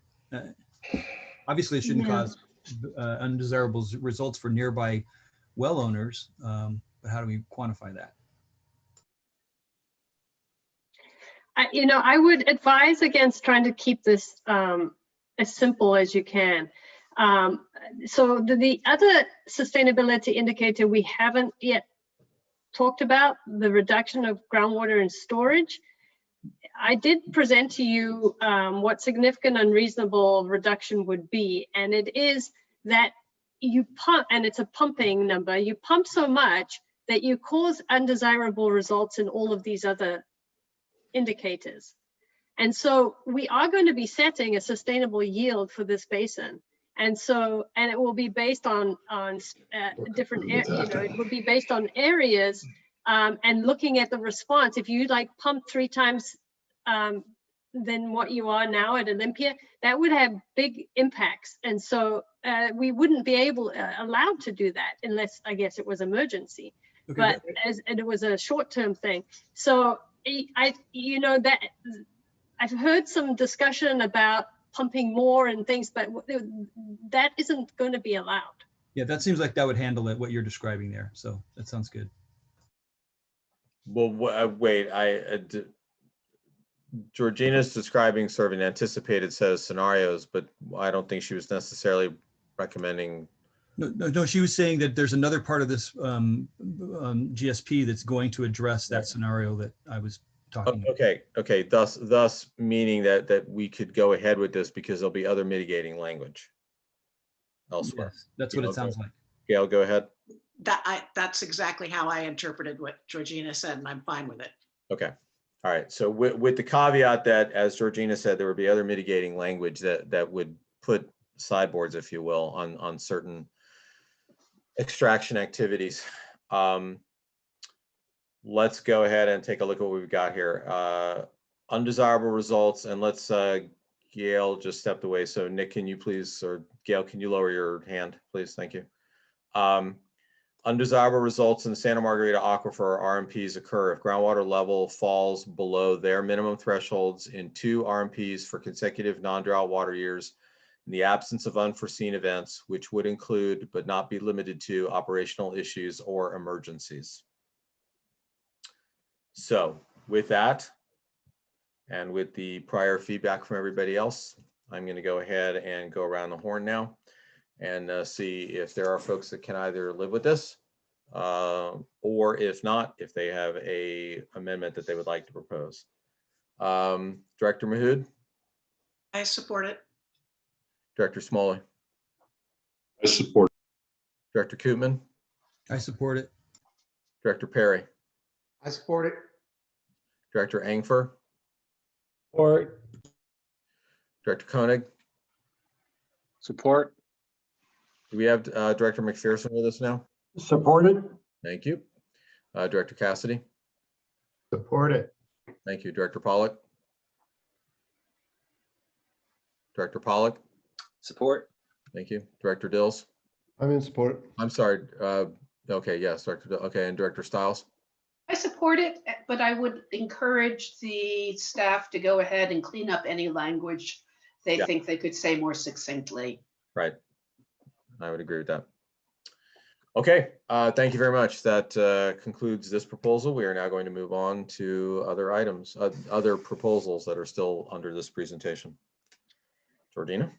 obviously, it shouldn't cause undesirable results for nearby well owners. But how do we quantify that? I would advise against trying to keep this as simple as you can. So the other sustainability indicator we haven't yet talked about, the reduction of groundwater and storage. I did present to you what significant unreasonable reduction would be, and it is that you pump, and it's a pumping number, you pump so much that you cause undesirable results in all of these other indicators. And so we are going to be setting a sustainable yield for this basin. And so, and it will be based on different, it will be based on areas and looking at the response. If you like pump 3 times than what you are now at Olympia, that would have big impacts. And so we wouldn't be allowed to do that unless, I guess, it was emergency. Okay, but and it was a short-term thing. So that I've heard some discussion about pumping more and things, but that isn't going to be allowed. Yeah, that seems like that would handle it, what you're describing there. So that sounds good. Well, wait, Georgina's describing sort of an anticipated set of scenarios, but I don't think she was necessarily recommending. No, she was saying that there's another part of this GSP that's going to address that scenario that I was talking about. Okay. Thus meaning that we could go ahead with this because there'll be other mitigating language elsewhere. Yes, that's what it sounds like. Gail, go ahead. That's exactly how I interpreted what Georgina said, and I'm fine with it. Okay. All right. So with the caveat that, as Georgina said, there would be other mitigating language that would put sideboards, if you will, on certain extraction activities. Let's go ahead and take a look at what we've got here. Undesirable results, and let's, Gail just stepped away. So Nick, can you please, or Gail, can you lower your hand, please? Thank you. Undesirable results in the Santa Margarita Aquifer RMPs occur if groundwater level falls below their minimum thresholds in 2 RMPs for consecutive non-drought water years in the absence of unforeseen events, which would include, but not be limited to, operational issues or emergencies. So with that, and with the prior feedback from everybody else, I'm going to go ahead and go around the horn now and see if there are folks that can either live with this, or if not, if they have a amendment that they would like to propose. Director Mahood? I support it. Director Smalley? I support it. Director Koopman? I support it. Director Perry? I support it. Director Engfer? Or Director Koenig? Support. Do we have Director McPherson with us now? Supported. Thank you. Director Cassidy? Support it. Thank you. Director Pollock? Director Pollock? Support. Thank you. Director Dills? I'm in support. I'm sorry. Okay, yes, Director Dills. Okay, and Director Stiles? I support it, but I would encourage the staff to go ahead and clean up any language they think they could say more succinctly. Right. I would agree with that. Okay, thank you very much. That concludes this proposal. We are now going to move on to other items, other proposals that are still under this presentation. Georgina?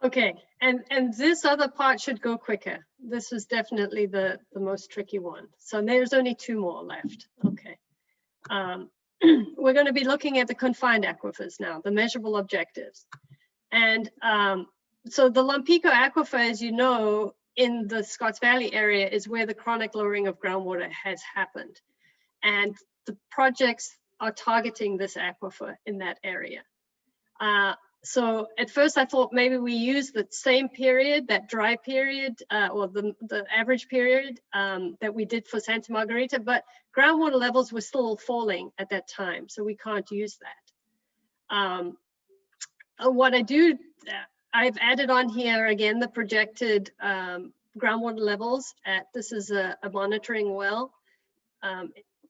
Okay, and this other part should go quicker. This is definitely the most tricky one. So there's only 2 more left. Okay. We're going to be looking at the confined aquifers now, the measurable objectives. And so the Lompico Aquifer, as you know, in the Scotts Valley area is where the chronic lowering of groundwater has happened. And the projects are targeting this aquifer in that area. So at first I thought maybe we use the same period, that dry period, or the average period that we did for Santa Margarita, but groundwater levels were still falling at that time, so we can't use that. What I do, I've added on here again the projected groundwater levels at, this is a monitoring well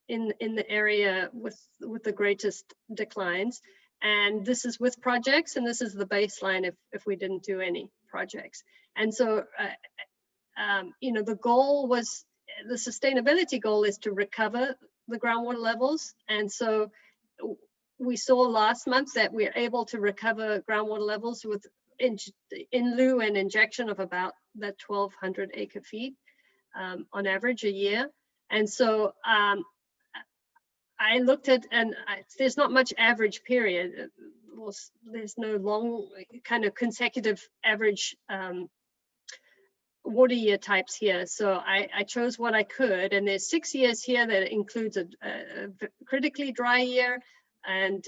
in the area with the greatest declines. And this is with projects, and this is the baseline if we didn't do any projects. And so, you know, the goal was, the sustainability goal is to recover the groundwater levels. And so we saw last month that we're able to recover groundwater levels with in lieu and injection of about that 1,200 acre feet on average a year. And so, I looked at, and there's not much average period. There's no long kind of consecutive average water year types here. So I chose what I could, and there's 6 years here that includes a critically dry year, and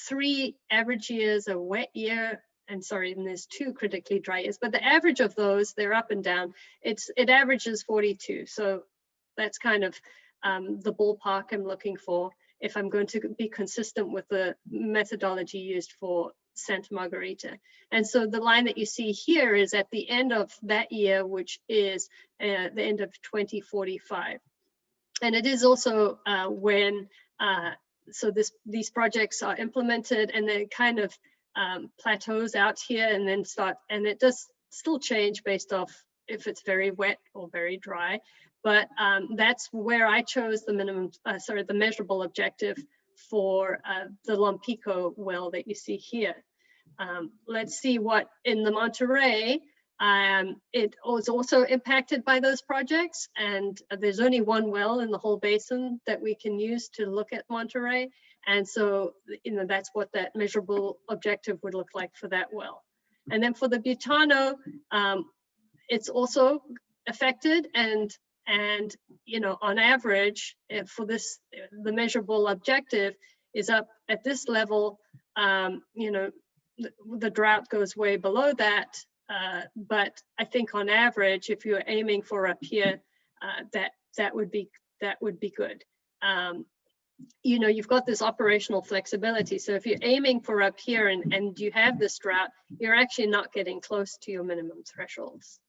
3 average years, a wet year, and sorry, and there's 2 critically dry years. But the average of those, they're up and down. It averages 42. So that's kind of the ballpark I'm looking for if I'm going to be consistent with the methodology used for Santa Margarita. And so the line that you see here is at the end of that year, which is the end of 2045. And it is also when, so these projects are implemented, and then kind of plateaus out here and then start, and it does still change based off if it's very wet or very dry. But that's where I chose the minimum, the measurable objective for the Lompico well that you see here. Let's see what in the Monterey, it was also impacted by those projects, and there's only one well in the whole basin that we can use to look at Monterey. And so, you know, that's what that measurable objective would look like for that well. And then for the Butano, it's also affected, and you know, on average for this, the measurable objective is up at this level. You know, the drought goes way below that, but I think on average, if you're aiming for up here, that would be good. You know, you've got this operational flexibility. So if you're aiming for up here and you have this drought, you're actually not getting close to your minimum thresholds.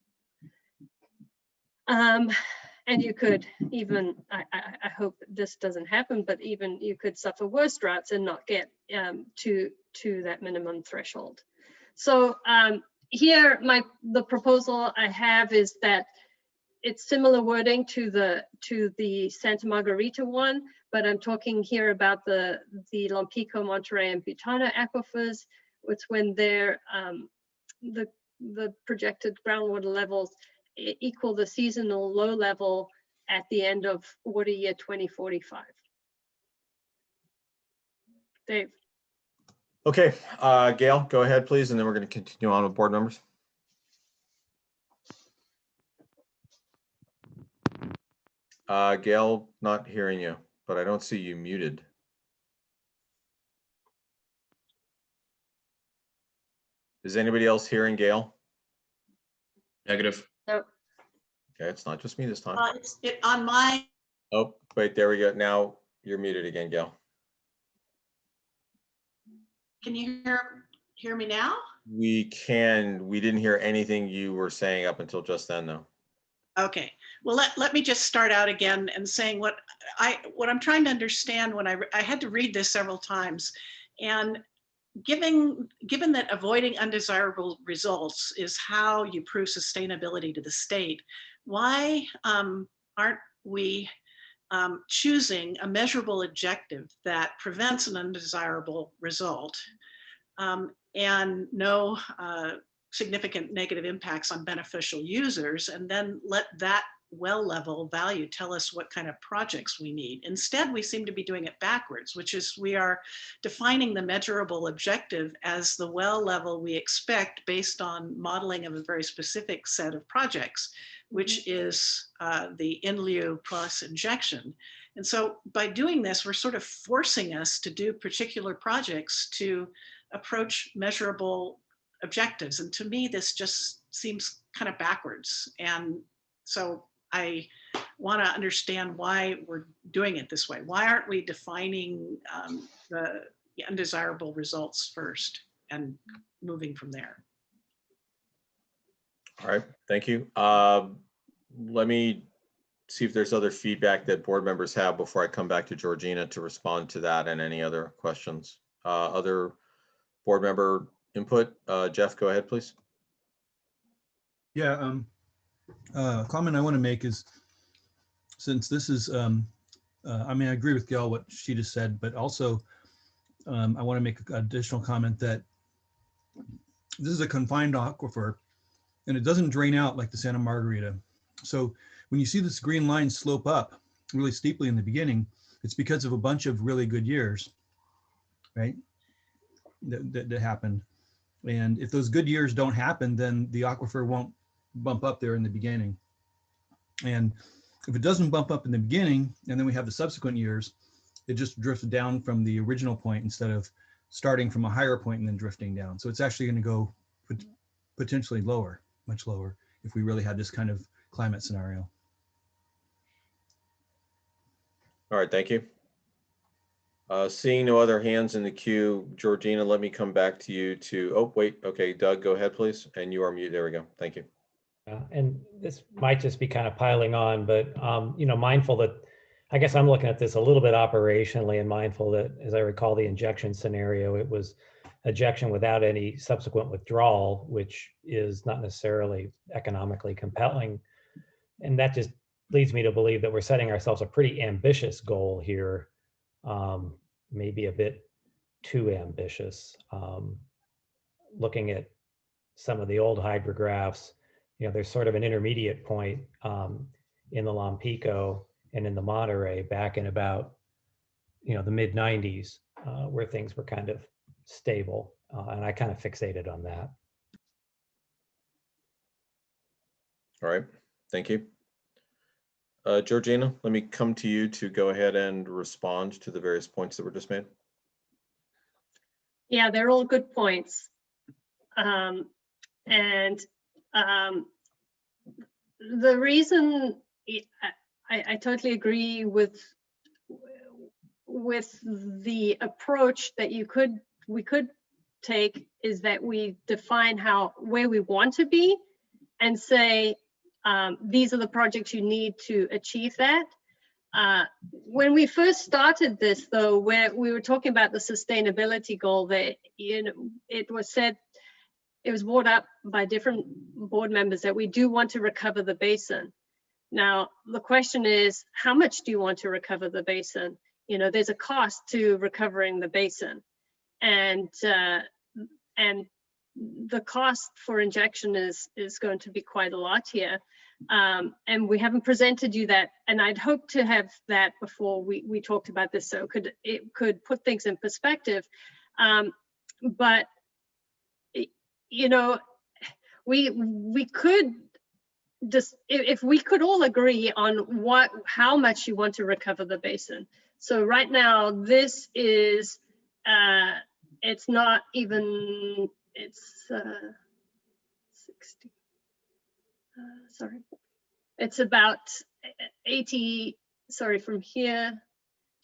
And you could even, I hope this doesn't happen, but even you could suffer worse droughts and not get to that minimum threshold. So here, the proposal I have is that it's similar wording to the Santa Margarita one, but I'm talking here about the Lompico, Monterey, and Butano aquifers. It's when they're the projected groundwater levels equal the seasonal low level at the end of water year 2045. Dave. Okay, Gail, go ahead, please, and then we're going to continue on with board members. Gail, not hearing you, but I don't see you muted. Is anybody else hearing Gail? Negative. No. Okay, it's not just me this time. It's on my. Oh, wait, there we go. Now you're muted again, Gail. Can you hear me now? We can. We didn't hear anything you were saying up until just then, though. Okay. Well, let me just start out again and saying what I'm trying to understand when I had to read this several times, and given that avoiding undesirable results is how you prove sustainability to the state, why aren't we choosing a measurable objective that prevents an undesirable result and no significant negative impacts on beneficial users, and then let that well level value tell us what kind of projects we need. Instead, we seem to be doing it backwards, which is we are defining the measurable objective as the well level we expect based on modeling of a very specific set of projects, which is the in lieu plus injection. And so by doing this, we're sort of forcing us to do particular projects to approach measurable objectives. And to me, this just seems kind of backwards. And so I want to understand why we're doing it this way. Why aren't we defining the undesirable results first and moving from there? All right, thank you. Let me see if there's other feedback that board members have before I come back to Georgina to respond to that and any other questions. Other board member input? Jeff, go ahead, please. Yeah, comment I want to make is, since this is, I mean, I agree with Gail, what she just said, but also I want to make an additional comment that this is a confined aquifer and it doesn't drain out like the Santa Margarita. So when you see this green line slope up really steeply in the beginning, it's because of a bunch of really good years, right? That happened. And if those good years don't happen, then the aquifer won't bump up there in the beginning. And if it doesn't bump up in the beginning, and then we have the subsequent years, it just drifts down from the original point instead of starting from a higher point and then drifting down. So it's actually going to go potentially lower, much lower, if we really had this kind of climate scenario. All right, thank you. Seeing no other hands in the queue, Georgina, let me come back to you to, oh, wait, okay, Doug, go ahead, please. And you are muted, there we go, thank you. And this might just be kind of piling on, but you know, mindful that, I guess I'm looking at this a little bit operationally and mindful that, as I recall the injection scenario, it was ejection without any subsequent withdrawal, which is not necessarily economically compelling. And that just leads me to believe that we're setting ourselves a pretty ambitious goal here, maybe a bit too ambitious. Looking at some of the old hydrographs, you know, there's sort of an intermediate point in the Lompico and in the Monterey back in about, you know, the mid 90s where things were kind of stable. And I kind of fixated on that. All right, thank you. Georgina, let me come to you to go ahead and respond to the various points that were just made. Yeah, they're all good points. The reason I totally agree with the approach that we could take is that we define where we want to be and say these are the projects you need to achieve that. When we first started this, though, where we were talking about the sustainability goal, that, you know, it was said, it was brought up by different board members that we do want to recover the basin. Now, the question is, how much do you want to recover the basin? You know, there's a cost to recovering the basin, and the cost for injection is going to be quite a lot here. And we haven't presented you that, and I'd hoped to have that before we talked about this, so it could put things in perspective. But you know, we could just, if we could all agree on how much you want to recover the basin. So right now, this is it's not even, it's 60. Sorry, it's about 80. Sorry, from here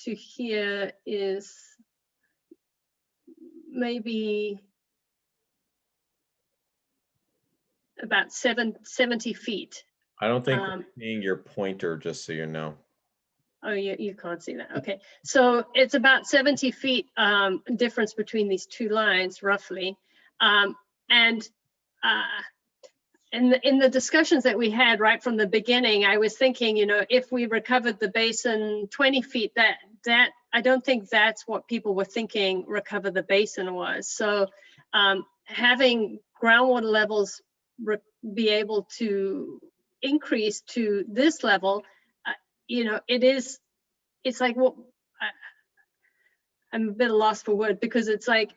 to here is maybe about 70 feet. I don't think we're seeing your pointer, just so you know. Oh, you can't see that. Okay, so it's about 70 feet difference between these two lines, roughly. And in the discussions that we had right from the beginning, I was thinking, you know, if we recovered the basin 20 feet, that I don't think that's what people were thinking recover the basin was. So having groundwater levels be able to increase to this level, you know, it's like, well, I'm a bit lost for word, because it's like,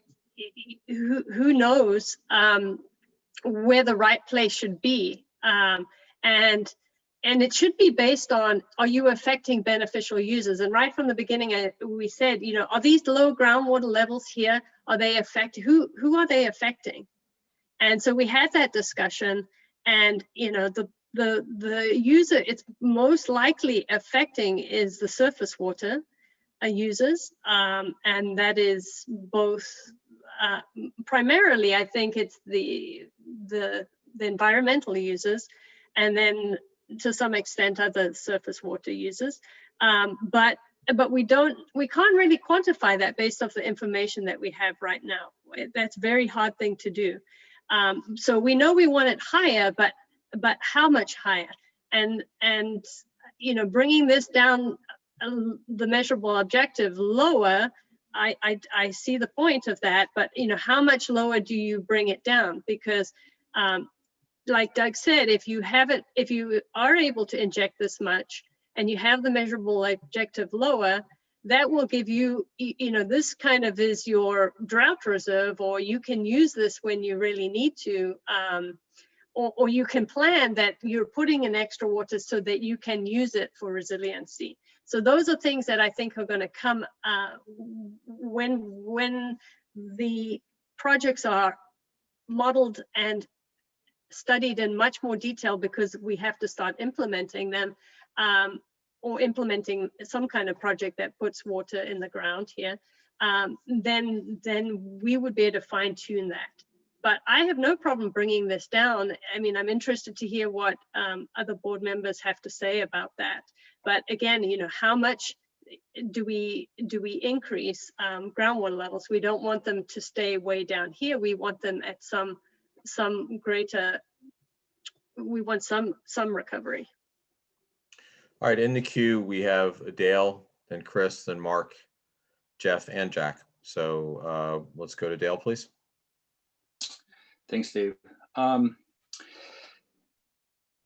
who knows where the right place should be. And it should be based on, are you affecting beneficial users? And right from the beginning, we said, you know, are these low groundwater levels here, are they affecting, who are they affecting? And so we had that discussion, and, you know, the user it's most likely affecting is the surface water users. And that is both, primarily, I think it's the environmental users, and then to some extent other surface water users. But we can't really quantify that based off the information that we have right now. That's a very hard thing to do. So we know we want it higher, but how much higher? And you know, bringing this down, the measurable objective lower, I see the point of that, but you know, how much lower do you bring it down? Because like Doug said, if you are able to inject this much and you have the measurable objective lower, that will give you, you know, this kind of is your drought reserve, or you can use this when you really need to, or you can plan that you're putting in extra water so that you can use it for resiliency. So those are things that I think are going to come when the projects are modeled and studied in much more detail, because we have to start implementing them, or implementing some kind of project that puts water in the ground here. Then we would be able to fine tune that. But I have no problem bringing this down. I mean, I'm interested to hear what other board members have to say about that. But again, you know, how much do we increase groundwater levels? We don't want them to stay way down here. We want them at some greater, we want some recovery. All right, in the queue, we have Dale, then Chris, then Mark, Jeff, and Jack. So let's go to Dale, please. Thanks, Dave.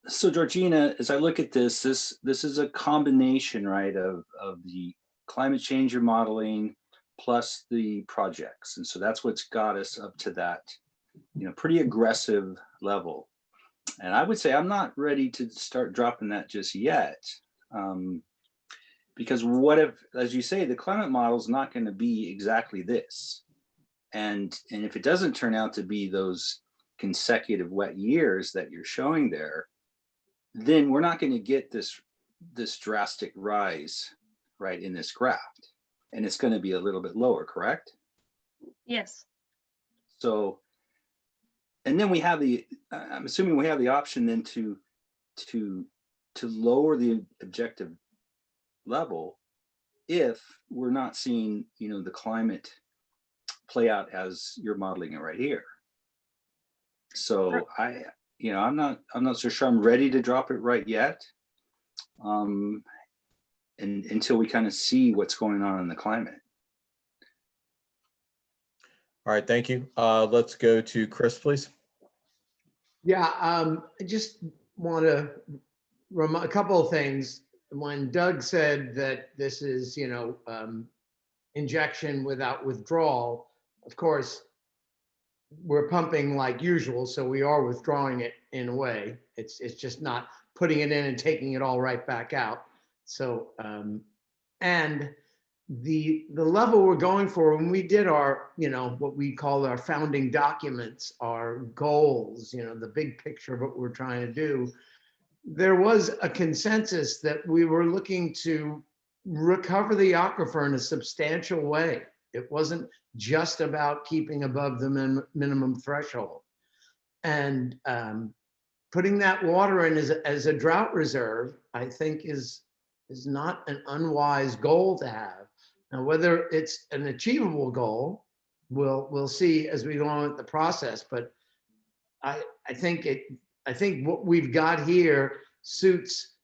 So Georgina, as I look at this is a combination, right, of the climate change you're modeling plus the projects. And so that's what's got us up to that, you know, pretty aggressive level. And I would say I'm not ready to start dropping that just yet. Because what if, as you say, the climate model is not going to be exactly this. And if it doesn't turn out to be those consecutive wet years that you're showing there, then we're not going to get this drastic rise, right, in this graph. And it's going to be a little bit lower, correct? Yes. So, and then we have I'm assuming we have the option then to lower the objective level if we're not seeing, you know, the climate play out as you're modeling it right here. So I'm not so sure I'm ready to drop it right yet. And until we kind of see what's going on in the climate. All right, thank you. Let's go to Chris, please. Yeah, I just want to remind a couple of things. When Doug said that this is, you know, injection without withdrawal, of course, we're pumping like usual, so we are withdrawing it in a way. It's just not putting it in and taking it all right back out. So, and the level we're going for when we did our, you know, what we call our founding documents, our goals, you know, the big picture of what we're trying to do, there was a consensus that we were looking to recover the aquifer in a substantial way. It wasn't just about keeping above the minimum threshold. And putting that water in as a drought reserve, I think is not an unwise goal to have. Now, whether it's an achievable goal, we'll see as we go on with the process. But I think what we've got here suits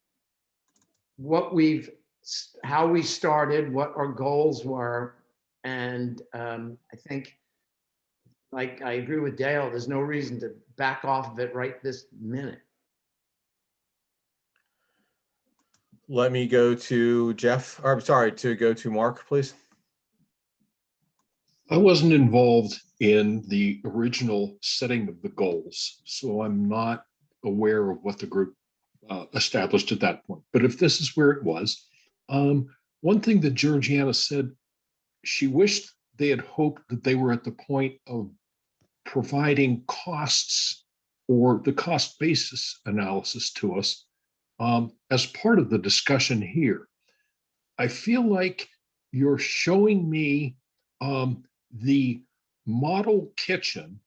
how we started, what our goals were, and I think, like, I agree with Dale. There's no reason to back off of it right this minute. Let me go to Jeff, or I'm sorry, to go to Mark, please. I wasn't involved in the original setting of the goals, so I'm not aware of what the group established at that point. But if this is where it was, one thing that Georgiana said, she wished they had hoped that they were at the point of providing costs or the cost basis analysis to us as part of the discussion here. I feel like you're showing me the model kitchen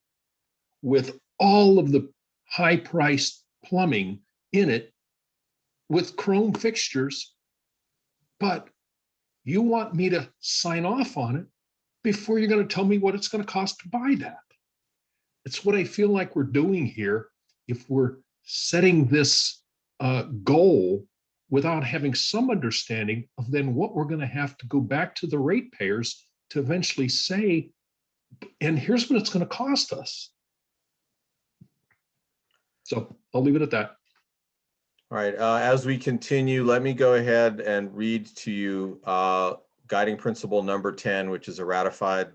with all of the high-priced plumbing in it with chrome fixtures, but you want me to sign off on it before you're going to tell me what it's going to cost to buy that. It's what I feel like we're doing here if we're setting this goal without having some understanding of then what we're going to have to go back to the ratepayers to eventually say, and here's what it's going to cost us. So I'll leave it at that. All right, as we continue, let me go ahead and read to you guiding principle number 10, which is a ratified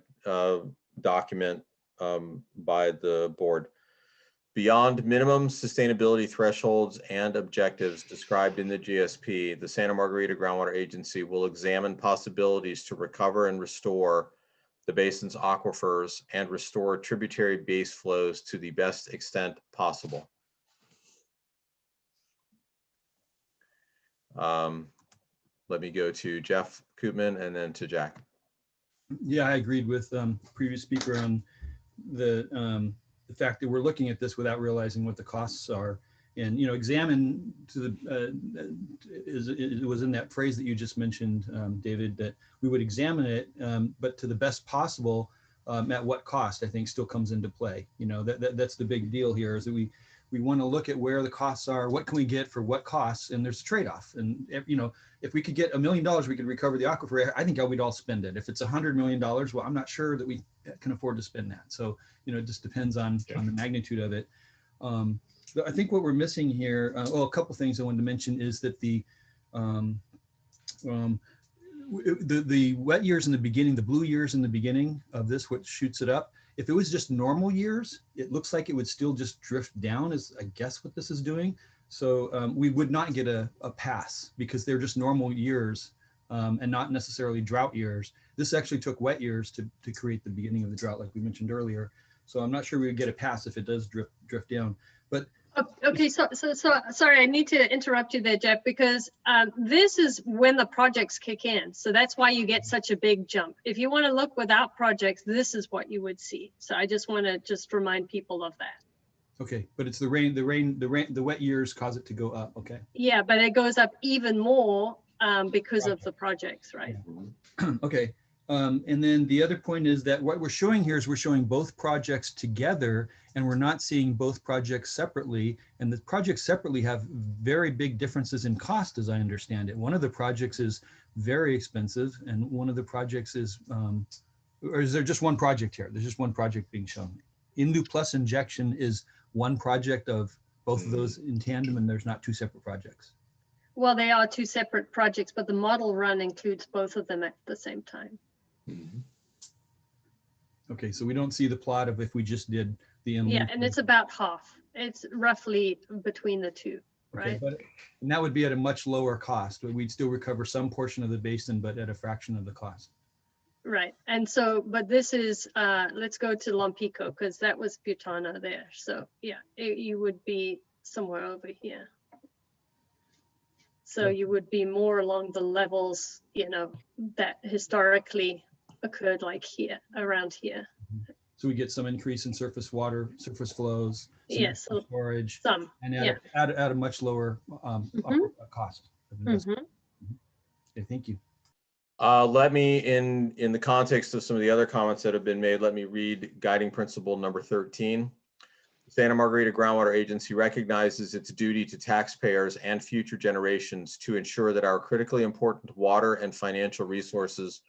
document by the board. Beyond minimum sustainability thresholds and objectives described in the GSP, the Santa Margarita Groundwater Agency will examine possibilities to recover and restore the basin's aquifers and restore tributary base flows to the best extent possible. Let me go to Jeff Koopman and then to Jack. Yeah, I agreed with previous speaker on the fact that we're looking at this without realizing what the costs are. And, you know, examine to the, it was in that phrase that you just mentioned, David, that we would examine it, but to the best possible, at what cost, I think still comes into play. You know, that's the big deal here, is that we want to look at where the costs are, what can we get for what costs, and there's a trade-off. And if, you know, if we could get $1 million, we could recover the aquifer. I think we'd all spend it. If it's $100 million, well, I'm not sure that we can afford to spend that. So, you know, it just depends on the magnitude of it. I think what we're missing here, well, a couple things I wanted to mention is that the wet years in the beginning, the blue years in the beginning of this, what shoots it up, if it was just normal years, it looks like it would still just drift down, is I guess what this is doing. So we would not get a pass because they're just normal years and not necessarily drought years. This actually took wet years to create the beginning of the drought, like we mentioned earlier. So I'm not sure we would get a pass if it does drift down. But okay, so sorry, I need to interrupt you there, Jeff, because this is when the projects kick in. So that's why you get such a big jump. If you want to look without projects, this is what you would see. So I just want to remind people of that. Okay, but it's the wet years cause it to go up. Okay. Yeah, but it goes up even more because of the projects, right? Yeah. Okay. And then the other point is that what we're showing here is we're showing both projects together, and we're not seeing both projects separately. And the projects separately have very big differences in cost, as I understand it. One of the projects is very expensive, and one of the projects is, or is there just one project here? There's just one project being shown. Indu Plus injection is one project of both of those in tandem, and there's not two separate projects. Well, they are two separate projects, but the model run includes both of them at the same time. Okay, so we don't see the plot of if we just did the inlet. Yeah, and it's about half. It's roughly between the two, right? Okay, and that would be at a much lower cost. We'd still recover some portion of the basin, but at a fraction of the cost. Right, and so, but this is, let's go to Lompico, because that was Butana there. So yeah, you would be somewhere over here. So you would be more along the levels, you know, that historically occurred, like here, around here. So we get some increase in surface water, surface flows, some yes, storage, some, and at a much lower cost. Okay, thank you. Let me, in the context of some of the other comments that have been made, let me read guiding principle number 13. The Santa Margarita Groundwater Agency recognizes its duty to taxpayers and future generations to ensure that our critically important water and financial resources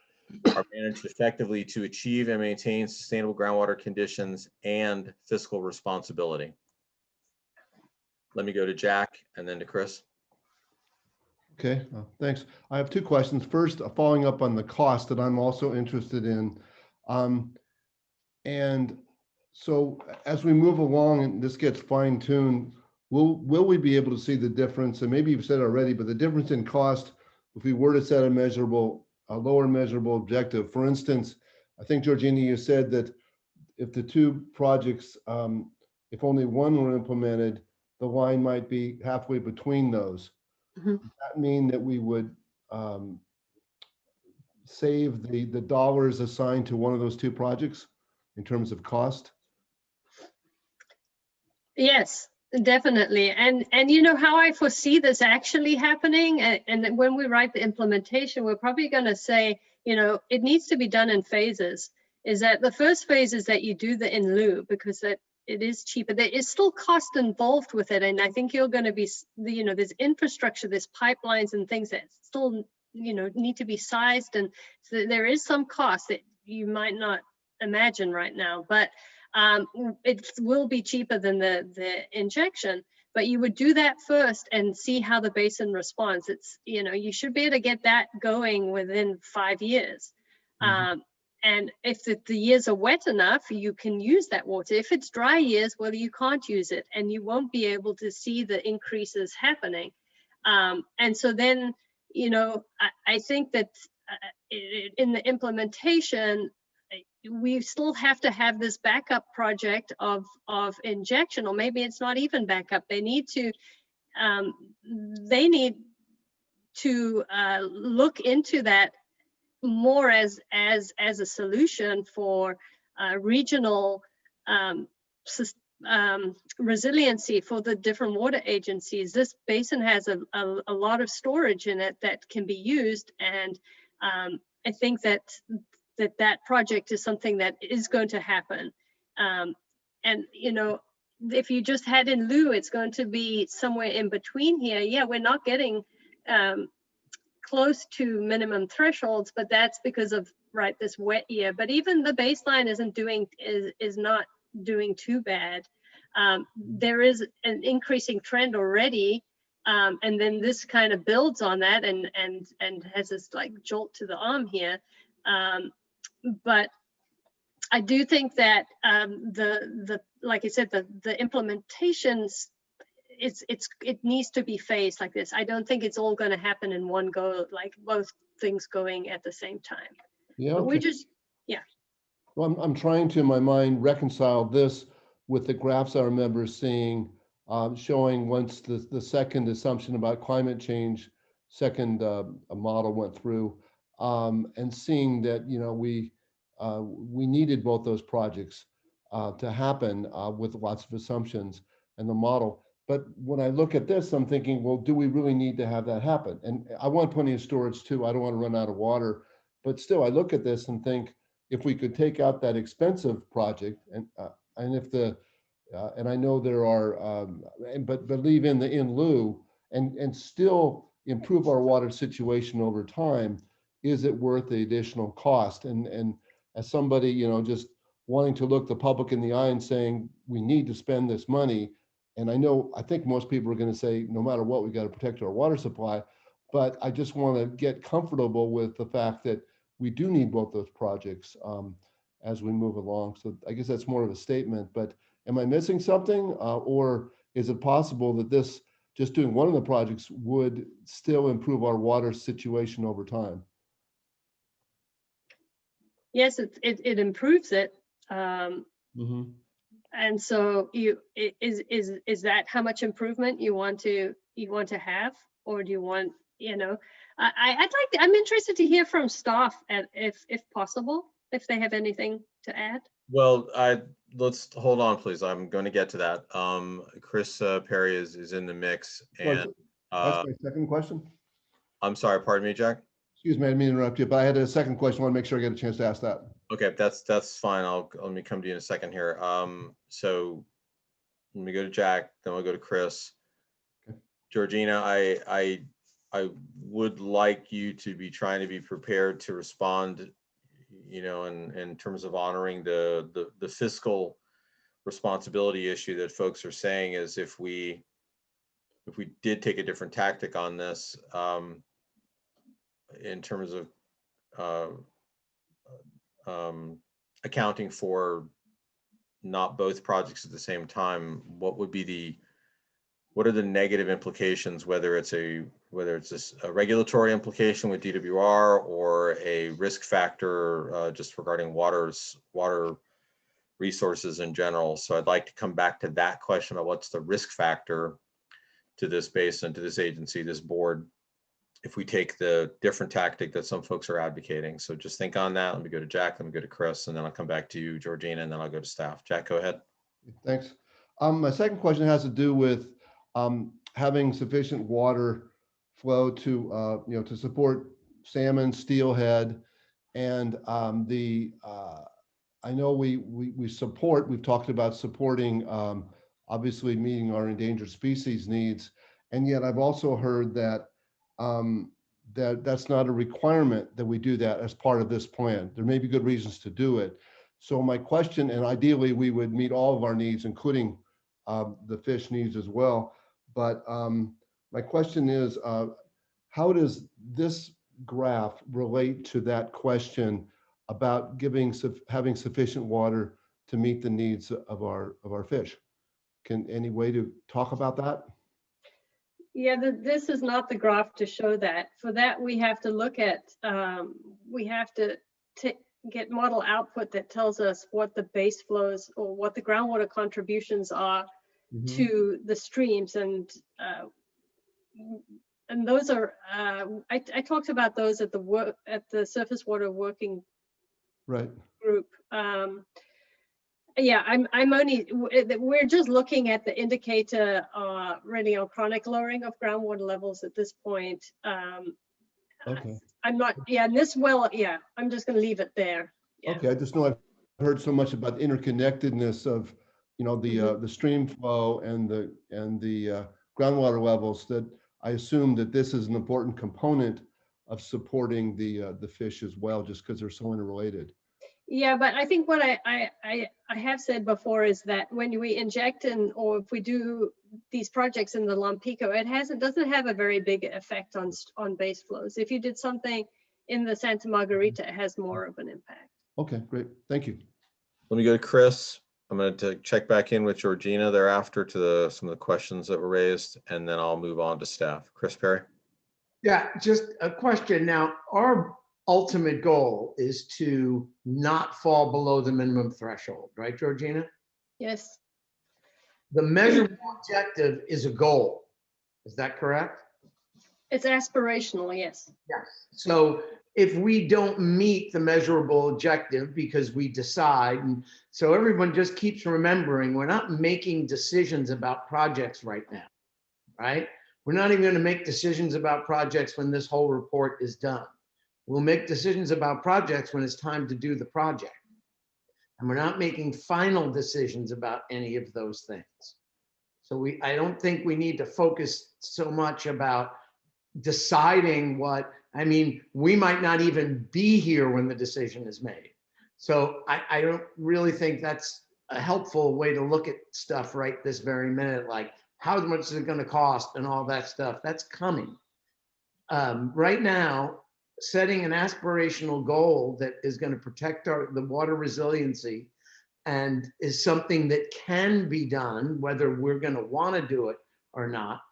are managed effectively to achieve and maintain sustainable groundwater conditions and fiscal responsibility. Let me go to Jack and then to Chris. Okay, thanks. I have two questions. First, following up on the cost that I'm also interested in. And so as we move along and this gets fine tuned, will we be able to see the difference? And maybe you've said it already, but the difference in cost, if we were to set a lower measurable objective. For instance, I think Georgina, you said that if the two projects, if only one were implemented, the line might be halfway between those. Mhm. Does that mean that we would save the dollars assigned to one of those two projects in terms of cost? Yes, definitely. And you know how I foresee this actually happening? And when we write the implementation, we're probably going to say, you know, it needs to be done in phases. Is that the first phase is that you do the in lieu because that it is cheaper. There is still cost involved with it. And I think you're going to be, you know, there's infrastructure, there's pipelines and things that still, you know, need to be sized. And so there is some cost that you might not imagine right now, but it will be cheaper than the injection, but you would do that first and see how the basin responds. It's, you know, you should be able to get that going within 5 years. And if the years are wet enough, you can use that water. If it's dry years, well, you can't use it and you won't be able to see the increases happening. And so then, you know, I think that in the implementation, we still have to have this backup project of injection, or maybe it's not even backup. They need to look into that more as a solution for regional resiliency for the different water agencies. This basin has a lot of storage in it that can be used, and I think that project is something that is going to happen. And you know, if you just had in lieu, it's going to be somewhere in between here. Yeah, we're not getting close to minimum thresholds, but that's because of this wet year. But even the baseline is not doing too bad. There is an increasing trend already, and then this kind of builds on that and has this like jolt to the arm here. But I do think that like I said, the implementations, it needs to be phased like this. I don't think it's all going to happen in one go, like both things going at the same time. Yeah. But Okay. we just, yeah. Well, I'm trying to, in my mind, reconcile this with the graphs I remember seeing showing once the second assumption about climate change, second model went through, and seeing that, you know, we needed both those projects to happen with lots of assumptions and the model. But when I look at this, I'm thinking, well, do we really need to have that happen? And I want plenty of storage too. I don't want to run out of water. But still, I look at this and think, if we could take out that expensive project and if the and I know there are but leave in the in lieu and still improve our water situation over time, is it worth the additional cost? And as somebody, you know, just wanting to look the public in the eye and saying we need to spend this money, and I think most people are going to say no matter what, we got to protect our water supply, but I just want to get comfortable with the fact that we do need both those projects as we move along. So I guess that's more of a statement, but am I missing something? Or is it possible that this, just doing one of the projects would still improve our water situation over time? Yes, it improves it. And so is that how much improvement you want to have, or do you want, you know, I'm interested to hear from staff if possible, if they have anything to add. Well, let's hold on, please. I'm going to get to that. Chris Perry is in the mix, and That's my second question. I'm sorry, pardon me, Jack. Excuse me, I didn't mean to interrupt you, but I had a second question. I want to make sure I get a chance to ask that. Okay, that's fine. Let me come to you in a second here. So let me go to Jack, then we'll go to Chris. Okay. Georgina, I would like you to be trying to be prepared to respond, you know, in terms of honoring the fiscal responsibility issue that folks are saying is if we if we did take a different tactic on this, in terms of accounting for not both projects at the same time, what are the negative implications, whether it's a regulatory implication with DWR or a risk factor just regarding water resources in general? So I'd like to come back to that question about what's the risk factor to this basin, to this agency, this board, if we take the different tactic that some folks are advocating. So just think on that. Let me go to Jack, let me go to Chris, and then I'll come back to you, Georgina, and then I'll go to staff. Jack, go ahead. Thanks. My second question has to do with having sufficient water flow to to support salmon, steelhead, and I know we've talked about supporting obviously meeting our endangered species needs, and yet I've also heard that that's not a requirement that we do that as part of this plan. There may be good reasons to do it. So my question, and ideally we would meet all of our needs, including the fish needs as well. But my question is, how does this graph relate to that question about having sufficient water to meet the needs of our fish? Any way to talk about that? Yeah, this is not the graph to show that. For that, we have to look at, we have to get model output that tells us what the base flows or what the groundwater contributions are to the streams. And those are, I talked about those at the surface water working group. Yeah, we're just looking at the indicator really on chronic lowering of groundwater levels at this point. Okay. I'm not, yeah, this well, yeah, I'm just gonna leave it there. Yeah. Okay, I just know I've heard so much about the interconnectedness of, the stream flow and the groundwater levels that I assume that this is an important component of supporting the fish as well, just because they're so interrelated. Yeah, but I think what I have said before is that when we inject in, or if we do these projects in the Lompico, it doesn't have a very big effect on base flows. If you did something in the Santa Margarita, it has more of an impact. Okay, great. Thank you. Let me go to Chris. I'm going to check back in with Georgina thereafter to some of the questions that were raised, and then I'll move on to staff. Chris Perry. Yeah, just a question. Now, our ultimate goal is to not fall below the minimum threshold, right, Georgina? Yes. The measurable objective is a goal. Is that correct? It's aspirational, yes. Yes. So if we don't meet the measurable objective because we decide, and so everyone just keeps remembering, we're not making decisions about projects right now, right? We're not even going to make decisions about projects when this whole report is done. We'll make decisions about projects when it's time to do the project. And we're not making final decisions about any of those things. So I don't think we need to focus so much about deciding we might not even be here when the decision is made. So I don't really think that's a helpful way to look at stuff right this very minute, like how much is it going to cost and all that stuff. That's coming. Right now, setting an aspirational goal that is going to protect the water resiliency and is something that can be done, whether we're going to want to do it or not,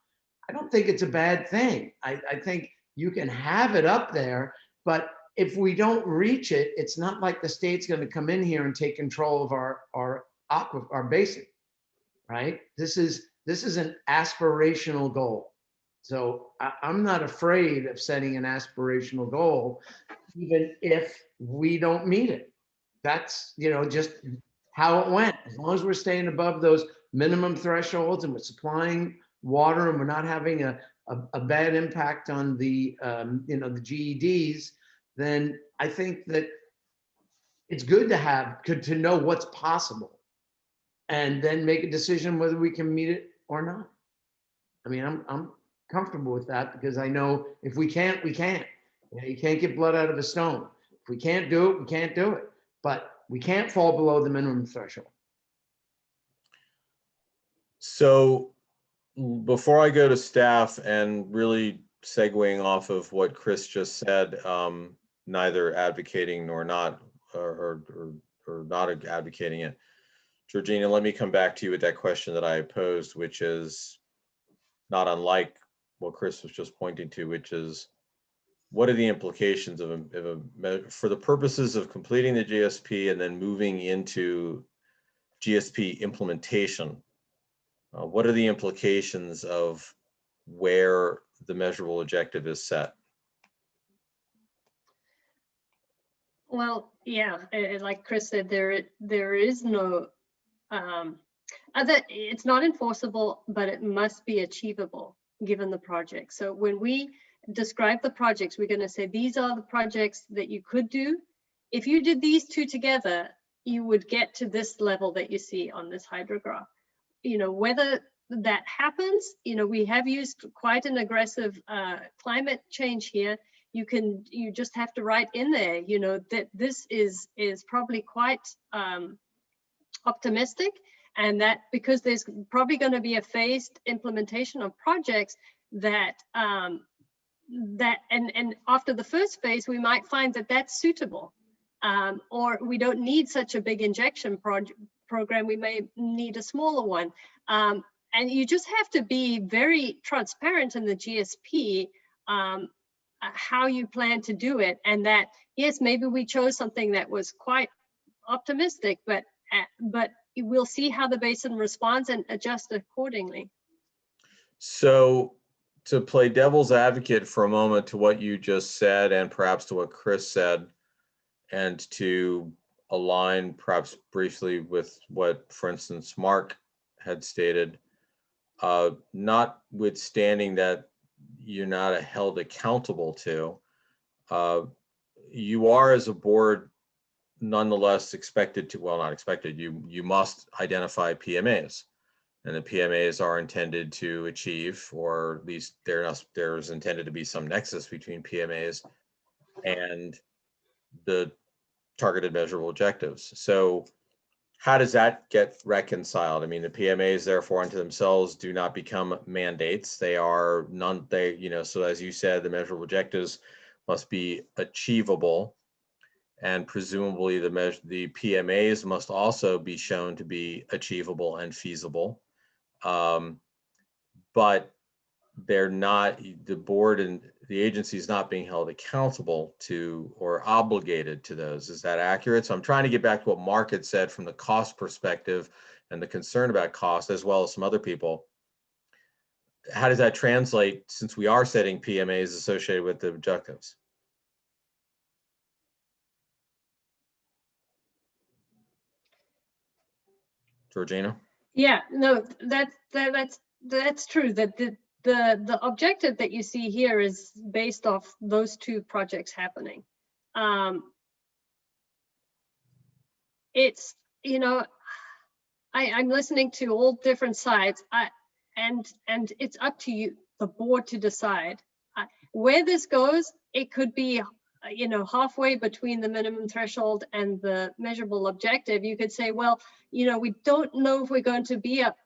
I don't think it's a bad thing. I think you can have it up there, but if we don't reach it, it's not like the state's going to come in here and take control of our basin, right? This is an aspirational goal. So I'm not afraid of setting an aspirational goal, even if we don't meet it. That's, just how it went. As long as we're staying above those minimum thresholds and we're supplying water and we're not having a bad impact on the, the GEDs, then I think that it's good to know what's possible and then make a decision whether we can meet it or not. I mean, I'm comfortable with that because I know if we can't, we can't. You can't get blood out of a stone. If we can't do it, we can't do it. But we can't fall below the minimum threshold. So before I go to staff and really segueing off of what Chris just said, neither advocating nor not, or not advocating it. Georgina, let me come back to you with that question that I posed, which is not unlike what Chris was just pointing to, which is what are the implications for the purposes of completing the GSP and then moving into GSP implementation? What are the implications of where the measurable objective is set? Well, yeah, like Chris said, there is no it's not enforceable, but it must be achievable given the project. So when we describe the projects, we're going to say these are the projects that you could do. If you did these two together, you would get to this level that you see on this hydrograph. You know, whether that happens, you know, we have used quite an aggressive climate change here. You just have to write in there, you know, that this is probably quite optimistic, and that because there's probably going to be a phased implementation of projects that and after the first phase we might find that that's suitable, or we don't need such a big injection program, we may need a smaller one, and you just have to be very transparent in the GSP how you plan to do it, and that yes, maybe we chose something that was quite optimistic, but we'll see how the basin responds and adjust accordingly. So to play devil's advocate for a moment to what you just said and perhaps to what Chris said, and to align perhaps briefly with what, for instance, Mark had stated, notwithstanding that you're not held accountable to, you are as a board nonetheless expected to, well, not expected, you must identify PMAs, and the PMAs are intended to achieve, or at least there's intended to be some nexus between PMAs and the targeted measurable objectives. So how does that get reconciled? I mean, the PMAs therefore unto themselves do not become mandates. They are so as you said, the measurable objectives must be achievable, and presumably the PMAs must also be shown to be achievable and feasible. But they're not, the board and the agency is not being held accountable to or obligated to those. Is that accurate? So I'm trying to get back to what Mark had said from the cost perspective and the concern about cost, as well as some other people. How does that translate, since we are setting PMAs associated with the objectives? Georgina? Yeah, no, that's true. That the objective that you see here is based off those two projects happening. It's, you know, I'm listening to all different sides, and it's up to you, the board, to decide where this goes. It could be, you know, halfway between the minimum threshold and the measurable objective. You could say, well, you know, we don't know if we're going to be up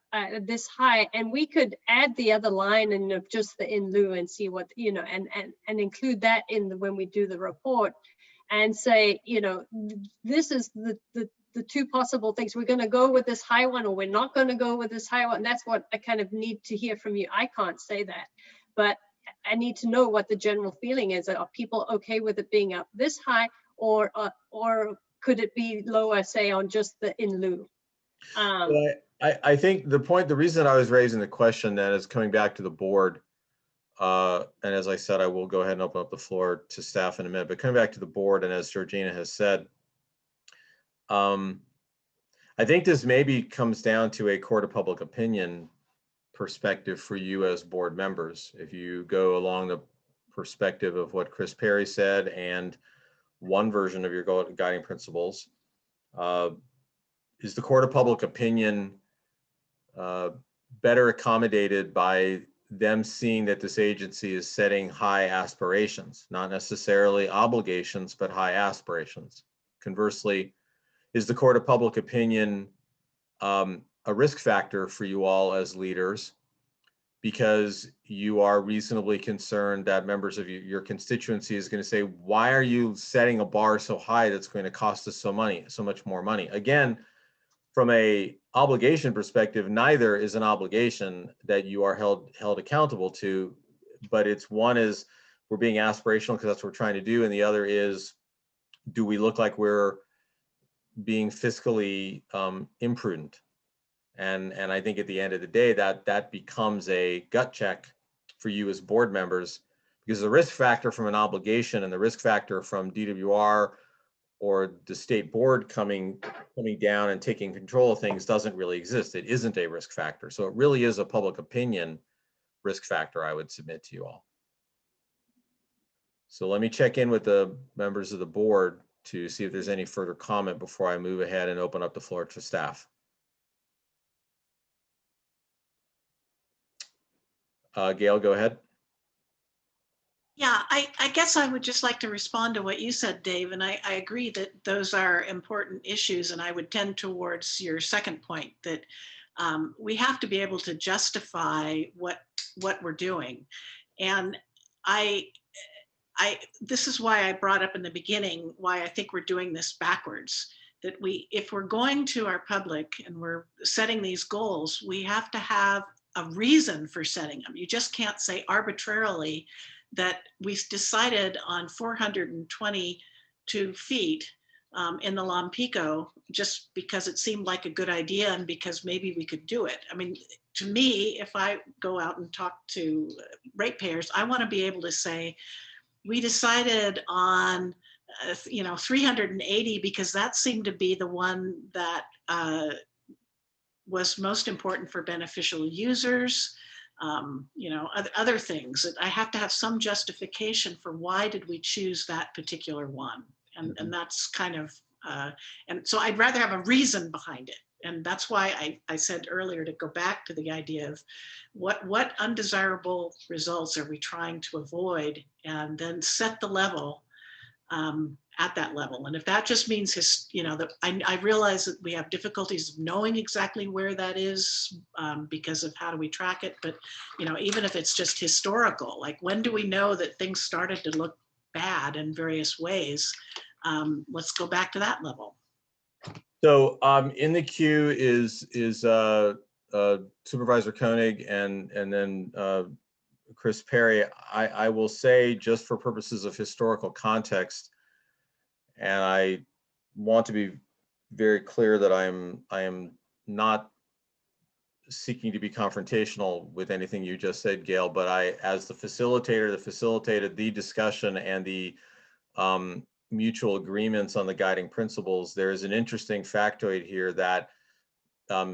this high, and we could add the other line and just the in lieu and see what, you know, and include that in when we do the report, and say, you know, this is the two possible things. We're going to go with this high one, or we're not going to go with this high one. And that's what I kind of need to hear from you. I can't say that, but I need to know what the general feeling is. Are people okay with it being up this high, or could it be lower, say, on just the in lieu? Well, I think the reason I was raising the question then is coming back to the board. And as I said, I will go ahead and open up the floor to staff in a minute, but coming back to the board, and as Georgina has said, I think this maybe comes down to a court of public opinion perspective for you as board members. If you go along the perspective of what Chris Perry said and one version of your guiding principles, is the court of public opinion better accommodated by them seeing that this agency is setting high aspirations, not necessarily obligations, but high aspirations? Conversely, is the court of public opinion a risk factor for you all as leaders because you are reasonably concerned that members of your constituency is going to say, why are you setting a bar so high that's going to cost us so much more money? Again, from a obligation perspective, neither is an obligation that you are held accountable to, but it's one is we're being aspirational because that's what we're trying to do, and the other is, do we look like we're being fiscally imprudent? And I think at the end of the day, that becomes a gut check for you as board members, because the risk factor from an obligation and the risk factor from DWR or the state board coming down and taking control of things doesn't really exist. It isn't a risk factor. So it really is a public opinion risk factor, I would submit to you all. So let me check in with the members of the board to see if there's any further comment before I move ahead and open up the floor to staff. Gail, go ahead. Yeah, I guess I would just like to respond to what you said, Dave, and I agree that those are important issues, and I would tend towards your second point that we have to be able to justify what we're doing. And this is why I brought up in the beginning why I think we're doing this backwards. That if we're going to our public and we're setting these goals, we have to have a reason for setting them. You just can't say arbitrarily that we decided on 422 feet in the Lompico just because it seemed like a good idea and because maybe we could do it. I mean, to me, if I go out and talk to ratepayers, I want to be able to say, we decided on 380 because that seemed to be the one that was most important for beneficial users. Other things. I have to have some justification for why did we choose that particular one, and that's kind of and so I'd rather have a reason behind it. And that's why I said earlier to go back to the idea of what undesirable results are we trying to avoid, and then set the level at that level. And if that just means that I realize that we have difficulties knowing exactly where that is because of how do we track it. But even if it's just historical, like when do we know that things started to look bad in various ways? Let's go back to that level. So in the queue is Supervisor Koenig and then Chris Perry. I will say, just for purposes of historical context, and I want to be very clear that I am not seeking to be confrontational with anything you just said, Gail, but I, as the facilitator that facilitated the discussion and the mutual agreements on the guiding principles, there is an interesting factoid here that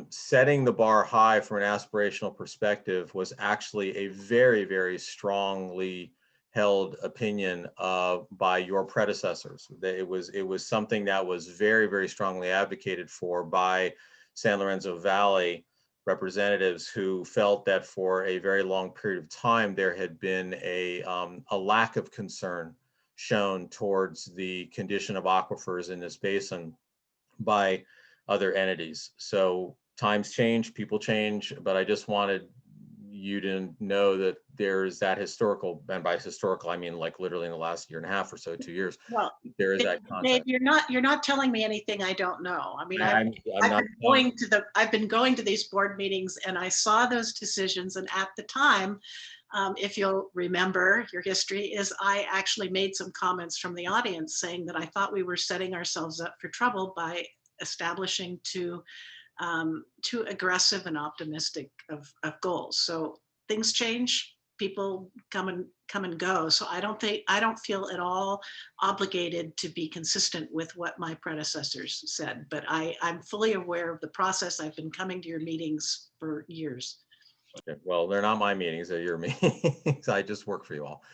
setting the bar high from an aspirational perspective was actually a very, very strongly held opinion by your predecessors. It was something that was very, very strongly advocated for by San Lorenzo Valley representatives, who felt that for a very long period of time there had been a lack of concern shown towards the condition of aquifers in this basin by other entities. So times change, people change, but I just wanted you to know that there's that historical, and by historical I mean like literally in the last year and a half or so, 2 years. Well, there is that concept. Dave, you're not telling me anything I don't know. I mean, I'm I've been going to these board meetings, and I saw those decisions, and at the time, if you'll remember your history, is I actually made some comments from the audience saying that I thought we were setting ourselves up for trouble by establishing too aggressive and optimistic of goals. So things change, people come and go. So I don't feel at all obligated to be consistent with what my predecessors said, but I'm fully aware of the process. I've been coming to your meetings for years. Okay, well, they're not my meetings, they're your meetings. I just work for you all.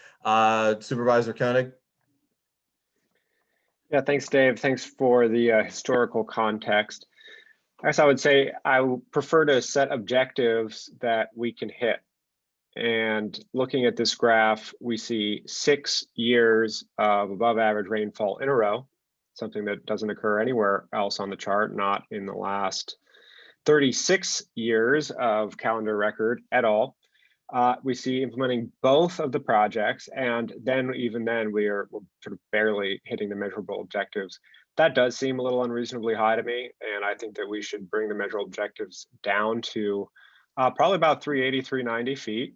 Supervisor Koenig. Yeah, thanks, Dave. Thanks for the historical context. I guess I would say I would prefer to set objectives that we can hit. And looking at this graph, we see 6 years of above average rainfall in a row, something that doesn't occur anywhere else on the chart, not in the last 36 years of calendar record at all. we see implementing both of the projects, and then even then we're sort of barely hitting the measurable objectives. That does seem a little unreasonably high to me, and I think that we should bring the measurable objectives down to probably about 380, 390 feet,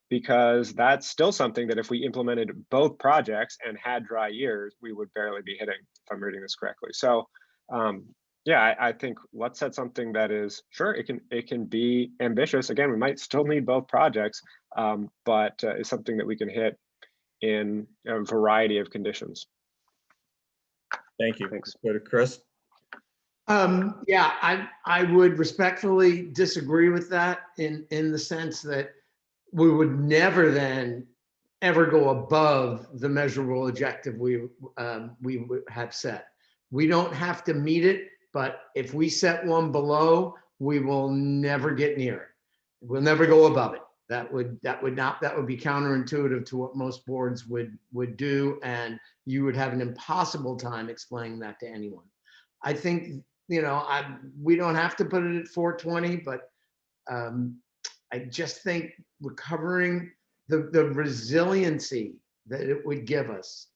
because that's still something that if we implemented both projects and had dry years, we would barely be hitting, if I'm reading this correctly. So yeah, I think let's set something that is, sure, it can be ambitious. Again, we might still need both projects, but it's something that we can hit in a variety of conditions. Thank you. Thanks. Go to Chris. Yeah, I would respectfully disagree with that in the sense that we would never then ever go above the measurable objective we would have set. We don't have to meet it, but if we set one below, we will never get near it. We'll never go above it. That would be counterintuitive to what most boards would do, and you would have an impossible time explaining that to anyone. I think, you know, we don't have to put it at 420, but I just think recovering the resiliency that it would give us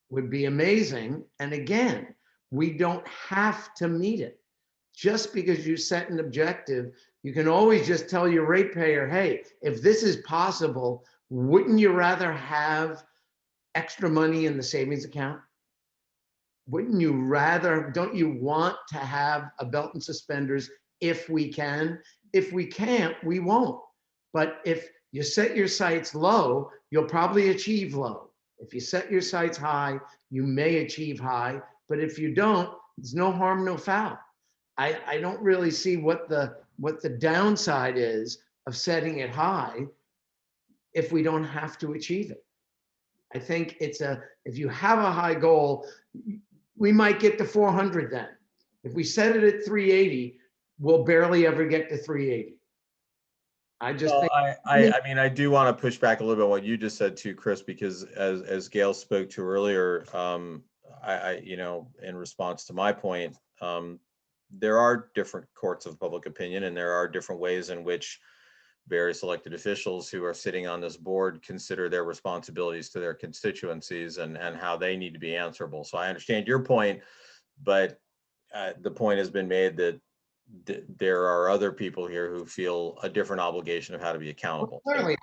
would be amazing. And again, we don't have to meet it. Just because you set an objective, you can always just tell your ratepayer, hey, if this is possible, wouldn't you rather have extra money in the savings account? Wouldn't you rather, don't you want to have a belt and suspenders if we can? If we can't, we won't. But if you set your sights low, you'll probably achieve low. If you set your sights high, you may achieve high. But if you don't, there's no harm, no foul. I don't really see what the downside is of setting it high if we don't have to achieve it. I think if you have a high goal, we might get to 400 then. If we set it at 380, we'll barely ever get to 380. I just think. I mean, I do want to push back a little bit on what you just said too, Chris, because as Gail spoke to earlier, you know, in response to my point, there are different courts of public opinion, and there are different ways in which various elected officials who are sitting on this board consider their responsibilities to their constituencies and how they need to be answerable. So I understand your point, but the point has been made that there are other people here who feel a different obligation of how to be accountable. Well, clearly,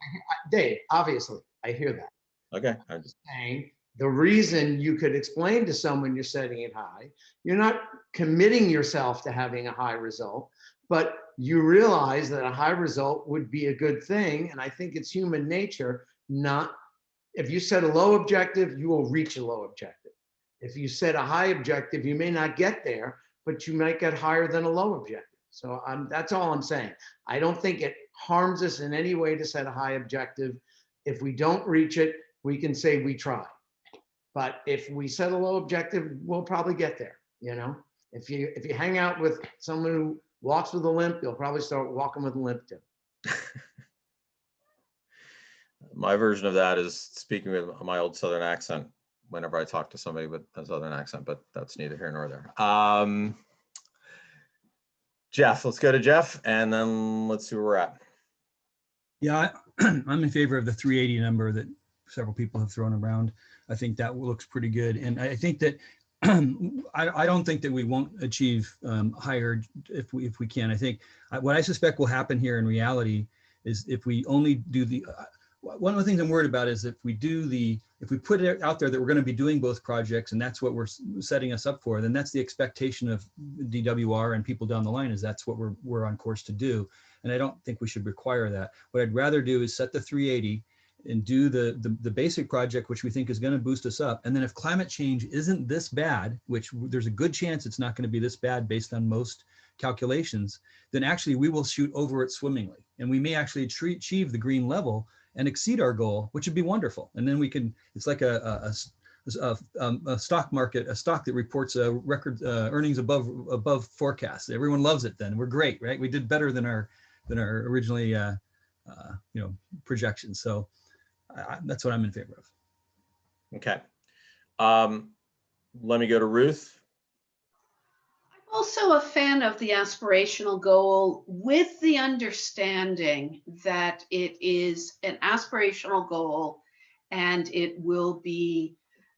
Dave, obviously, I hear that. Okay. I'm just saying the reason you could explain to someone you're setting it high, you're not committing yourself to having a high result, but you realize that a high result would be a good thing. And I think it's human nature if you set a low objective, you will reach a low objective. If you set a high objective, you may not get there, but you might get higher than a low objective. So that's all I'm saying. I don't think it harms us in any way to set a high objective. If we don't reach it, we can say we tried. But if we set a low objective, we'll probably get there. You know, if you hang out with someone who walks with a limp, you'll probably start walking with a limp too. My version of that is speaking with my old Southern accent whenever I talk to somebody with a Southern accent, but that's neither here nor there. Jeff, let's go to Jeff, and then let's see where we're at. Yeah, I'm in favor of the 380 number that several people have thrown around. I think that looks pretty good. And I think that I don't think that we won't achieve higher if we can. I think what I suspect will happen here in reality is if we only do the, one of the things I'm worried about is if we put it out there that we're going to be doing both projects and that's what we're setting us up for, then that's the expectation of DWR and people down the line is that's what we're on course to do. And I don't think we should require that. What I'd rather do is set the 380 and do the basic project, which we think is going to boost us up. And then if climate change isn't this bad, which there's a good chance it's not going to be this bad based on most calculations, then actually we will shoot over it swimmingly. And we may actually achieve the green level and exceed our goal, which would be wonderful. And then we can, it's like a stock market, a stock that reports record earnings above forecast. Everyone loves it then. We're great, right? We did better than our originally projections. So that's what I'm in favor of. Okay. Let me go to Ruth. Also a fan of the aspirational goal with the understanding that it is an aspirational goal and it will be,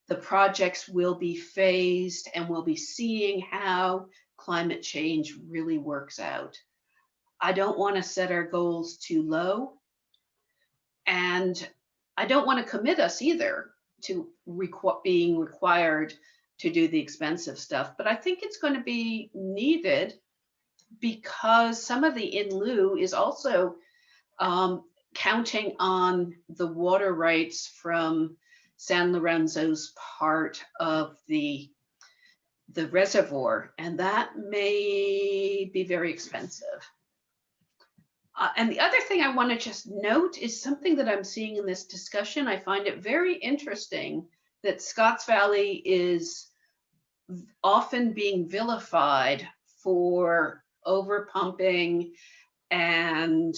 the projects will be phased and we'll be seeing how climate change really works out. I don't want to set our goals too low, and I don't want to commit us either to being required to do the expensive stuff, but I think it's going to be needed because some of the in lieu is also counting on the water rights from San Lorenzo's part of the reservoir, and that may be very expensive. And the other thing I want to just note is something that I'm seeing in this discussion. I find it very interesting that Scotts Valley is often being vilified for overpumping and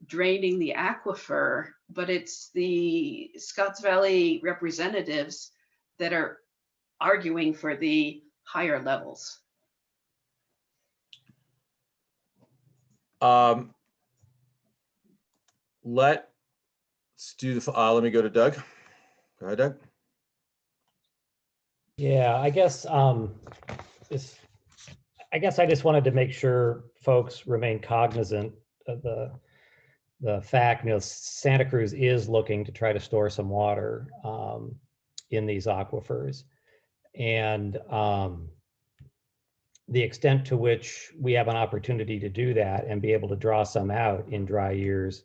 draining the aquifer, but it's the Scotts Valley representatives that are arguing for the higher levels. Let's do the, let me go to Doug. Go ahead, Doug. Yeah, I guess I just wanted to make sure folks remain cognizant of the fact, Santa Cruz is looking to try to store some water in these aquifers, and the extent to which we have an opportunity to do that and be able to draw some out in dry years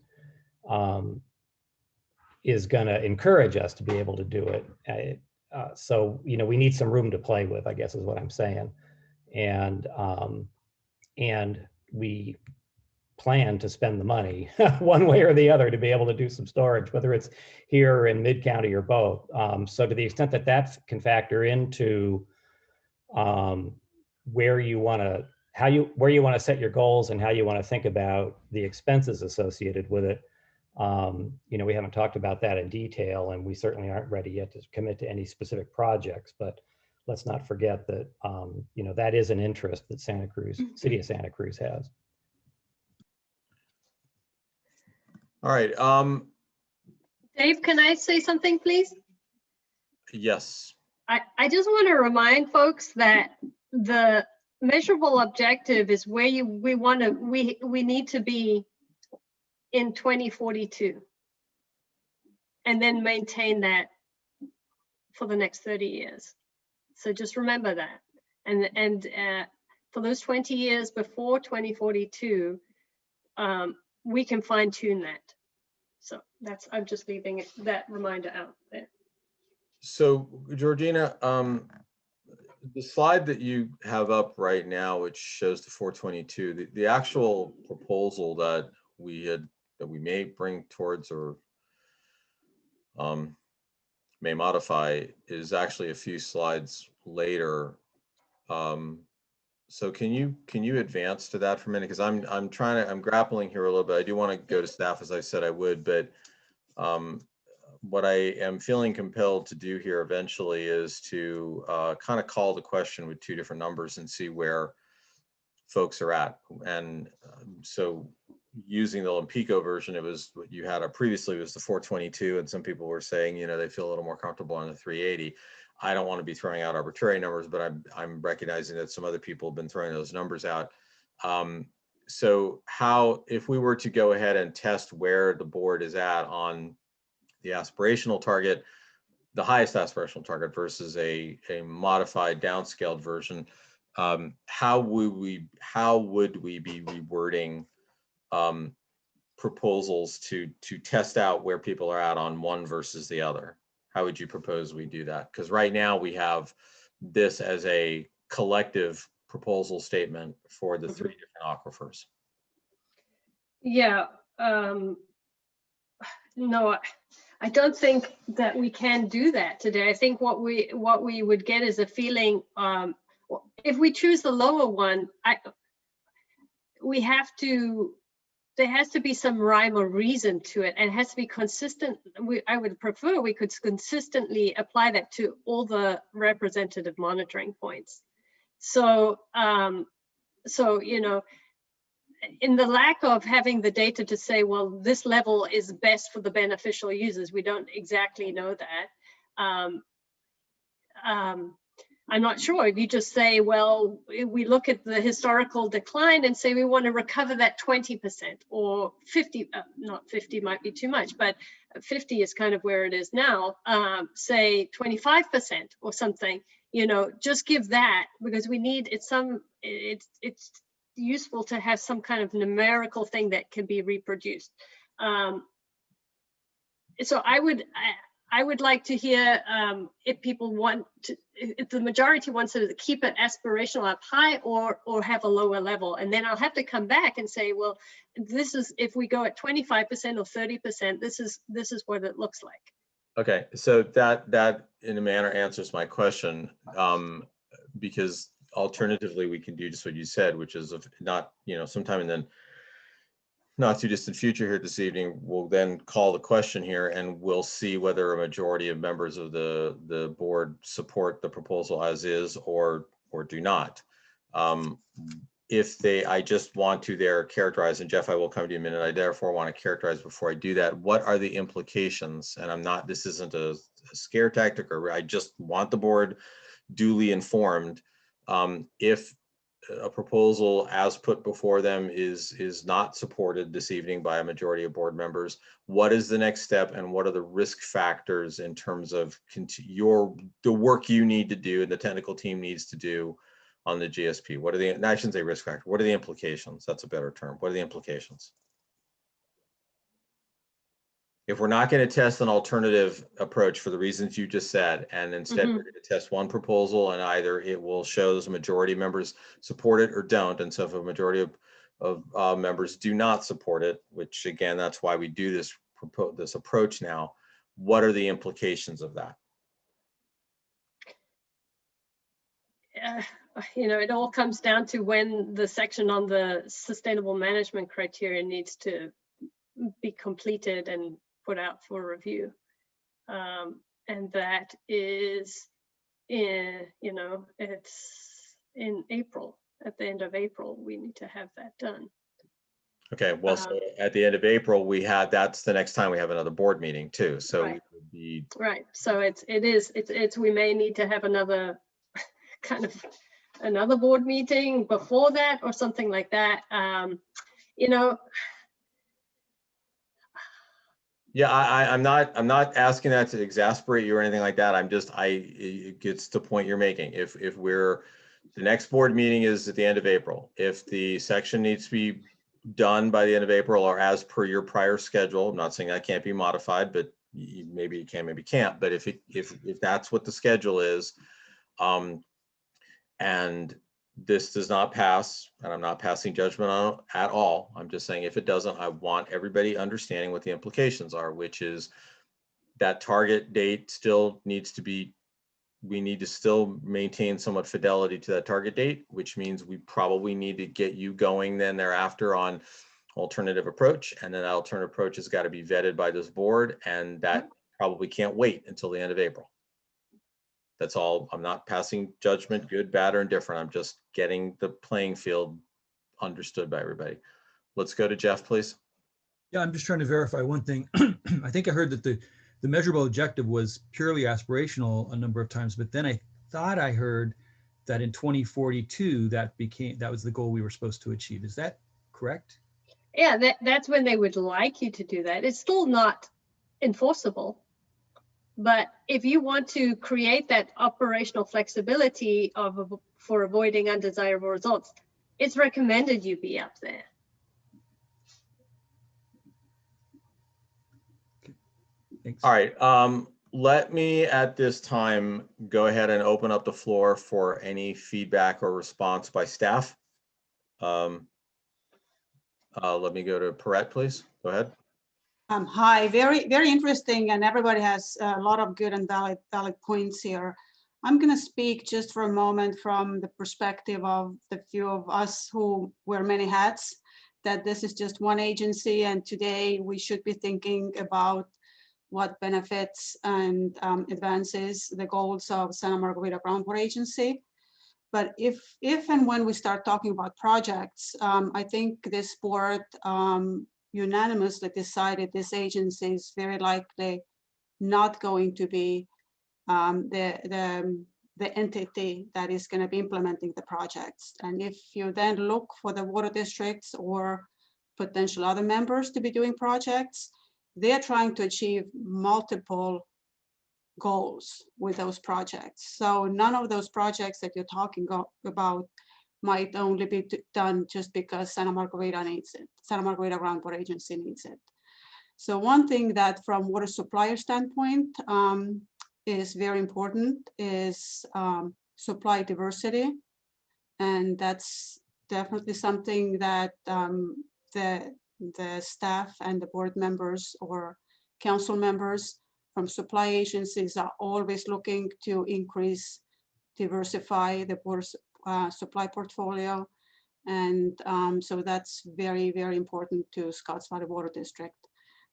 is going to encourage us to be able to do it. So, we need some room to play with, I guess is what I'm saying. And we plan to spend the money one way or the other to be able to do some storage, whether it's here or in mid-county or both. So to the extent that that can factor into where you want to set your goals and how you want to think about the expenses associated with it. We haven't talked about that in detail, and we certainly aren't ready yet to commit to any specific projects, but let's not forget that, that is an interest that Santa Cruz, City of Santa Cruz has. All right. Dave, can I say something, please? Yes. I just want to remind folks that the measurable objective is where we need to be in 2042, and then maintain that for the next 30 years. So just remember that. And for those 20 years before 2042, we can fine tune that. So I'm just leaving that reminder out there. So Georgina, the slide that you have up right now, which shows the 422, the actual proposal that we may bring towards or may modify is actually a few slides later. So can you advance to that for a minute? Because I'm grappling here a little bit. I do want to go to staff, as I said I would, but what I am feeling compelled to do here eventually is to kind of call the question with two different numbers and see where folks are at. And so using the Olympico version, it was what you had previously was the 422, and some people were saying, they feel a little more comfortable on the 380. I don't want to be throwing out arbitrary numbers, but I'm recognizing that some other people have been throwing those numbers out. So if we were to go ahead and test where the board is at on the aspirational target, the highest aspirational target versus a modified downscaled version, how would we be rewording proposals to test out where people are at on one versus the other? How would you propose we do that? Because right now we have this as a collective proposal statement for the three different aquifers. Yeah. No, I don't think that we can do that today. I think what we would get is a feeling, if we choose the lower one, there has to be some rhyme or reason to it, and it has to be consistent. I would prefer we could consistently apply that to all the representative monitoring points. So So, you know, in the lack of having the data to say, well, this level is best for the beneficial users, we don't exactly know that. I'm not sure if you just say, well, we look at the historical decline and say we want to recover that 20% or 50, not 50 might be too much, but 50 is kind of where it is now, say 25% or something, you know, just give that, because we need, it's useful to have some kind of numerical thing that can be reproduced. So I would like to hear if people want to, if the majority wants to keep it aspirational up high or have a lower level. And then I'll have to come back and say, well, this is, if we go at 25% or 30%, this is what it looks like. Okay, so that in a manner answers my question, because alternatively we can do just what you said, which is if not, you know, sometime in the not too distant future here this evening, we'll then call the question here and we'll see whether a majority of members of the board support the proposal as is or do not. If I just want to there characterize, and Jeff, I will come to you in a minute, I therefore want to characterize before I do that, what are the implications? And I'm not, this isn't a scare tactic, or I just want the board duly informed. If a proposal as put before them is not supported this evening by a majority of board members, what is the next step and what are the risk factors in terms of the work you need to do and the technical team needs to do on the GSP? What are the, I shouldn't say risk factor, what are the implications? That's a better term. What are the implications? If we're not going to test an alternative approach for the reasons you just said, and instead we're going to test one proposal, and either it will show those majority members support it or don't. And so if a majority of members do not support it, which again, that's why we do this approach now, what are the implications of that? You know, it all comes down to when the section on the sustainable management criteria needs to be completed and put out for review. And that is in, you know, it's in April, at the end of April, we need to have that done. Okay, well, so at the end of April, that's the next time we have another board meeting too. So right. We would be Right. So it's we may need to have another kind of another board meeting before that or something like that. You know. Yeah, I'm not asking that to exasperate you or anything like that. It gets to the point you're making. If the next board meeting is at the end of April, if the section needs to be done by the end of April or as per your prior schedule, I'm not saying that can't be modified, but maybe you can, maybe can't. But if that's what the schedule is, and this does not pass, and I'm not passing judgment on it at all. I'm just saying if it doesn't, I want everybody understanding what the implications are, which is that target date still needs to be, we need to still maintain somewhat fidelity to that target date, which means we probably need to get you going then thereafter on alternative approach. And then that alternative approach has got to be vetted by this board, and that probably can't wait until the end of April. That's all. I'm not passing judgment, good, bad, or indifferent. I'm just getting the playing field understood by everybody. Let's go to Jeff, please. Yeah, I'm just trying to verify one thing. I think I heard that the measurable objective was purely aspirational a number of times, but then I thought I heard that in 2042 that was the goal we were supposed to achieve. Is that correct? Yeah, that's when they would like you to do that. It's still not enforceable. But if you want to create that operational flexibility for avoiding undesirable results, it's recommended you be up there. Thanks. All right. Let me at this time go ahead and open up the floor for any feedback or response by staff. Let me go to Perrette, please. Go ahead. Hi, very, very interesting, and everybody has a lot of good and valid points here. I'm going to speak just for a moment from the perspective of the few of us who wear many hats, that this is just one agency, and today we should be thinking about what benefits and advances the goals of Santa Margarita Groundwater Agency. But if and when we start talking about projects, I think this board unanimously decided this agency is very likely not going to be the entity that is going to be implementing the projects. And if you then look for the water districts or potential other members to be doing projects, they're trying to achieve multiple goals with those projects. So none of those projects that you're talking about might only be done just because Santa Margarita needs it. Santa Margarita Groundwater Agency needs it. So one thing that from water supplier standpoint is very important is supply diversity. And that's definitely something that the staff and the board members or council members from supply agencies are always looking to increase, diversify the water supply portfolio. And so that's very, very important to Scotts Valley Water District.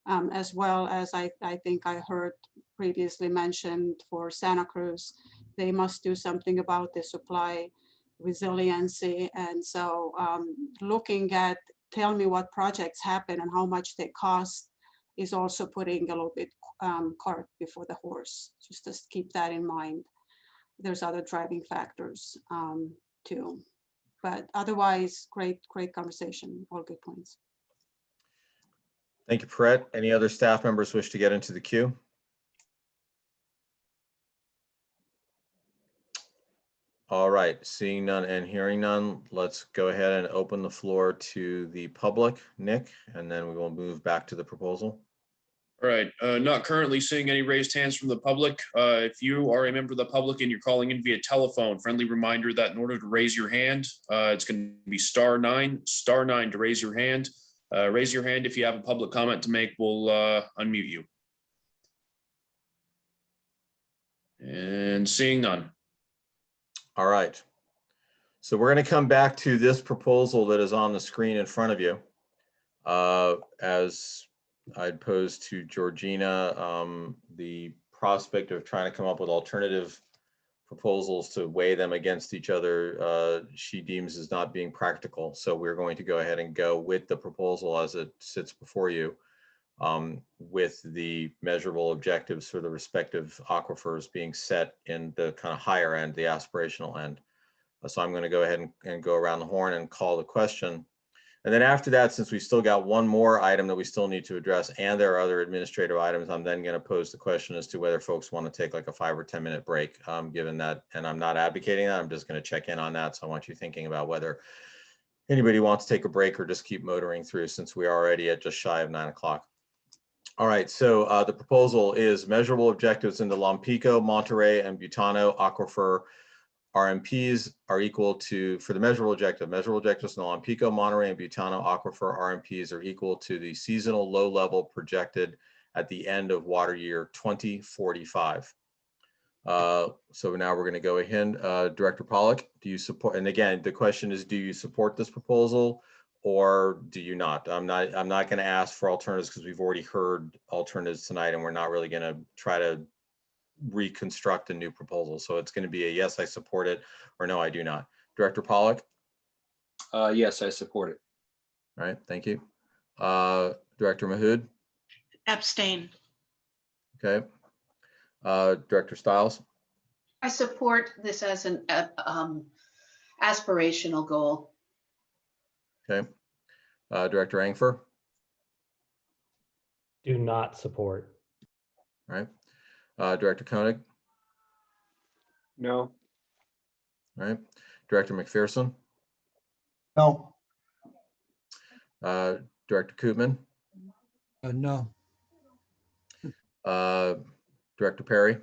As well as I think I heard previously mentioned for Santa Cruz, they must do something about the supply resiliency. And so looking at, tell me what projects happen and how much they cost is also putting a little bit cart before the horse. Just keep that in mind. There's other driving factors too. But otherwise, great conversation, all good points. Thank you, Brett. Any other staff members wish to get into the queue? All right, seeing none and hearing none, let's go ahead and open the floor to the public, Nick, and then we will move back to the proposal. All right, not currently seeing any raised hands from the public. If you are a member of the public and you're calling in via telephone, friendly reminder that in order to raise your hand, it's going to be *9 to raise your hand. Raise your hand if you have a public comment to make. We'll unmute you. And seeing none. All right. So we're going to come back to this proposal that is on the screen in front of you. As I'd posed to Georgina, the prospect of trying to come up with alternative proposals to weigh them against each other, she deems as not being practical. So we're going to go ahead and go with the proposal as it sits before you, with the measurable objectives for the respective aquifers being set in the kind of higher end, the aspirational end. So I'm going to go ahead and go around the horn and call the question. And then after that, since we still got one more item that we still need to address, and there are other administrative items, I'm then going to pose the question as to whether folks want to take like a 5 or 10 minute break, given that, and I'm not advocating that, I'm just going to check in on that. So I want you thinking about whether anybody wants to take a break or just keep motoring through, since we are already at just shy of 9 o'clock. All right, so the proposal is measurable objectives in the Lompico, Monterey, and Butano aquifer RMPs are equal to, for the measurable objectives in the Lompico, Monterey, and Butano aquifer RMPs are equal to the seasonal low level projected at the end of water year 2045. So now we're going to go ahead. Director Pollack, do you support? And again, the question is, do you support this proposal or do you not? I'm not going to ask for alternatives because we've already heard alternatives tonight, and we're not really going to try to reconstruct a new proposal. So it's going to be a yes, I support it, or no, I do not. Director Pollack? Yes, I support it. All right, thank you. Director Mahood? Abstain. Okay. Director Stiles? I support this as an aspirational goal. Okay. Director Engfer? Do not support. All right. Director Koenig? No. All right. Director McPherson? No. Director Koopman? No. Director Perry?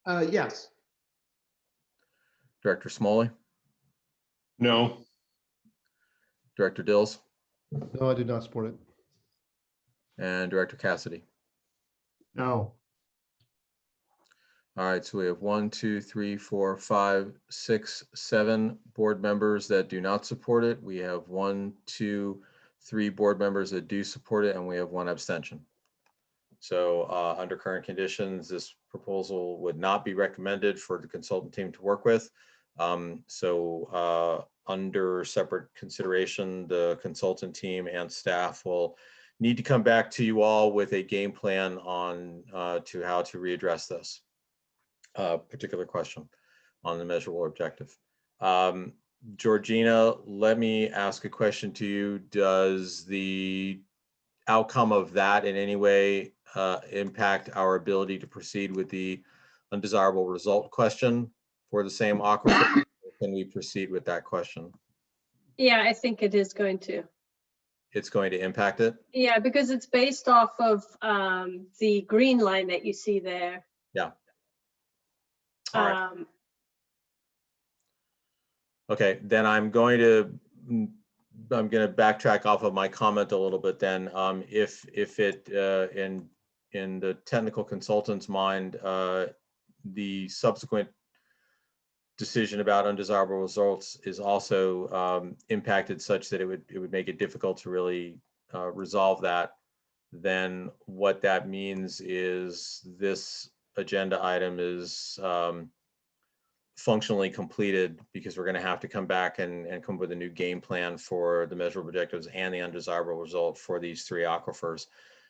Yes. Director Smalley? No. Director Dills? No, I did not support it. And Director Cassidy? No. All right, so we have 1, 2, 3, 4, 5, 6, 7 board members that do not support it. We have 1, 2, 3 board members that do support it, and we have 1 abstention. So under current conditions, this proposal would not be recommended for the consultant team to work with. Under separate consideration, the consultant team and staff will need to come back to you all with a game plan on to how to readdress this particular question on the measurable objective. Georgina, let me ask a question to you. Does the outcome of that in any way impact our ability to proceed with the undesirable result question for the same aquifer? Can we proceed with that question? Yeah, I think it is going to. It's going to impact it? Yeah, because it's based off of the green line that you see there. Yeah. All right. Okay, then I'm going to backtrack off of my comment a little bit then. If it in the technical consultant's mind, the subsequent decision about undesirable results is also impacted such that it would make it difficult to really resolve that, then what that means is this agenda item is functionally completed, because we're going to have to come back and come up with a new game plan for the measurable objectives and the undesirable result for these 3 aquifers.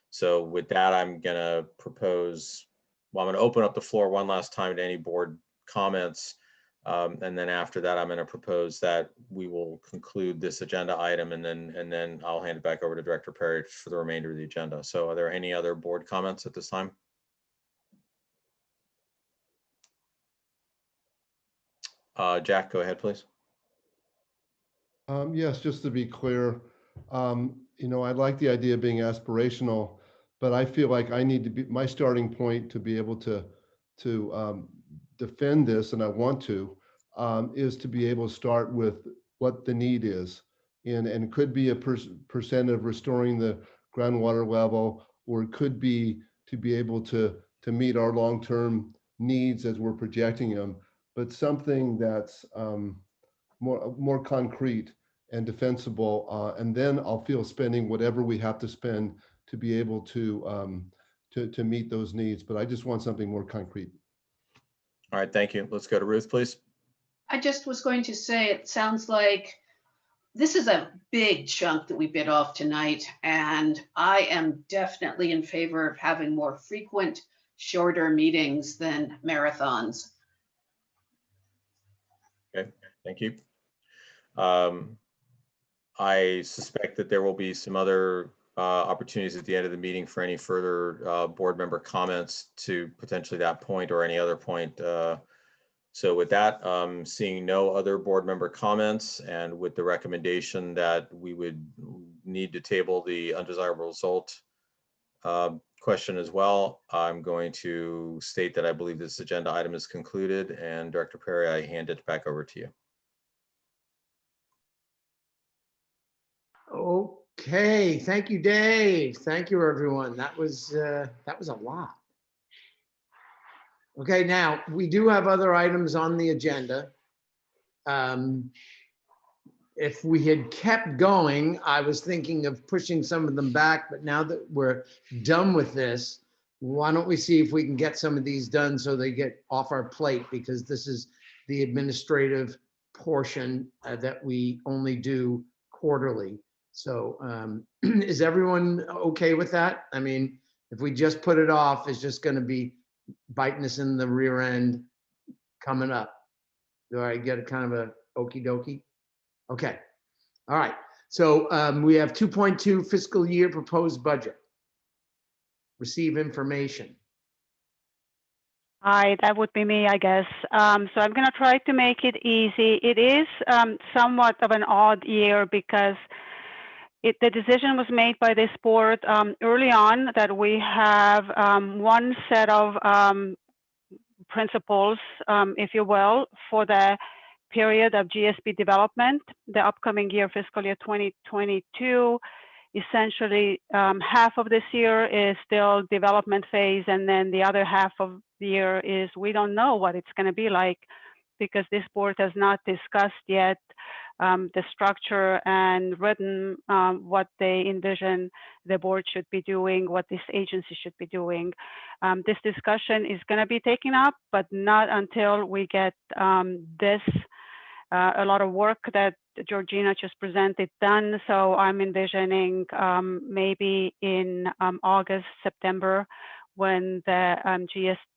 So with that, I'm going to propose, well, I'm going to open up the floor one last time to any board comments. And then after that, I'm going to propose that we will conclude this agenda item, and then I'll hand it back over to Director Perry for the remainder of the agenda. So are there any other board comments at this time? Jack, go ahead, please. Yes, just to be clear, you know, I like the idea of being aspirational, but I feel like I need to be, my starting point to be able to defend this, and I want to, is to be able to start with what the need is, and could be a percent of restoring the groundwater level, or it could be to be able to meet our long-term needs as we're projecting them, but something that's more concrete and defensible, and then I'll feel spending whatever we have to spend to be able to meet those needs. But I just want something more concrete. All right, thank you. Let's go to Ruth, please. I just was going to say, it sounds like this is a big chunk that we bit off tonight, and I am definitely in favor of having more frequent, shorter meetings than marathons. Okay, thank you. I suspect that there will be some other opportunities at the end of the meeting for any further board member comments to potentially that point or any other point. So with that, seeing no other board member comments, and with the recommendation that we would need to table the undesirable result question as well, I'm going to state that I believe this agenda item is concluded, and Director Perry, I hand it back over to you. Okay, thank you, Dave. Thank you, everyone. That was a lot. Okay, now we do have other items on the agenda. If we had kept going, I was thinking of pushing some of them back, but now that we're done with this, why don't we see if we can get some of these done so they get off our plate, because this is the administrative portion that we only do quarterly. So is everyone okay with that? I mean, if we just put it off, it's just going to be biting us in the rear end coming up. Do I get a kind of a okie dokie? Okay. All right. So we have 2.2 fiscal year proposed budget. Receive information. Hi, that would be me, I guess. So I'm going to try to make it easy. It is somewhat of an odd year because the decision was made by this board early on that we have one set of principles, if you will, for the period of GSP development, the upcoming year, fiscal year 2022. Essentially, half of this year is still development phase, and then the other half of the year is we don't know what it's going to be like, because this board has not discussed yet the structure and written what they envision the board should be doing, what this agency should be doing. This discussion is going to be taken up, but not until we get this a lot of work that Georgina just presented done. So I'm envisioning maybe in August, September, when the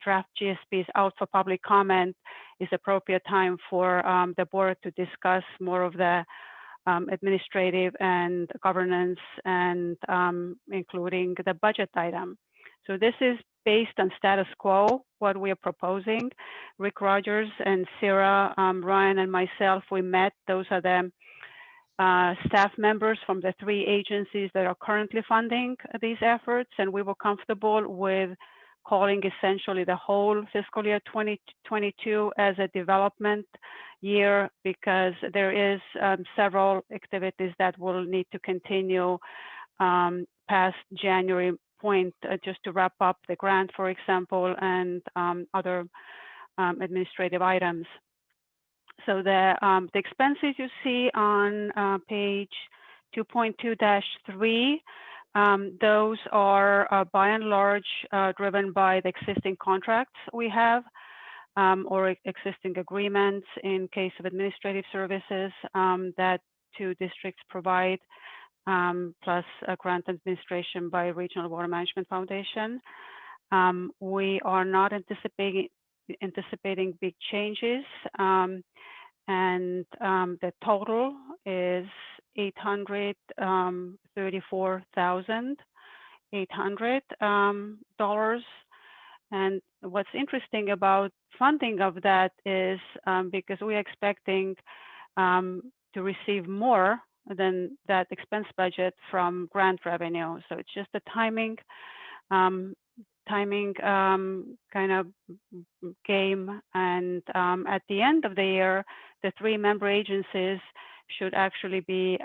draft GSP is out for public comment, is appropriate time for the board to discuss more of the administrative and governance and including the budget item. So this is based on status quo, what we are proposing. Rick Rogers and Sarah, Ryan and myself, we met. Those are the staff members from the 3 agencies that are currently funding these efforts. And we were comfortable with calling essentially the whole fiscal year 2022 as a development year, because there is several activities that will need to continue past January point, just to wrap up the grant, for example, and other administrative items. So the expenses you see on page 2.2-3, those are by and large driven by the existing contracts we have or existing agreements in case of administrative services that 2 districts provide, plus a grant administration by Regional Water Management Foundation. We are not anticipating big changes, and the total is $834,800. And what's interesting about funding of that is because we're expecting to receive more than that expense budget from grant revenue. So it's just a timing kind of game. And at the end of the year, the 3 member agencies should actually be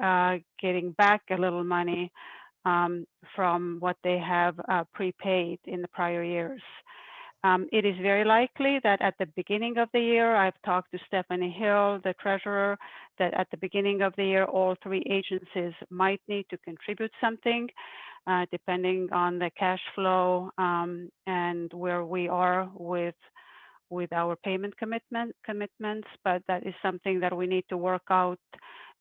getting back a little money from what they have prepaid in the prior years. It is very likely that at the beginning of the year, I've talked to Stephanie Hill, the treasurer, that at the beginning of the year, all 3 agencies might need to contribute something, depending on the cash flow and where we are with our payment commitments. But that is something that we need to work out,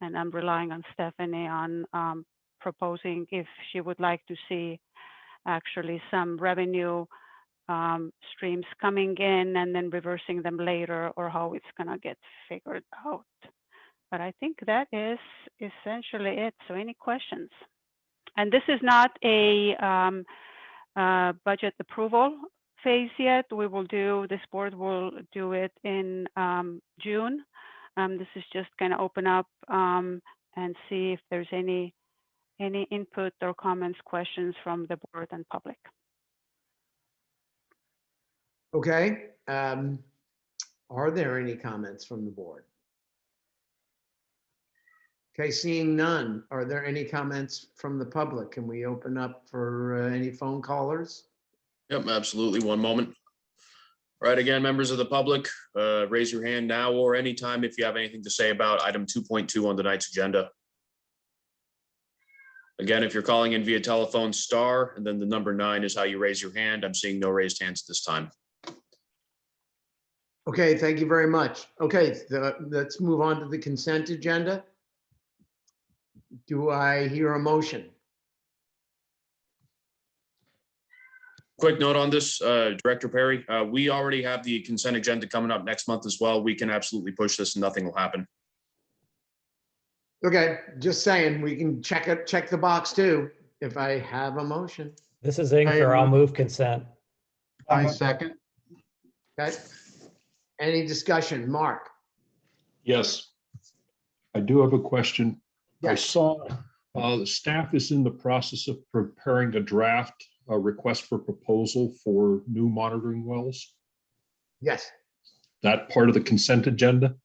and I'm relying on Stephanie on proposing if she would like to see actually some revenue streams coming in and then reversing them later, or how it's gonna get figured out. But I think that is essentially it. So any questions? And this is not a budget approval phase yet. This board will do it in June. This is just gonna open up and see if there's any input or comments, questions from the board and public. Okay. Are there any comments from the board? Okay, seeing none. Are there any comments from the public? Can we open up for any phone callers? Yep, absolutely. One moment. All right, again, members of the public, raise your hand now or anytime if you have anything to say about item 2.2 on tonight's agenda. Again, if you're calling in via telephone, star, and then the number 9 is how you raise your hand. I'm seeing no raised hands at this time. Okay, thank you very much. Okay, let's move on to the consent agenda. Do I hear a motion? Quick note on this, Director Perry, we already have the consent agenda coming up next month as well. We can absolutely push this and nothing will happen. Okay, just saying, we can check the box too, if I have a motion. This is Ingfer. I'll move consent. I second. Okay. Any discussion? Mark? Yes. I do have a question. I Yes. saw the staff is in the process of preparing a draft request for proposal for new monitoring wells. Yes. That part of the consent agenda?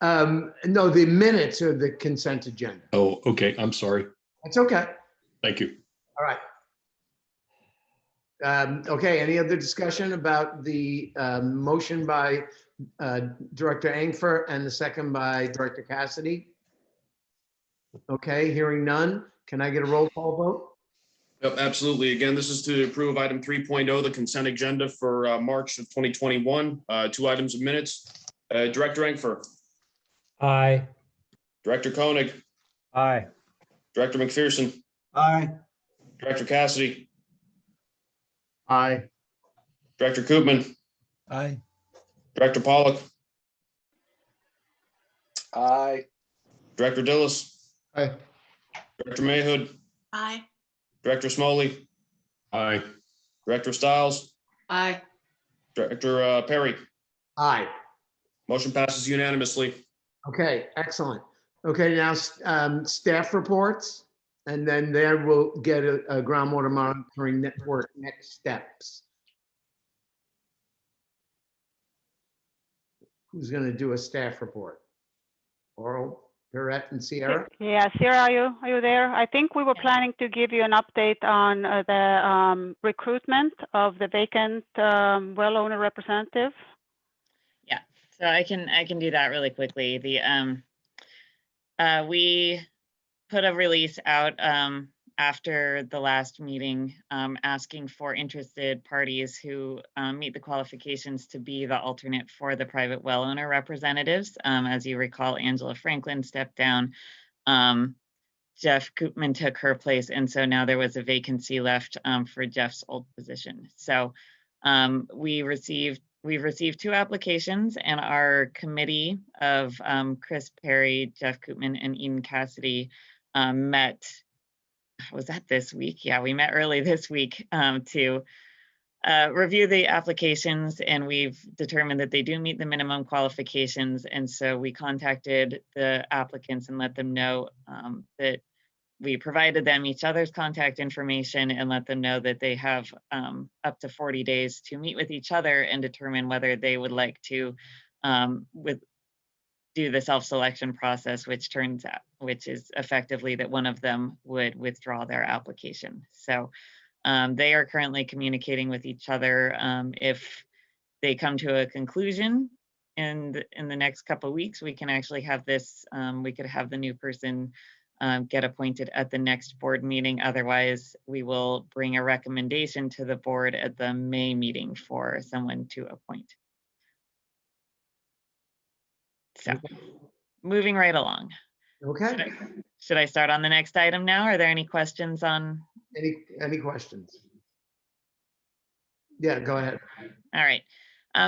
No, the minutes are the consent agenda. Oh, okay. I'm sorry. That's okay. Thank you. All right. Okay, any other discussion about the motion by Director Engfer and the second by Director Cassidy? Okay, hearing none. Can I get a roll call vote? Yep, absolutely. Again, this is to approve item 3.0, the consent agenda for March of 2021. 2 items of minutes. Director Engfer. Aye. Director Koenig, Aye. Director McPherson, Aye. Director Cassidy, Aye. Director Koopman, Aye. Director Pollock, Aye. Director Dillis, Aye. Director Mayhood, Aye. Director Smalley, Aye. Director Stiles, Aye. Director Perry. Aye. Motion passes unanimously. Okay, excellent. Okay, now staff reports, and then there we'll get a groundwater monitoring network next steps. Who's going to do a staff report? Oral, Perrette, and Sierra? Yeah, Sarah, are you there? I think we were planning to give you an update on the recruitment of the vacant well owner representative. Yeah, so I can do that really quickly. We put a release out after the last meeting asking for interested parties who meet the qualifications to be the alternate for the private well owner representatives. As you recall, Angela Franklin stepped down. Jeff Koopman took her place, and so now there was a vacancy left for Jeff's old position. So we've received 2 applications, and our committee of Chris Perry, Jeff Koopman, and Eden Cassidy met. Was that this week? Yeah, we met early this week to review the applications, and we've determined that they do meet the minimum qualifications. And so we contacted the applicants and let them know that we provided them each other's contact information and let them know that they have up to 40 days to meet with each other and determine whether they would like to do the self-selection process, which is effectively that one of them would withdraw their application. So they are currently communicating with each other. If they come to a conclusion in the next couple of weeks, we can actually have this, we could have the new person get appointed at the next board meeting. Otherwise, we will bring a recommendation to the board at the May meeting for someone to appoint. So moving right along. Okay. Should I start on the next item now? Are there any questions on? Any questions? Yeah, go ahead. All right.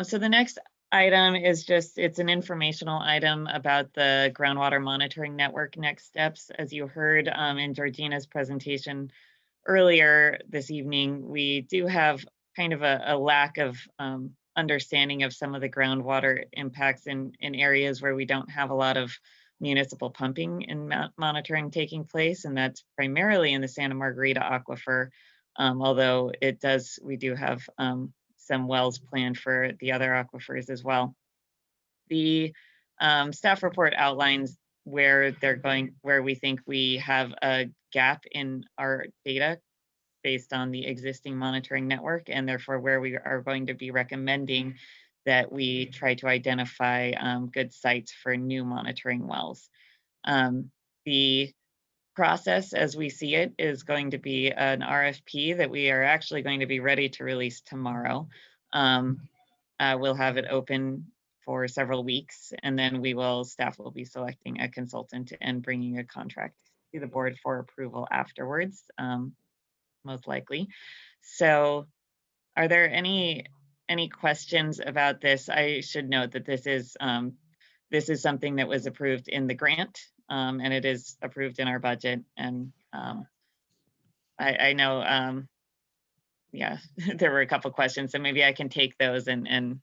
So the next item is it's an informational item about the groundwater monitoring network next steps. As you heard in Georgina's presentation earlier this evening, we do have kind of a lack of understanding of some of the groundwater impacts in areas where we don't have a lot of municipal pumping and monitoring taking place, and that's primarily in the Santa Margarita aquifer, although we do have some wells planned for the other aquifers as well. The staff report outlines where we think we have a gap in our data based on the existing monitoring network, and therefore where we are going to be recommending that we try to identify good sites for new monitoring wells. The process as we see it is going to be an RFP that we are actually going to be ready to release tomorrow. We'll have it open for several weeks, and then staff will be selecting a consultant and bringing a contract to the board for approval afterwards, most likely. So are there any questions about this? I should note that this is something that was approved in the grant, and it is approved in our budget. And I know, yeah, there were a couple questions, so maybe I can take those and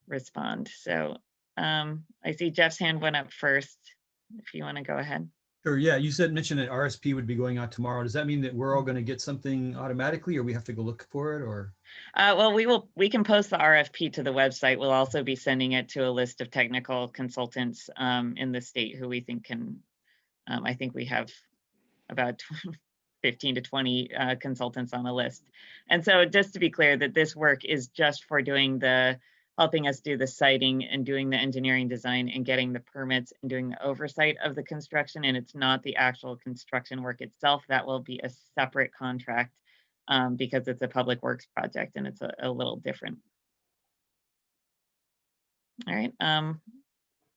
respond. So I see Jeff's hand went up first, if you want to go ahead. Sure, yeah, you mentioned that RSP would be going out tomorrow. Does that mean that we're all going to get something automatically, or we have to go look for it, or? Well, we can post the RFP to the website. We'll also be sending it to a list of technical consultants in the state who we think can, I think we have about 15 to 20 consultants on the list. And so just to be clear that this work is just for helping us do the siting and doing the engineering design and getting the permits and doing the oversight of the construction. And it's not the actual construction work itself. That will be a separate contract because it's a public works project and it's a little different. All right.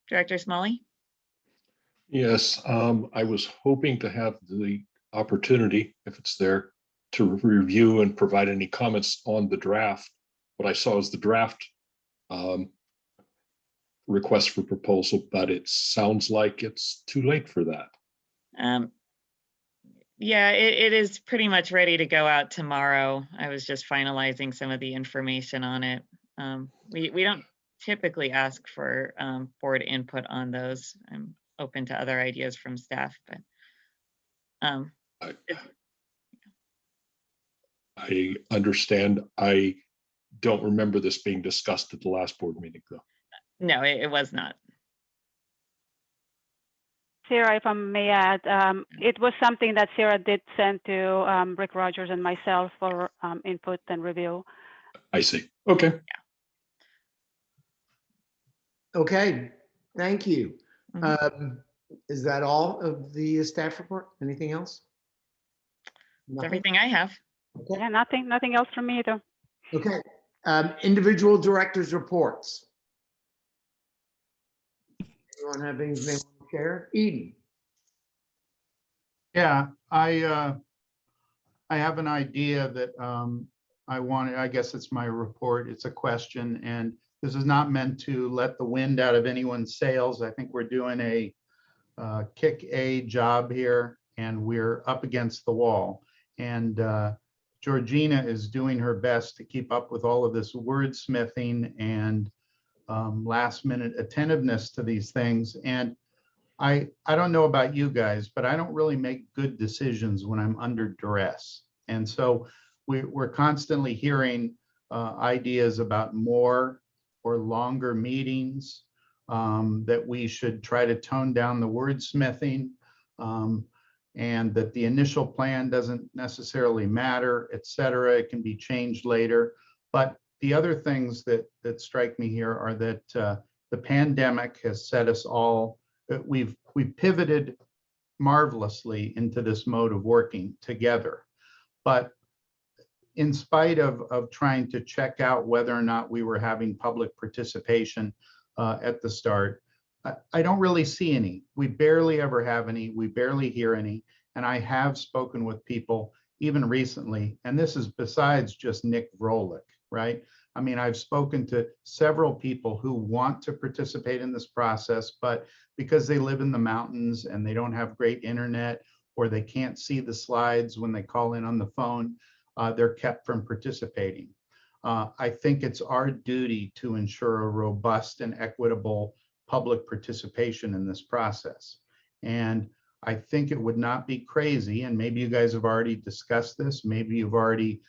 Director Smalley? Yes, I was hoping to have the opportunity, if it's there, to review and provide any comments on the draft. What I saw is the draft request for proposal, but it sounds like it's too late for that. Yeah, it is pretty much ready to go out tomorrow. I was just finalizing some of the information on it. We don't typically ask for board input on those. I'm open to other ideas from staff, but I understand. I don't remember this being discussed at the last board meeting, though. no, it was not. Sarah, if I may add, it was something that Sarah did send to Rick Rogers and myself for input and review. I see. Okay. Okay, thank you. Is that all of the staff report? Anything else? That's everything I have. Okay. Yeah, nothing else from me either. Okay, individual directors' reports. Anyone have anything they want to share? Eden. Yeah, I have an idea that I guess it's my report. It's a question, and this is not meant to let the wind out of anyone's sails. I think we're doing a kick A job here, and we're up against the wall. And Georgina is doing her best to keep up with all of this wordsmithing and last minute attentiveness to these things. And I don't know about you guys, but I don't really make good decisions when I'm under duress. And so we're constantly hearing ideas about more or longer meetings, that we should try to tone down the wordsmithing, and that the initial plan doesn't necessarily matter, et cetera. It can be changed later. But the other things that strike me here are that the pandemic has set us all, we've pivoted marvelously into this mode of working together. But in spite of trying to check out whether or not we were having public participation at the start, I don't really see any. We barely ever have any. We barely hear any. And I have spoken with people even recently, and this is besides just Nick Vrolik, right? I mean, I've spoken to several people who want to participate in this process, but because they live in the mountains and they don't have great internet, or they can't see the slides when they call in on the phone, they're kept from participating. I think it's our duty to ensure a robust and equitable public participation in this process. And I think it would not be crazy, and maybe you guys have already discussed this, maybe you've already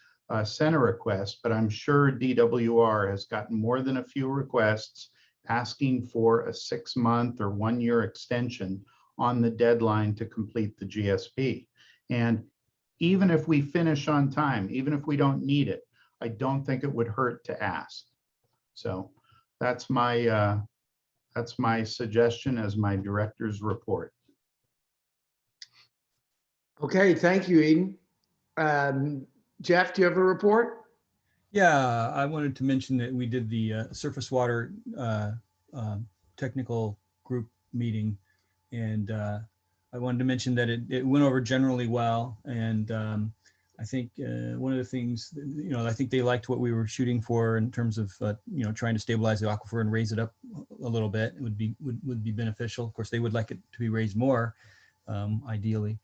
sent a request, but I'm sure DWR has gotten more than a few requests asking for a 6-month or 1-year extension on the deadline to complete the GSP. And even if we finish on time, even if we don't need it, I don't think it would hurt to ask. So that's my suggestion as my director's report. Okay, thank you, Eden. Jeff, do you have a report? Yeah, I wanted to mention that we did the surface water technical group meeting, and I wanted to mention that it went over generally well. And I think one of the things, I think they liked what we were shooting for in terms of, trying to stabilize the aquifer and raise it up a little bit. It would be beneficial. Of course, they would like it to be raised more, ideally.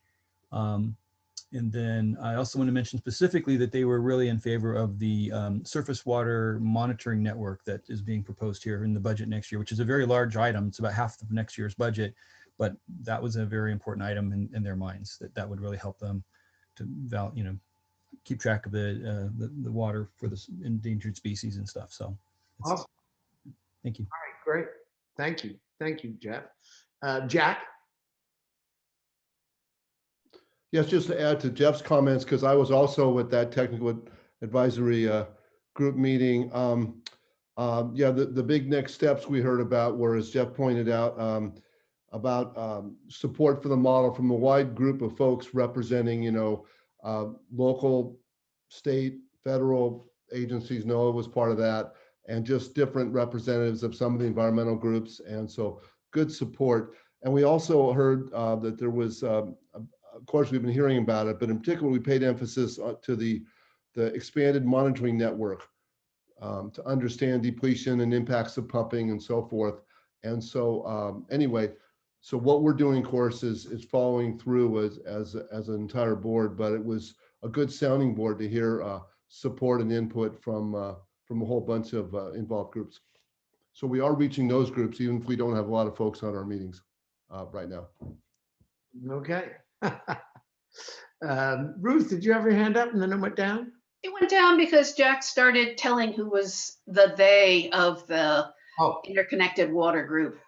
And then I also want to mention specifically that they were really in favor of the surface water monitoring network that is being proposed here in the budget next year, which is a very large item. It's about half of next year's budget, but that was a very important item in their minds, that would really help them to keep track of the water for the endangered species and stuff. So Awesome. Thank you. All right, great. Thank you, Jeff. Jack? Yes, just to add to Jeff's comments, because I was also with that technical advisory group meeting. Yeah, the big next steps we heard about were, as Jeff pointed out, about support for the model from a wide group of folks representing, local, state, federal agencies. NOAA was part of that, and just different representatives of some of the environmental groups. And so good support. And we also heard that there was, of course, we've been hearing about it, but in particular, we paid emphasis to the expanded monitoring network to understand depletion and impacts of pumping and so forth. And so anyway, so what we're doing, of course, is following through as an entire board, but it was a good sounding board to hear support and input from a whole bunch of involved groups. So we are reaching those groups, even if we don't have a lot of folks on our meetings right now. Okay. Ruth, did you have your hand up and then it went down? It went down because Jack started telling who was the they of the interconnected water group.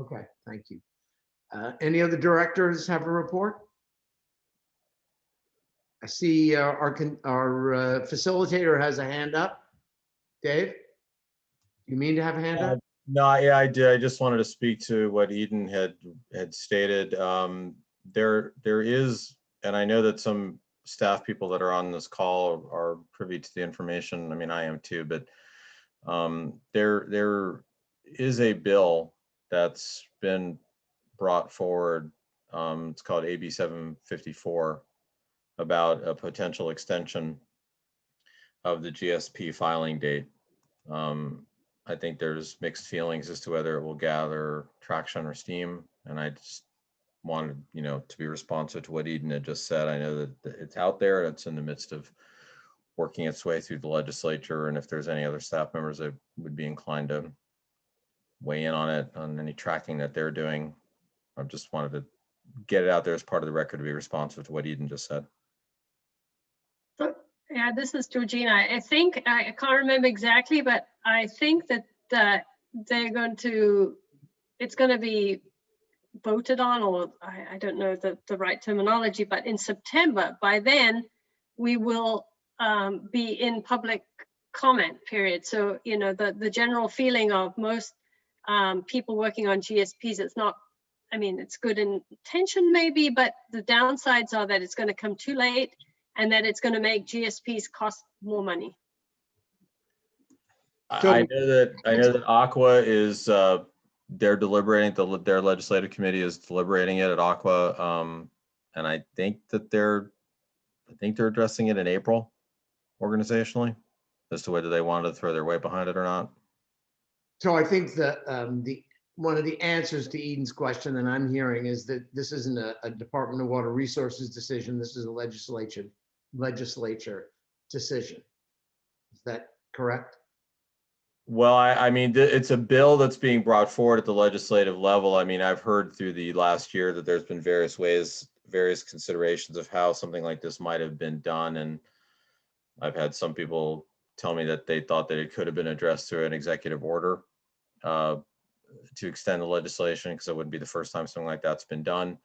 Okay, thank you. Any other directors have a report? I see our facilitator has a hand up. Dave, you mean to have a hand up? No, yeah, I did. I just wanted to speak to what Eden had stated. There is, and I know that some staff people that are on this call are privy to the information. I mean, I am too, but there is a bill that's been brought forward. It's called AB 754 about a potential extension of the GSP filing date. I think there's mixed feelings as to whether it will gather traction or steam. And I just wanted, to be responsive to what Eden had just said. I know that it's out there. It's in the midst of working its way through the legislature. And if there's any other staff members that would be inclined to weigh in on it, on any tracking that they're doing, I just wanted to get it out there as part of the record to be responsive to what Eden just said. Yeah, this is Georgina. I think, I can't remember exactly, but I think that they're going to, it's going to be voted on, or I don't know the right terminology, but in September. By then, we will be in public comment period. So, the general feeling of most people working on GSPs, it's not, I mean, it's good intention maybe, but the downsides are that it's going to come too late and that it's going to make GSPs cost more money. I know that Aqua is they're deliberating. Their legislative committee is deliberating it at Aqua, and I think they're addressing it in April, organizationally, as to whether they wanted to throw their weight behind it or not. So I think that one of the answers to Eden's question that I'm hearing is that this isn't a Department of Water Resources decision. This is a legislature decision. Is that correct? Well, I mean, it's a bill that's being brought forward at the legislative level. I mean, I've heard through the last year that there's been various considerations of how something like this might have been done. And I've had some people tell me that they thought that it could have been addressed through an executive order to extend the legislation, because it wouldn't be the first time something like that's been done.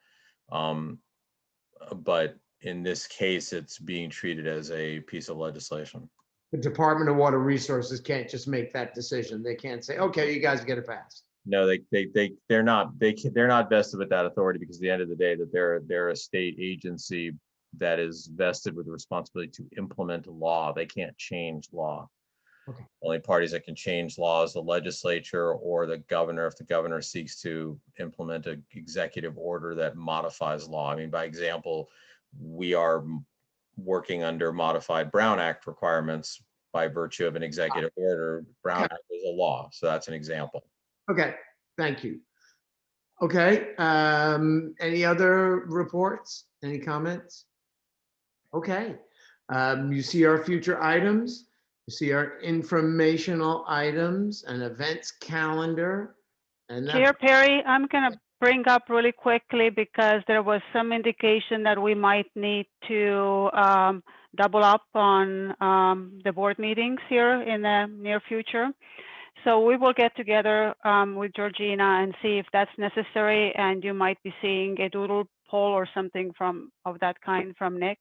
But in this case, it's being treated as a piece of legislation. The Department of Water Resources can't just make that decision. They can't say, okay, you guys get it passed. No, they're not vested with that authority, because at the end of the day, that they're a state agency that is vested with the responsibility to implement law. They can't change law. Okay. Only parties that can change law is the legislature or the governor, if the governor seeks to implement an executive order that modifies law. I mean, by example, we are working under modified Brown Act requirements by virtue of an executive order. Brown Act is a law, so that's an example. Okay, thank you. Okay, any other reports? Any comments? Okay, you see our future items. You see our informational items and events calendar. And Chair Perry, I'm going to bring up really quickly, because there was some indication that we might need to double up on the board meetings here in the near future. So we will get together with Georgina and see if that's necessary, and you might be seeing a doodle poll or something of that kind from Nick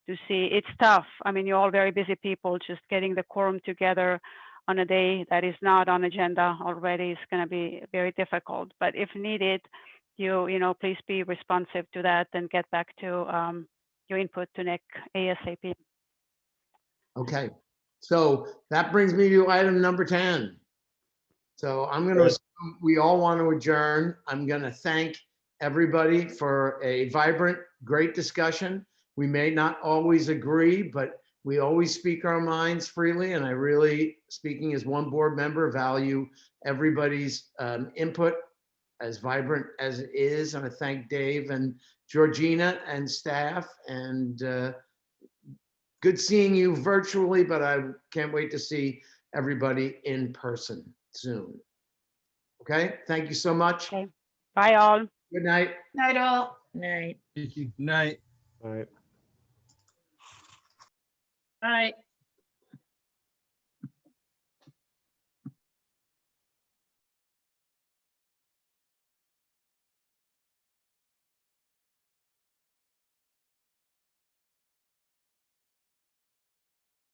to see. It's tough. I mean, you're all very busy people. Just getting the quorum together on a day that is not on agenda already is going to be very difficult. But if needed, please be responsive to that and get back to your input to Nick ASAP. okay, so that brings me to item number 10. So I'm going to assume we all want to adjourn. I'm going to thank everybody for a vibrant, great discussion. We may not always agree, but we always speak our minds freely. And I really, speaking as one board member, value everybody's input, as vibrant as it is. And I thank Dave and Georgina and staff, and good seeing you virtually, but I can't wait to see everybody in person soon. Okay, thank you so much. Okay. Bye all. Good night. Night all. Right. Thank you. Night. All right. All right.